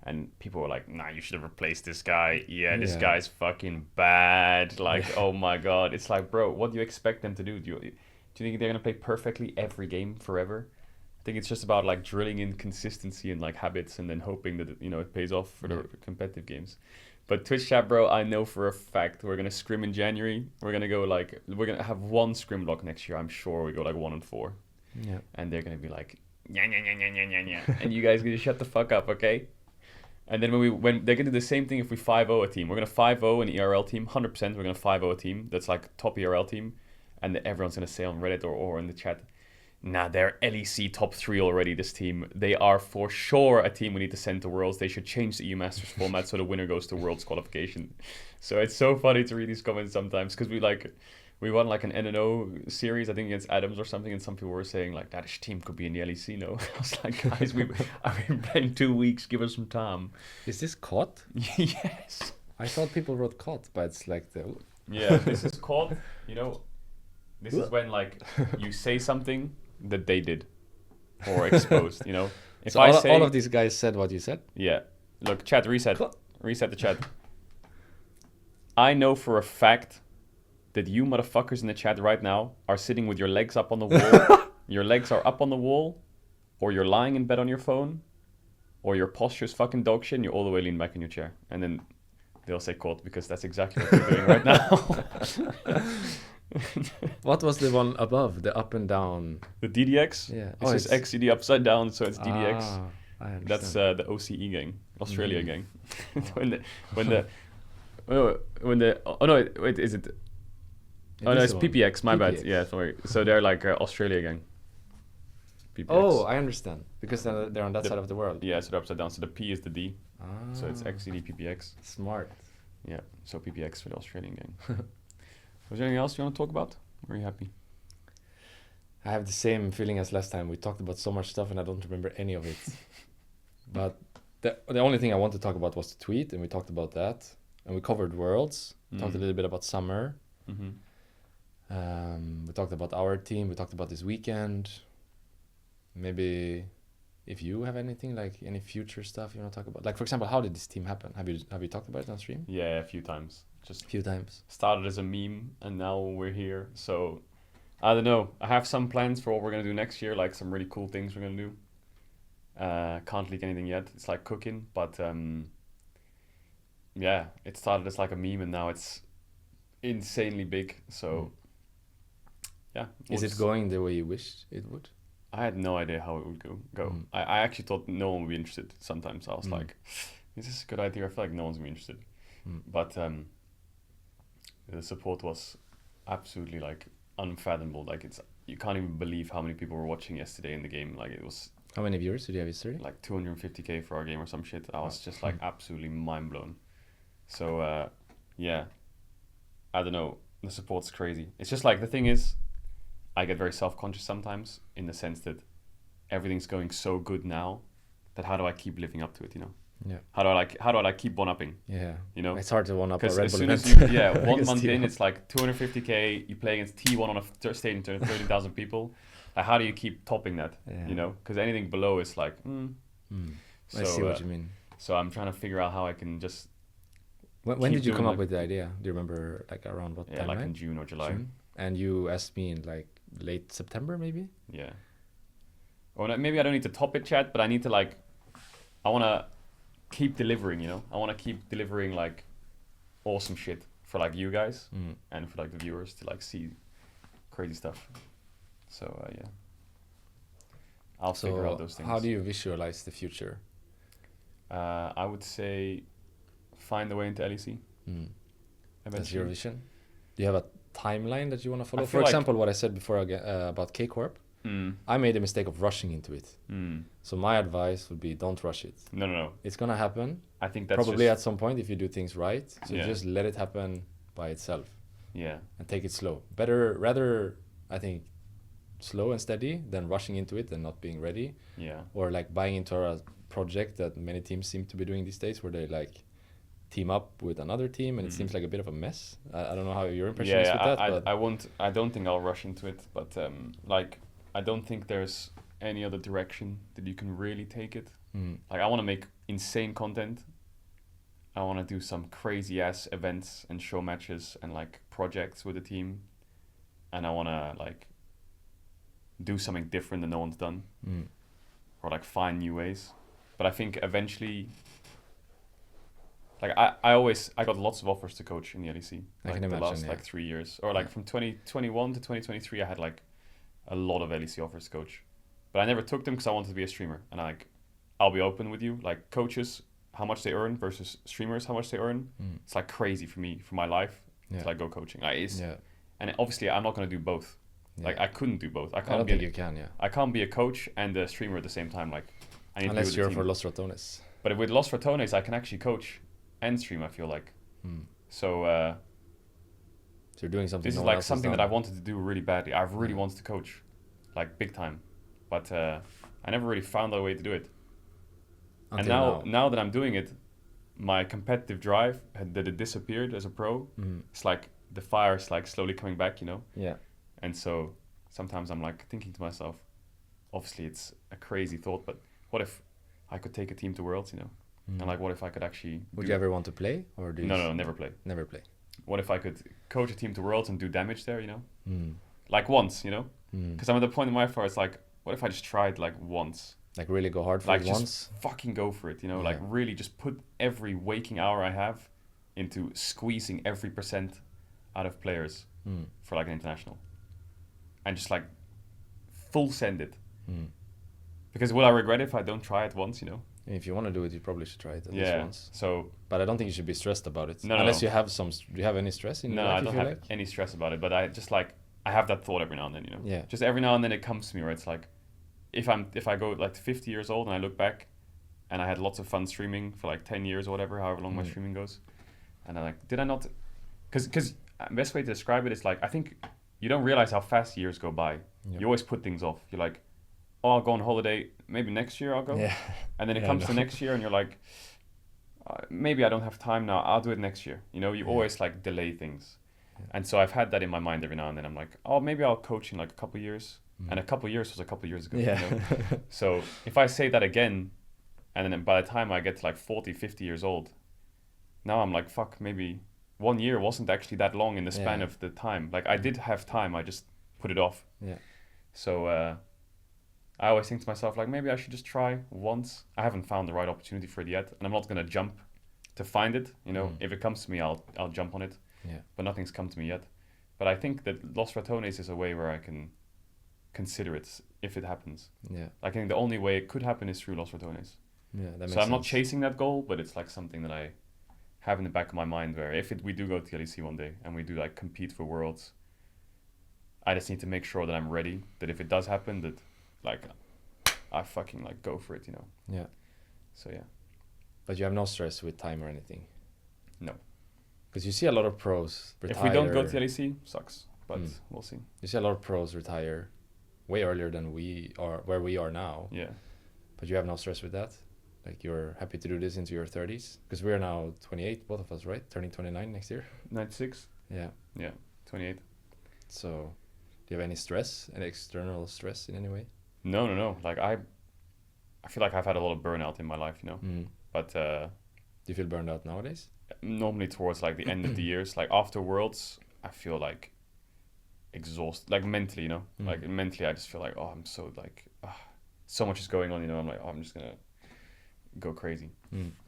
And people were like, nah, you should have replaced this guy. Yeah, this guy's fucking bad. Like, oh my God. It's like, bro, what do you expect them to do? Do you think they're going to play perfectly every game forever? I think it's just about like drilling in consistency and like habits and then hoping that, you know, it pays off for the competitive games. But Twitch chat, bro, I know for a fact we're going to scrim in January. We're going to go like, we're going to have one scrim block next year. I'm sure we go like 1-4. Yeah. And they're going to be like, yeah. And you guys going to shut the fuck up, okay? And then when they're going to do the same thing if we 5-0 a team. We're going to 5-0 an ERL team. 100% we're going to 5-0 a team. That's like top ERL team. And everyone's going to say on Reddit or in the chat, nah, they're LEC top 3 already, this team. They are for sure a team we need to send to Worlds. They should change the EU Masters format so the winner goes to Worlds qualification. So it's so funny to read these comments sometimes because we won like an NNO series, I think against Adams or something, and some people were saying like, that team could be in the LEC, no? I was like, guys, I've been playing 2 weeks, give us some time. Is this COD? Yes. I thought people wrote COD, but it's like the... Yeah, this is COD, you know, this is when like you say something that they did or exposed, you know. If so all of these guys said what you said? Yeah. Look, chat, reset the chat. I know for a fact that you motherfuckers in the chat right now are sitting with your legs up on the wall. Your legs are up on the wall, or you're lying in bed on your phone, or your posture's fucking dog shit and you're all the way leaned back in your chair. And then they'll say "quote" because that's exactly what you're doing right now. What was the one above, the up and down? The DDX? Yeah. It's just XCD upside down, so it's DDX. I understand. That's the OCE gang, Australia gang. Wait, is it? Oh no, it's PPX. My bad. Yeah, sorry. So they're like Australia gang. PPX. Oh, I understand. Because they're on that The- side of the world. Yeah, so they're upside down. So the P is the D. So it's Ah, XCD PPX. smart. Yeah, so PPX for the Australian game. Was there anything else you want to talk about? Or are you happy? I have the same feeling as last time. We talked about so much stuff and I don't remember any of it. But the only thing I want to talk about was the tweet, and we talked about that. And we covered Worlds. Talked a little bit about summer. Mm-hmm. We talked about our team. We talked about this weekend. Maybe if you have anything, like any future stuff you want to talk about. Like, for example, how did this team happen? Have you talked about it on stream? Yeah, a few times. Just A few times. started as a meme and now we're here. So I don't know. I have some plans for what we're gonna do next year, like some really cool things we're gonna do. Can't leak anything yet. It's like cooking, but yeah, it started as like a meme and now it's insanely big. So yeah, Is it going the way you wished it would? I had no idea how it would go. Mm. I actually thought no one would be interested. Sometimes I was Mm. like, "Is this a good idea?" I feel like no one's gonna be interested. Mm. But the support was absolutely like unfathomable. Like you can't even believe how many people were watching yesterday in the game. Like it was How many viewers did you have yesterday? like 250K for our game or some shit. I was just like absolutely mind blown. So yeah, I don't know. The support's crazy. It's just like the thing is, I get very self-conscious sometimes in the sense that everything's going so good now that how do I keep living up to it? You know, Yeah. how do I like keep one-upping? Yeah. You know, It's hard to one up a because Red as Bull soon event. as you, yeah, 1 Against month in, T1. it's like 250K. You play against T1 on a stadium to 30,000 people. Like, how do you keep topping that? Yeah. You know, because anything below is like, I see what you mean. So I'm trying to figure out how I can just When keep did you doing come up like- with the idea? Do you remember like around what time? like in June or July. June? And you asked me in like late September maybe? Yeah. Or maybe I don't need to top it, chat, but I need to like, I want to keep delivering, you know? I want to keep delivering like awesome shit for like you guys and for like the viewers to like see crazy stuff. So yeah. I'll figure out those things. How do you visualize the future? I would say find a way into LEC. That's your vision? Do you have a timeline that you want to follow? I For feel like- example, what I said before about K-Corp, I made a mistake of rushing into it. So my advice would be don't rush it. No. It's going to happen. I think that's Probably just, at some point if you do things right. So Yeah. just let it happen by itself yeah. and take it slow. Rather, I think, slow and steady than rushing into it and not being ready. Yeah. Or like buying into a project that many teams seem to be doing these days where they like team up with another team and it seems like a bit of a mess. I don't know how your impression is with that. But I don't think I'll rush into it, but like I don't think there's any other direction that you can really take it. Like I want to make insane content. I want to do some crazy ass events and show matches and like projects with the team, and I want to like do something different that no one's done, or like find new ways. But I think eventually, like I got lots of offers to coach in the LEC. I Like can the imagine, last yeah. like 3 years, or like from 2021 to 2023, I had like a lot of LEC offers to coach, but I never took them because I wanted to be a streamer. And I'll be open with you, like coaches, how much they earn versus streamers, how much they earn. It's like crazy for me, for my life, Yeah. to like go coaching. It's, yeah. and obviously I'm not gonna do both. Yeah. Like I couldn't do both. I I can't don't be think you can, yeah. I can't be a coach and a streamer at the same time. Like I need Unless to be you're with for the team. Los Ratones. But with Los Ratones, I can actually coach and stream. I feel like so. So you're doing something This is no one like else has something that done. I wanted to do really badly. I've really wanted to coach, like big time, but I never really found a way to do it. And now that I'm doing it, my competitive drive that it disappeared as a pro. It's like the fire's like slowly coming back, you know. Yeah. And so sometimes I'm like thinking to myself, obviously it's a crazy thought, but what if I could take a team to Worlds, you know? And like, what if I could actually? Would you ever want to play, or do you No, never play. never play? What if I could coach a team to Worlds and do damage there, you know? Like once, you know? Because I'm at the point in my life where it's like, what if I just tried like once? Like really go hard for Like it just once? fucking go for it, you know? Yeah. Like really just put every waking hour I have into squeezing every % out of players for like an international. And just like full send it. Because will I regret it if I don't try it once, you know? If you want to do it, you probably should try it at least Yeah. once. So But I don't think you should be stressed about it. No, Unless no. you have some... Do you have any stress in your no, life, I you don't feel have like? any stress about it, but I just like, I have that thought every now and then, you know? Yeah. Just every now and then it comes to me where it's like, if I go like to 50 years old and I look back, and I had lots of fun streaming for like 10 years or whatever, however long my streaming goes, and I'm like, did I not? Because best way to describe it is like, I think you don't realize how fast years go by. Yep. You always put things off. You're like, oh, I'll go on holiday. Maybe next year I'll go. Yeah. And then it comes to next year, and you're like, maybe I don't have time now. I'll do it next year. You know, you always like delay things. Yeah. And so I've had that in my mind every now and then. I'm like, oh, maybe I'll coach in like a couple years. And a couple years was a couple years ago. Yeah. You know? So if I say that again, and then by the time I get to like 40, 50 years old, now I'm like, fuck, maybe 1 year wasn't actually that long in the span of the time. Like I did have time, I just put it off. Yeah. So I always think to myself, like, maybe I should just try once. I haven't found the right opportunity for it yet, and I'm not gonna jump to find it. You know, if it comes to me, I'll jump on it. Yeah. But nothing's come to me yet. But I think that Los Ratones is a way where I can consider it if it happens. Yeah. I think the only way it could happen is through Los Ratones. Yeah, that makes so I'm not sense. chasing that goal, but it's like something that I have in the back of my mind where if we do go to the LEC one day and we do like compete for worlds, I just need to make sure that I'm ready, that if it does happen, that like I fucking like go for it, you know. Yeah. So yeah. But you have no stress with time or anything? No. Because you see a lot of pros retire. If we don't go to the LEC, sucks, but we'll see. You see a lot of pros retire way earlier than we are, where we are now. Yeah. But you have no stress with that? Like you're happy to do this into your 30s? Because we're now 28, both of us, right? Turning 29 next year? 96? Yeah. Yeah, 28. So, do you have any stress, any external stress in any way? No. Like I feel like I've had a lot of burnout in my life, you know. But do you feel burned out nowadays? Normally towards like the end of the years, like after Worlds, I feel like exhausted, like mentally, you know. Like mentally, I just feel like, oh, I'm so like, so much is going on, you know. I'm like, oh, I'm just gonna go crazy.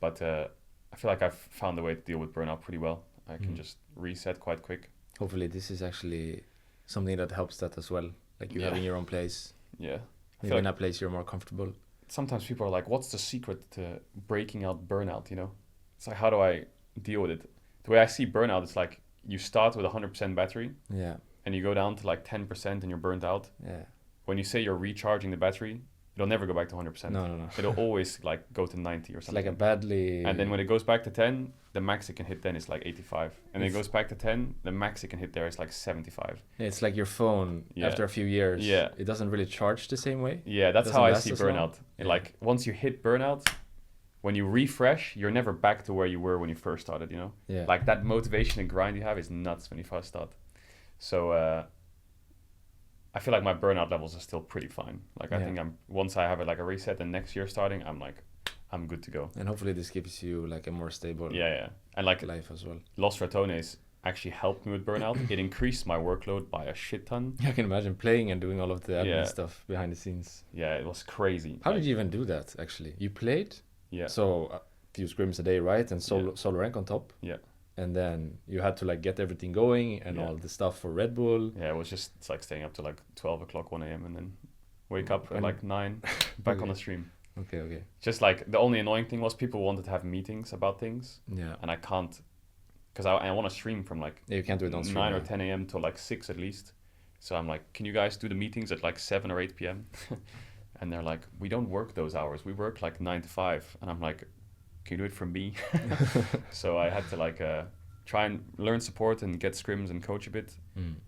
But I feel like I've found a way to deal with burnout pretty well. I can just reset quite quick. Hopefully this is actually something that helps that as well. Like you having your own place. Yeah. Maybe in a place you're more comfortable. Sometimes people are like, what's the secret to breaking out burnout, you know? It's like, how do I deal with it? The way I see burnout, it's like you start with 100% battery. Yeah. And you go down to like 10% and you're burnt out. Yeah. When you say you're recharging the battery, it'll never go back to 100%. No. It'll always like go to 90 or something. It's like a badly... And then when it goes back to 10, the max it can hit then is like 85. And then it goes back to 10, the max it can hit there is like 75. Yeah, it's like your phone after a few years. Yeah. It doesn't really charge the same way. Yeah, that's how I see burnout. Like once you hit burnout, when you refresh, you're never back to where you were when you first started, you know? Yeah. Like that motivation and grind you have is nuts when you first start. So I feel like my burnout levels are still pretty fine. Like I think once I have like a reset and next year starting, I'm good to go. And hopefully this gives you like a more stable and like life as well. Los Ratones actually helped me with burnout. It increased my workload by a shit ton. I can imagine playing and doing all of the admin stuff behind the scenes. Yeah, it was crazy. How did you even do that actually? You played? Yeah. So a few scrims a day, right? And solo rank on top. Yeah. And then you had to like get everything going and all the stuff for Redbull. Yeah, it's like staying up to like 12 o'clock, 1 a.m. and then wake up at like 9, back on the stream. Okay. Just like the only annoying thing was people wanted to have meetings about things. Yeah. And I can't, because I want to stream from like you can't do it on stream, 9 or 10 a.m. till like 6 at least. So I'm like, can you guys do the meetings at like 7 or 8 p.m.? And they're like, we don't work those hours. We work like 9 to 5. And I'm like, can you do it from me? So I had to like try and learn support and get scrims and coach a bit.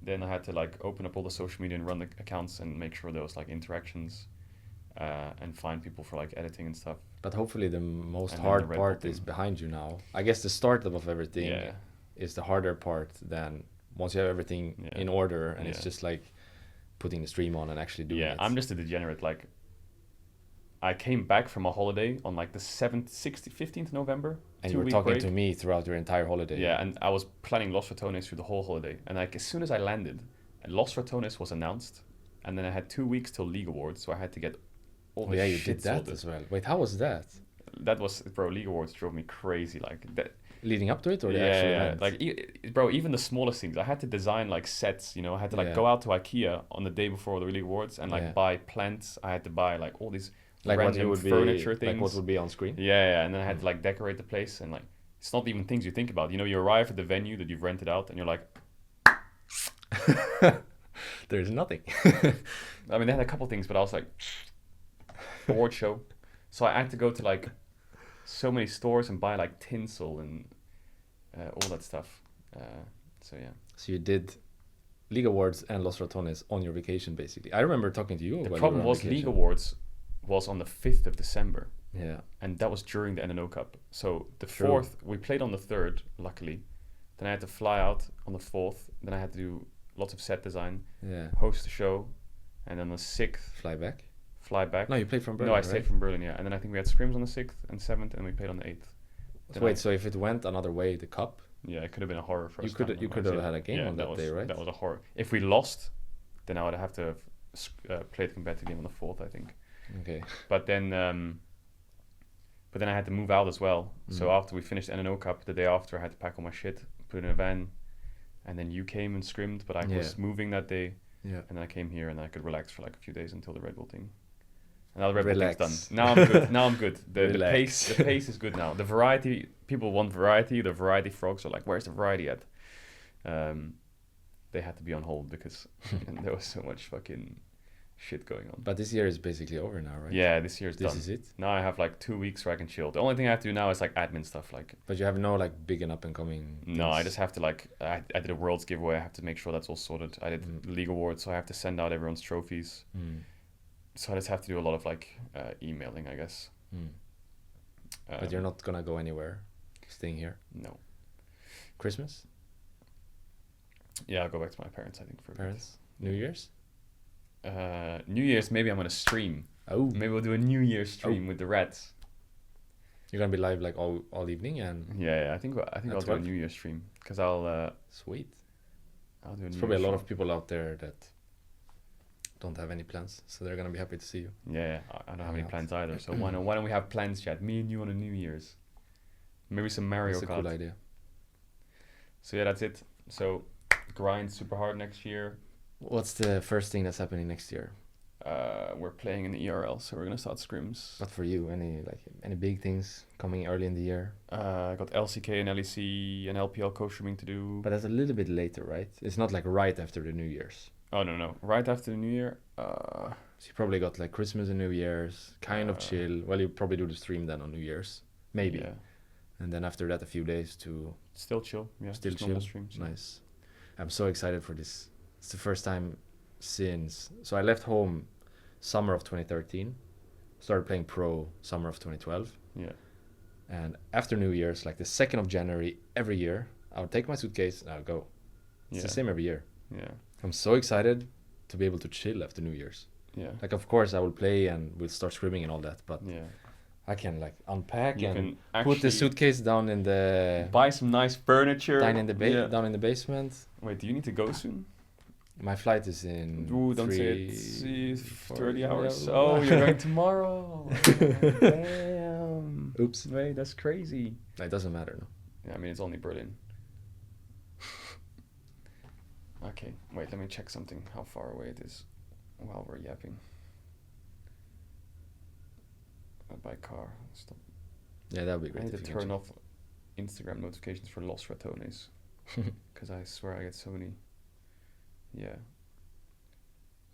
Then I had to like open up all the social media and run the accounts and make sure there was like interactions and find people for like editing and stuff. But hopefully the most hard part is behind you now. I guess the startup of everything is the harder part than once you have everything in order and it's just like putting the stream on and actually doing it. Yeah, I'm just a degenerate. Like I came back from a holiday on like the 15th November. And you were talking to me throughout your entire holiday. Yeah, and I was planning Los Ratones through the whole holiday. And like as soon as I landed, Los Ratones was announced. And then I had 2 weeks till League Awards, so I had to get all the shit you did that sorted. as well. Wait, how was that? That was, bro, League Awards drove me crazy. Like that. Leading up to it or the actual event? Like, bro, even the smallest things. I had to design like sets, you know. I had to like go out to IKEA on the day before the League Awards and like buy plants. I had to buy like all these like random furniture things. Like what would be on screen? Yeah, and then I had to like decorate the place and like it's not even things you think about. You know, you arrive at the venue that you've rented out and you're like, there's nothing. I mean, they had a couple things, but I was like, award show. So I had to go to like so many stores and buy like tinsel and all that stuff. So yeah. So you did League Awards and Los Ratones on your vacation, basically. I remember talking to you. The while problem you were on was League vacation. Awards was on the 5th of December. Yeah. And that was during the NNO Cup. So the True. 4th, we played on the 3rd, luckily. Then I had to fly out on the 4th. Then I had to do lots of set design, Yeah. host the show. And then the 6th, Fly back. fly back. No, you played from Berlin. No, I right? stayed from Berlin, yeah. And then I think we had scrims on the 6th and 7th, and we played on the 8th. So wait, so if it went another way, the cup, Yeah, it could have been a horror for us. you could have had a game on that was, day, right? That was a horror. If we lost, then I would have to have played the competitive game on the 4th, I think. Okay. But then I had to move out as well. So Mm. after we finished NNO Cup, the day after, I had to pack all my shit, put it in a van, and then you came and scrimmed. But I was moving that day, Yeah. and then I came here, and then I could relax for like a few days until the Red Bull thing. And now the Red Bull thing's Relax. done. Now I'm good. Now I'm good. The Relax. pace is good now. The variety, people want variety. The variety frogs are like, where's the variety at? They had to be on hold because there was so much fucking shit going on. But this year is basically over now, right? Yeah, this year's This done. is it. Now I have like 2 weeks where I can chill. The only thing I have to do now is like admin stuff. Like, But you have no like big and up and coming. no, I just have to like, I did a Worlds giveaway. I have to make sure that's all sorted. I did League Awards, so I have to send out everyone's trophies. Mm. So I just have to do a lot of like emailing, I guess. Mm. But you're not gonna go anywhere, staying here. No. Christmas, Yeah, I'll go back to my parents, I think, for a bit. parents, New Year's. New Year's, maybe I'm gonna stream. Oh, Maybe we'll do a New Year's stream with the Rats. you're gonna be live like all evening and Yeah, I think I'll do a 12? New Year's stream because I'll sweet. do a There's New probably a Year's lot stream. of people out there that don't have any plans, so they're gonna be happy to see you. Yeah, I don't have any Not. plans either. So why don't we have plans, chat? Me and you on a New Year's. Maybe some Mario That's a Kart. cool idea. So yeah, that's it. So grind super hard next year. What's the first thing that's happening next year? We're playing in the ERL, so we're gonna start scrims. Not for you. Any big things coming early in the year? I got LCK and LEC and LPL co-streaming to do. But that's a little bit later, right? It's not like right after the New Year's. Oh no, right after the New Year. So you probably got like Christmas and New Year's, kind of chill. Well, you probably do the stream then on New Year's, maybe. Yeah. And then after that, a few days to Still chill. Yeah. still just normal chill. streams. Nice. I'm so excited for this. It's the first time since. So I left home summer of 2013. Started playing pro summer of 2012. Yeah. And after New Year's, like the 2nd of January every year, I would take my suitcase and I'll go. It's Yeah. the same every year. Yeah. I'm so excited to be able to chill after New Year's. Yeah. Like, of course, I will play and we'll start screaming and all that, but Yeah. I can like unpack You and can put the actually suitcase down in the buy some nice furniture. down in the Yeah. down in the basement. Wait, do you need to go soon? My flight is in Ooh, don't say it. 30 hours. Oh, you're going tomorrow. Damn. Oops. Wait, that's crazy. It doesn't matter, no. Yeah, I mean, it's only Berlin. Okay, wait, let me check something, how far away it is while we're yapping. By car. Stop. Yeah, that would be I great. need to if you turn can off Instagram notifications for Los Ratones. check. Because I swear I get so many. Yeah.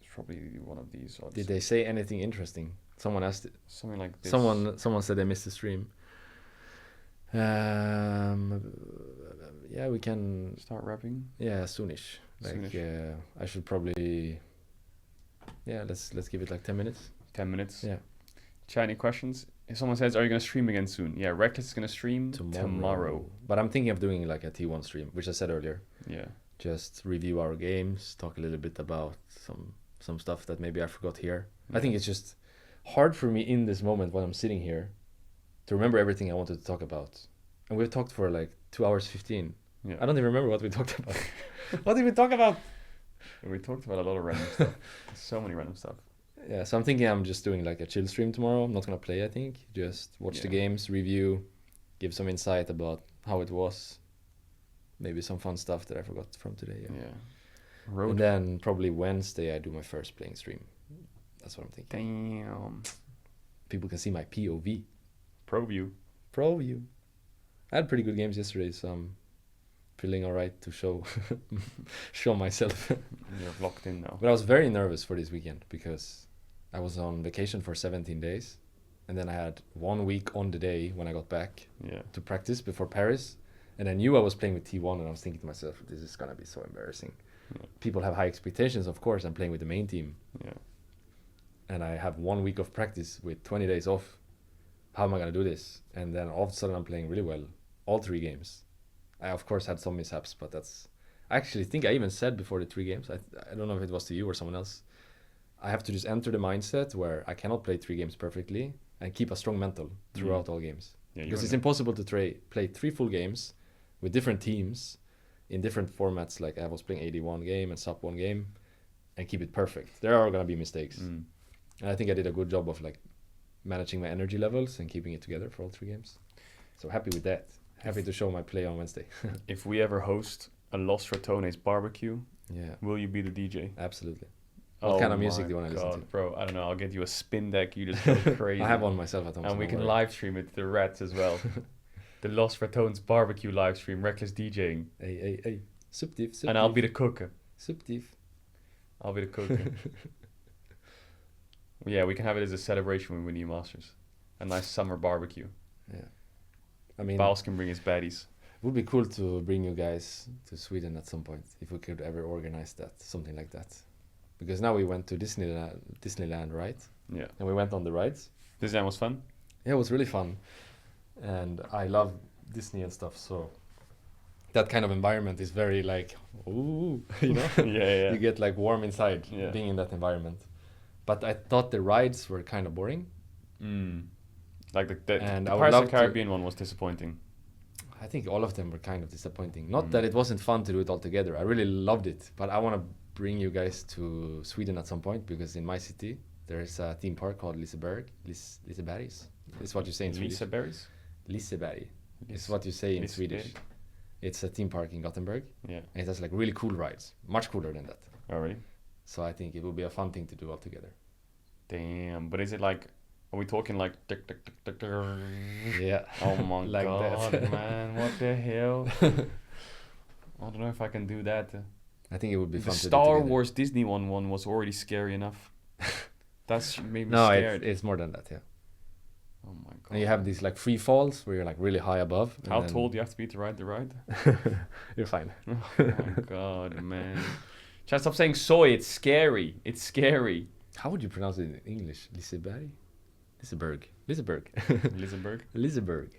It's probably one of these odds. Did they say anything interesting? Someone asked it. Something like this. Someone said they missed the stream. Yeah, we can. Start rapping? Yeah, soonish. Like, Soonish. I should probably. Yeah, let's give it like 10 minutes. 10 minutes. Yeah. Chat, any questions? If someone says, are you going to stream again soon? Yeah, Rekkles is going to stream tomorrow. But I'm thinking of doing like a T1 stream, which I said earlier. Yeah. Just review our games, talk a little bit about some stuff that maybe I forgot here. I think it's just hard for me in this moment when I'm sitting here to remember everything I wanted to talk about. And we've talked for like 2 hours 15. Yeah. I don't even remember what we talked about. What did we talk about? We talked about a lot of random stuff. So many random stuff. Yeah, so I'm thinking I'm just doing like a chill stream tomorrow. I'm not gonna play, I think. Just watch the Yeah. games, review, give some insight about how it was. Maybe some fun stuff that I forgot from today. Yeah. And Road. then probably Wednesday I do my first playing stream. That's what I'm thinking. Damn. People can see my POV. Pro view. Pro view. I had pretty good games yesterday, so I'm feeling alright to show myself. You're locked in now. But I was very nervous for this weekend because I was on vacation for 17 days, and then I had 1 week on the day when I got back to practice before Paris, and I knew I was playing with T1, and I was thinking to myself, this is gonna be so embarrassing. People have high expectations, of course. I'm playing with the main team, and I have 1 week of practice with 20 days off. How am I gonna do this? And then all of a sudden I'm playing really well, all 3 games. I of course had some mishaps, but I actually think I even said before the 3 games, I don't know if it was to you or someone else, I have to just enter the mindset where I cannot play 3 games perfectly and keep a strong mental throughout all games. Because it's impossible to play 3 full games with different teams in different formats. Like I was playing 81 game and sub 1 game and keep it perfect. There are gonna be mistakes. And I think I did a good job of like managing my energy levels and keeping it together for all 3 games. So happy with that. Happy to show my play on Wednesday. If we ever host a Los Ratones barbecue, will you be the DJ? Absolutely. What kind of music do you want to listen to? Bro, I don't know. I'll get you a spin deck. You just go crazy. I have one myself at home. And we can live stream it to the Rats as well. The Los Ratones barbecue live stream, Rekkles DJing. Hey. Subtif. And I'll be the cooker. Subtif. I'll be the cooker. Yeah, we can have it as a celebration when we win new Masters. A nice summer barbecue. Yeah. I mean, Baus can bring his baddies. It would be cool to bring you guys to Sweden at some point, if we could ever organize that, something like that. Because now we went to Disneyland, right? Yeah. And we went on the rides. Disneyland was fun? Yeah, it was really fun. And I love Disney and stuff, so that kind of environment is very like, ooh, you know? Yeah. You get like warm inside being in that environment. But I thought the rides were kind of boring. Like the and Pirates of the Caribbean one was disappointing. I think all of them were kind of disappointing. Not that it wasn't fun to do it all together. I really loved it. But I want to bring you guys to Sweden at some point, because in my city there is a theme park called Liseberg. Lisebergs. It's what you say in Swedish. Lisebergs? Liseberg. It's what you say in Swedish. It's a theme park in Gothenburg. Yeah. And it has like really cool rides. Much cooler than that. Already? So I think it will be a fun thing to do all together. Damn. But is it like, are we talking like yeah. Oh my like god, that. man, what the hell? I don't know if I can do that. I think it would be fun the to do Star together. Wars Disney one was already scary enough. That's made me no, scared. it's more than that, yeah. Oh my god. And you have these like free falls where you're like really high above. How tall do you have to be to ride the ride? You're fine. Oh my god, man. Just stop saying soy, it's scary. It's scary. How would you pronounce it in English? Liseberg? Liseberg. Liseberg. Liseberg? Liseberg.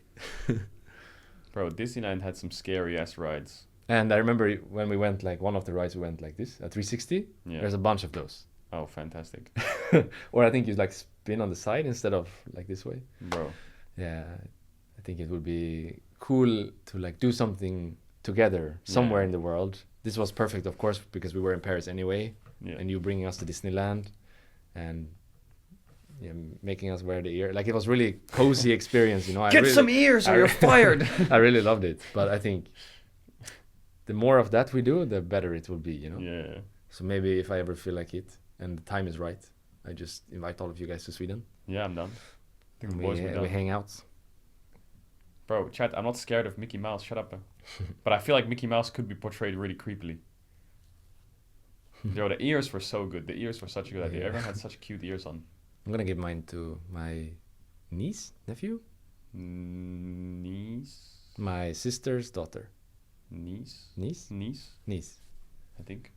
Bro, Disneyland had some scary ass rides. And I remember when we went, like one of the rides we went like this, a 360. Yeah. There's a bunch of those. Oh, fantastic. Or I think you like spin on the side instead of like this way. Bro. Yeah. I think it would be cool to like do something together somewhere in the world. This was perfect, of course, because we were in Paris anyway. Yeah. And you bringing us to Disneyland and making us wear the ear. Like it was really cozy experience, you know. Get some ears or you're fired. I really loved it. But I think the more of that we do, the better it will be, you know. Yeah. So maybe if I ever feel like it and the time is right, I just invite all of you guys to Sweden. Yeah, I'm done. I think the And boys were done. we hang out. Bro, chat, I'm not scared of Mickey Mouse. Shut up. But I feel like Mickey Mouse could be portrayed really creepily. Yo, the ears were so good. The ears were such a good idea. Everyone had such cute ears on. I'm gonna give mine to my nephew, Niece, my sister's daughter. niece, Niece. I think.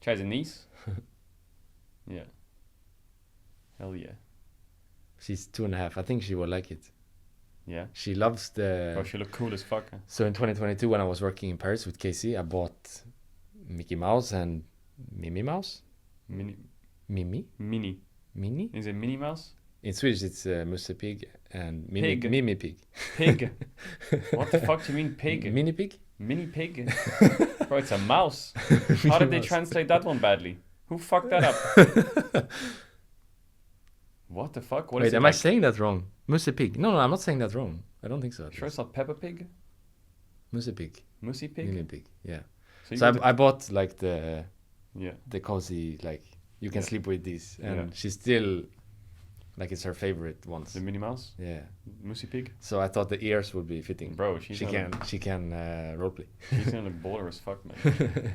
Tries a niece. Yeah. Hell yeah. She's 2.5. I think she will like it. Yeah. She loves the. Bro, she look cool as fuck. Huh? So in 2022, when I was working in Paris with Casey, I bought Mickey Mouse and Mimi Mouse. Mini. Mini? Is it Minnie Mouse? In Swedish, it's Musse Pig and Pig. Mimi Pig. Pig. What the fuck do you mean pig? Mini Pig? Mini pig. Bro, it's a mouse. How did they translate that one badly? Who fucked that up? What the fuck? What is Wait, it am like? I saying that wrong? Musse Pig. No, I'm not saying that wrong. I don't think so. Sure it's not Peppa Pig? Musse Pig. Mussy Pig? Mini Pig, yeah. you So got I bought like the the cozy, like you can Yeah. sleep with these, and Yeah. she's still like it's her favorite ones. the Minnie Mouse? Yeah. Mussy Pig? So I thought the ears would be fitting. Bro, she she can can roleplay. she's gonna look baller as fuck, man.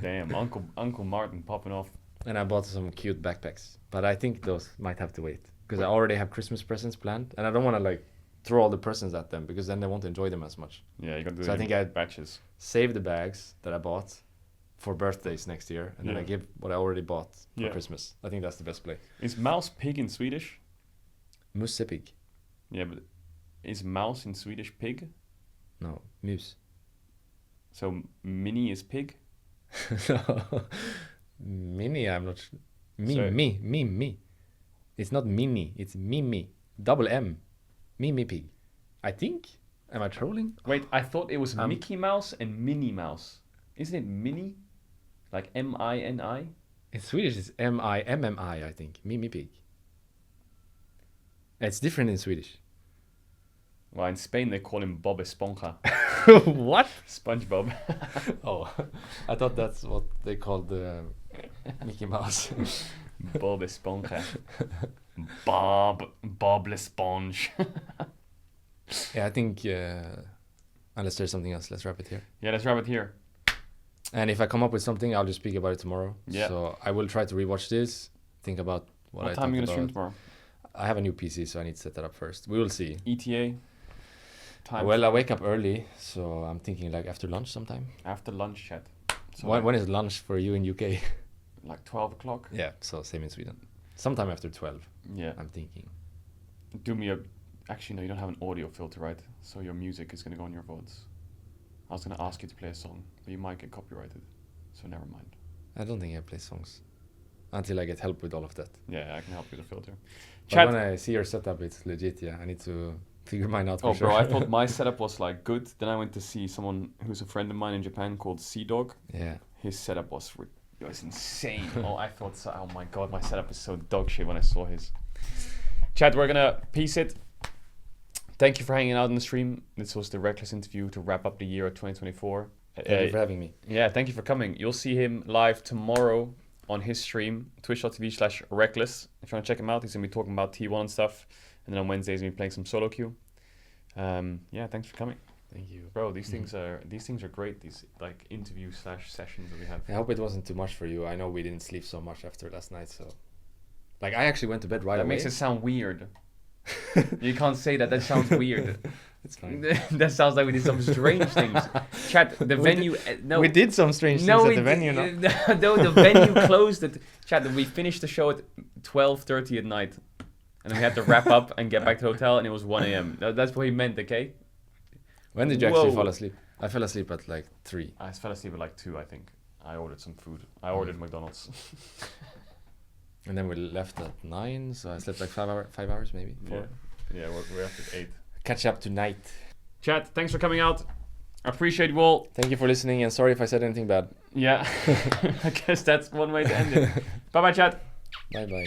Damn, Uncle Martin popping off And I bought some cute backpacks, but I think those might have to wait because I already have Christmas presents planned, and I don't want to like throw all the presents at them because then they won't enjoy them as much. Yeah, you got to do So I think I batches. save the bags that I bought for birthdays next year, and then Yeah. I give what I already bought for Yeah. Christmas. I think that's the best play. Is mouse pig in Swedish? Musepig. Yeah, but is mouse in Swedish pig? No, mus. So mini is pig? No. Mini, I'm not sure. So- Me. It's not mini, it's Mimi. Double M. Mimi pig. I think. Am I trolling? Wait, I thought it was Um, Mickey Mouse and Minnie Mouse. Isn't it mini? Like M-I-N-I? In Swedish, it's M-I-M-M-I, I think. Mimi pig. It's different in Swedish. Well, in Spain they call him Bob Esponja. What? SpongeBob. Oh, I thought that's what they called Mickey Mouse. Bob Esponja. Bob L'Esponge. Yeah, I think, unless there's something else, let's wrap it here. Yeah, let's wrap it here. And if I come up with something, I'll just speak about it tomorrow. Yeah. So I will try to rewatch this, think about what I What time are you talked going to stream about. tomorrow? I have a new PC, so I need to set that up first. We will see. ETA? Time Well, I wake up early, so I'm thinking like after lunch sometime. after lunch chat. So When is lunch for you in UK? like 12 o'clock? Yeah, so same in Sweden. Sometime after 12, Yeah. I'm thinking. Do me a... Actually, no, you don't have an audio filter, right? So your music is going to go on your votes. I was going to ask you to play a song, but you might get copyrighted. So never mind. I don't think I play songs until I get help with all of that. Yeah, I can help you with the filter. But Chat. when I see your setup, it's legit. Yeah, I need to figure mine out for Oh, sure. bro, I thought my setup was like good. Then I went to see someone who's a friend of mine in Japan called Sea Dog. Yeah. His setup was it was insane. Oh, I thought so. Oh my god, my setup is so dog shit when I saw his. Chat, we're gonna peace it. Thank you for hanging out in the stream. This was the Rekkles interview to wrap up the year of 2024. Thank you for having me. Yeah, thank you for coming. You'll see him live tomorrow on his stream, twitch.tv/Rekkles. If you want to check him out, he's going to be talking about T1 and stuff. And then on Wednesdays, he's going to be playing some solo queue. Yeah, thanks for coming. Thank you. Bro, these things are great, these like interview/sessions that we have. I hope it wasn't too much for you. I know we didn't sleep so much after last night, so... Like, I actually went to bed right That away. makes it sound weird. You can't say that. That sounds weird. It's fine. That sounds like we did some strange things. Chat, the venue... no. We did some strange things at the venue, no? No, the venue closed at... Chat, we finished the show at 12:30 at night. And then we had to wrap up and get back to the hotel, and it was 1 a.m. That's what he meant, okay? When did you actually Whoa. fall asleep? I fell asleep at like 3. I fell asleep at like 2, I think. I ordered some food. I ordered McDonald's. And then we left at 9, so I slept like 5 hours maybe. 4. Yeah, we're up at 8. Catch up tonight. Chat, thanks for coming out. I appreciate you all. Thank you for listening, and sorry if I said anything bad. Yeah, I guess that's one way to end it. Bye-bye, chat. Bye bye.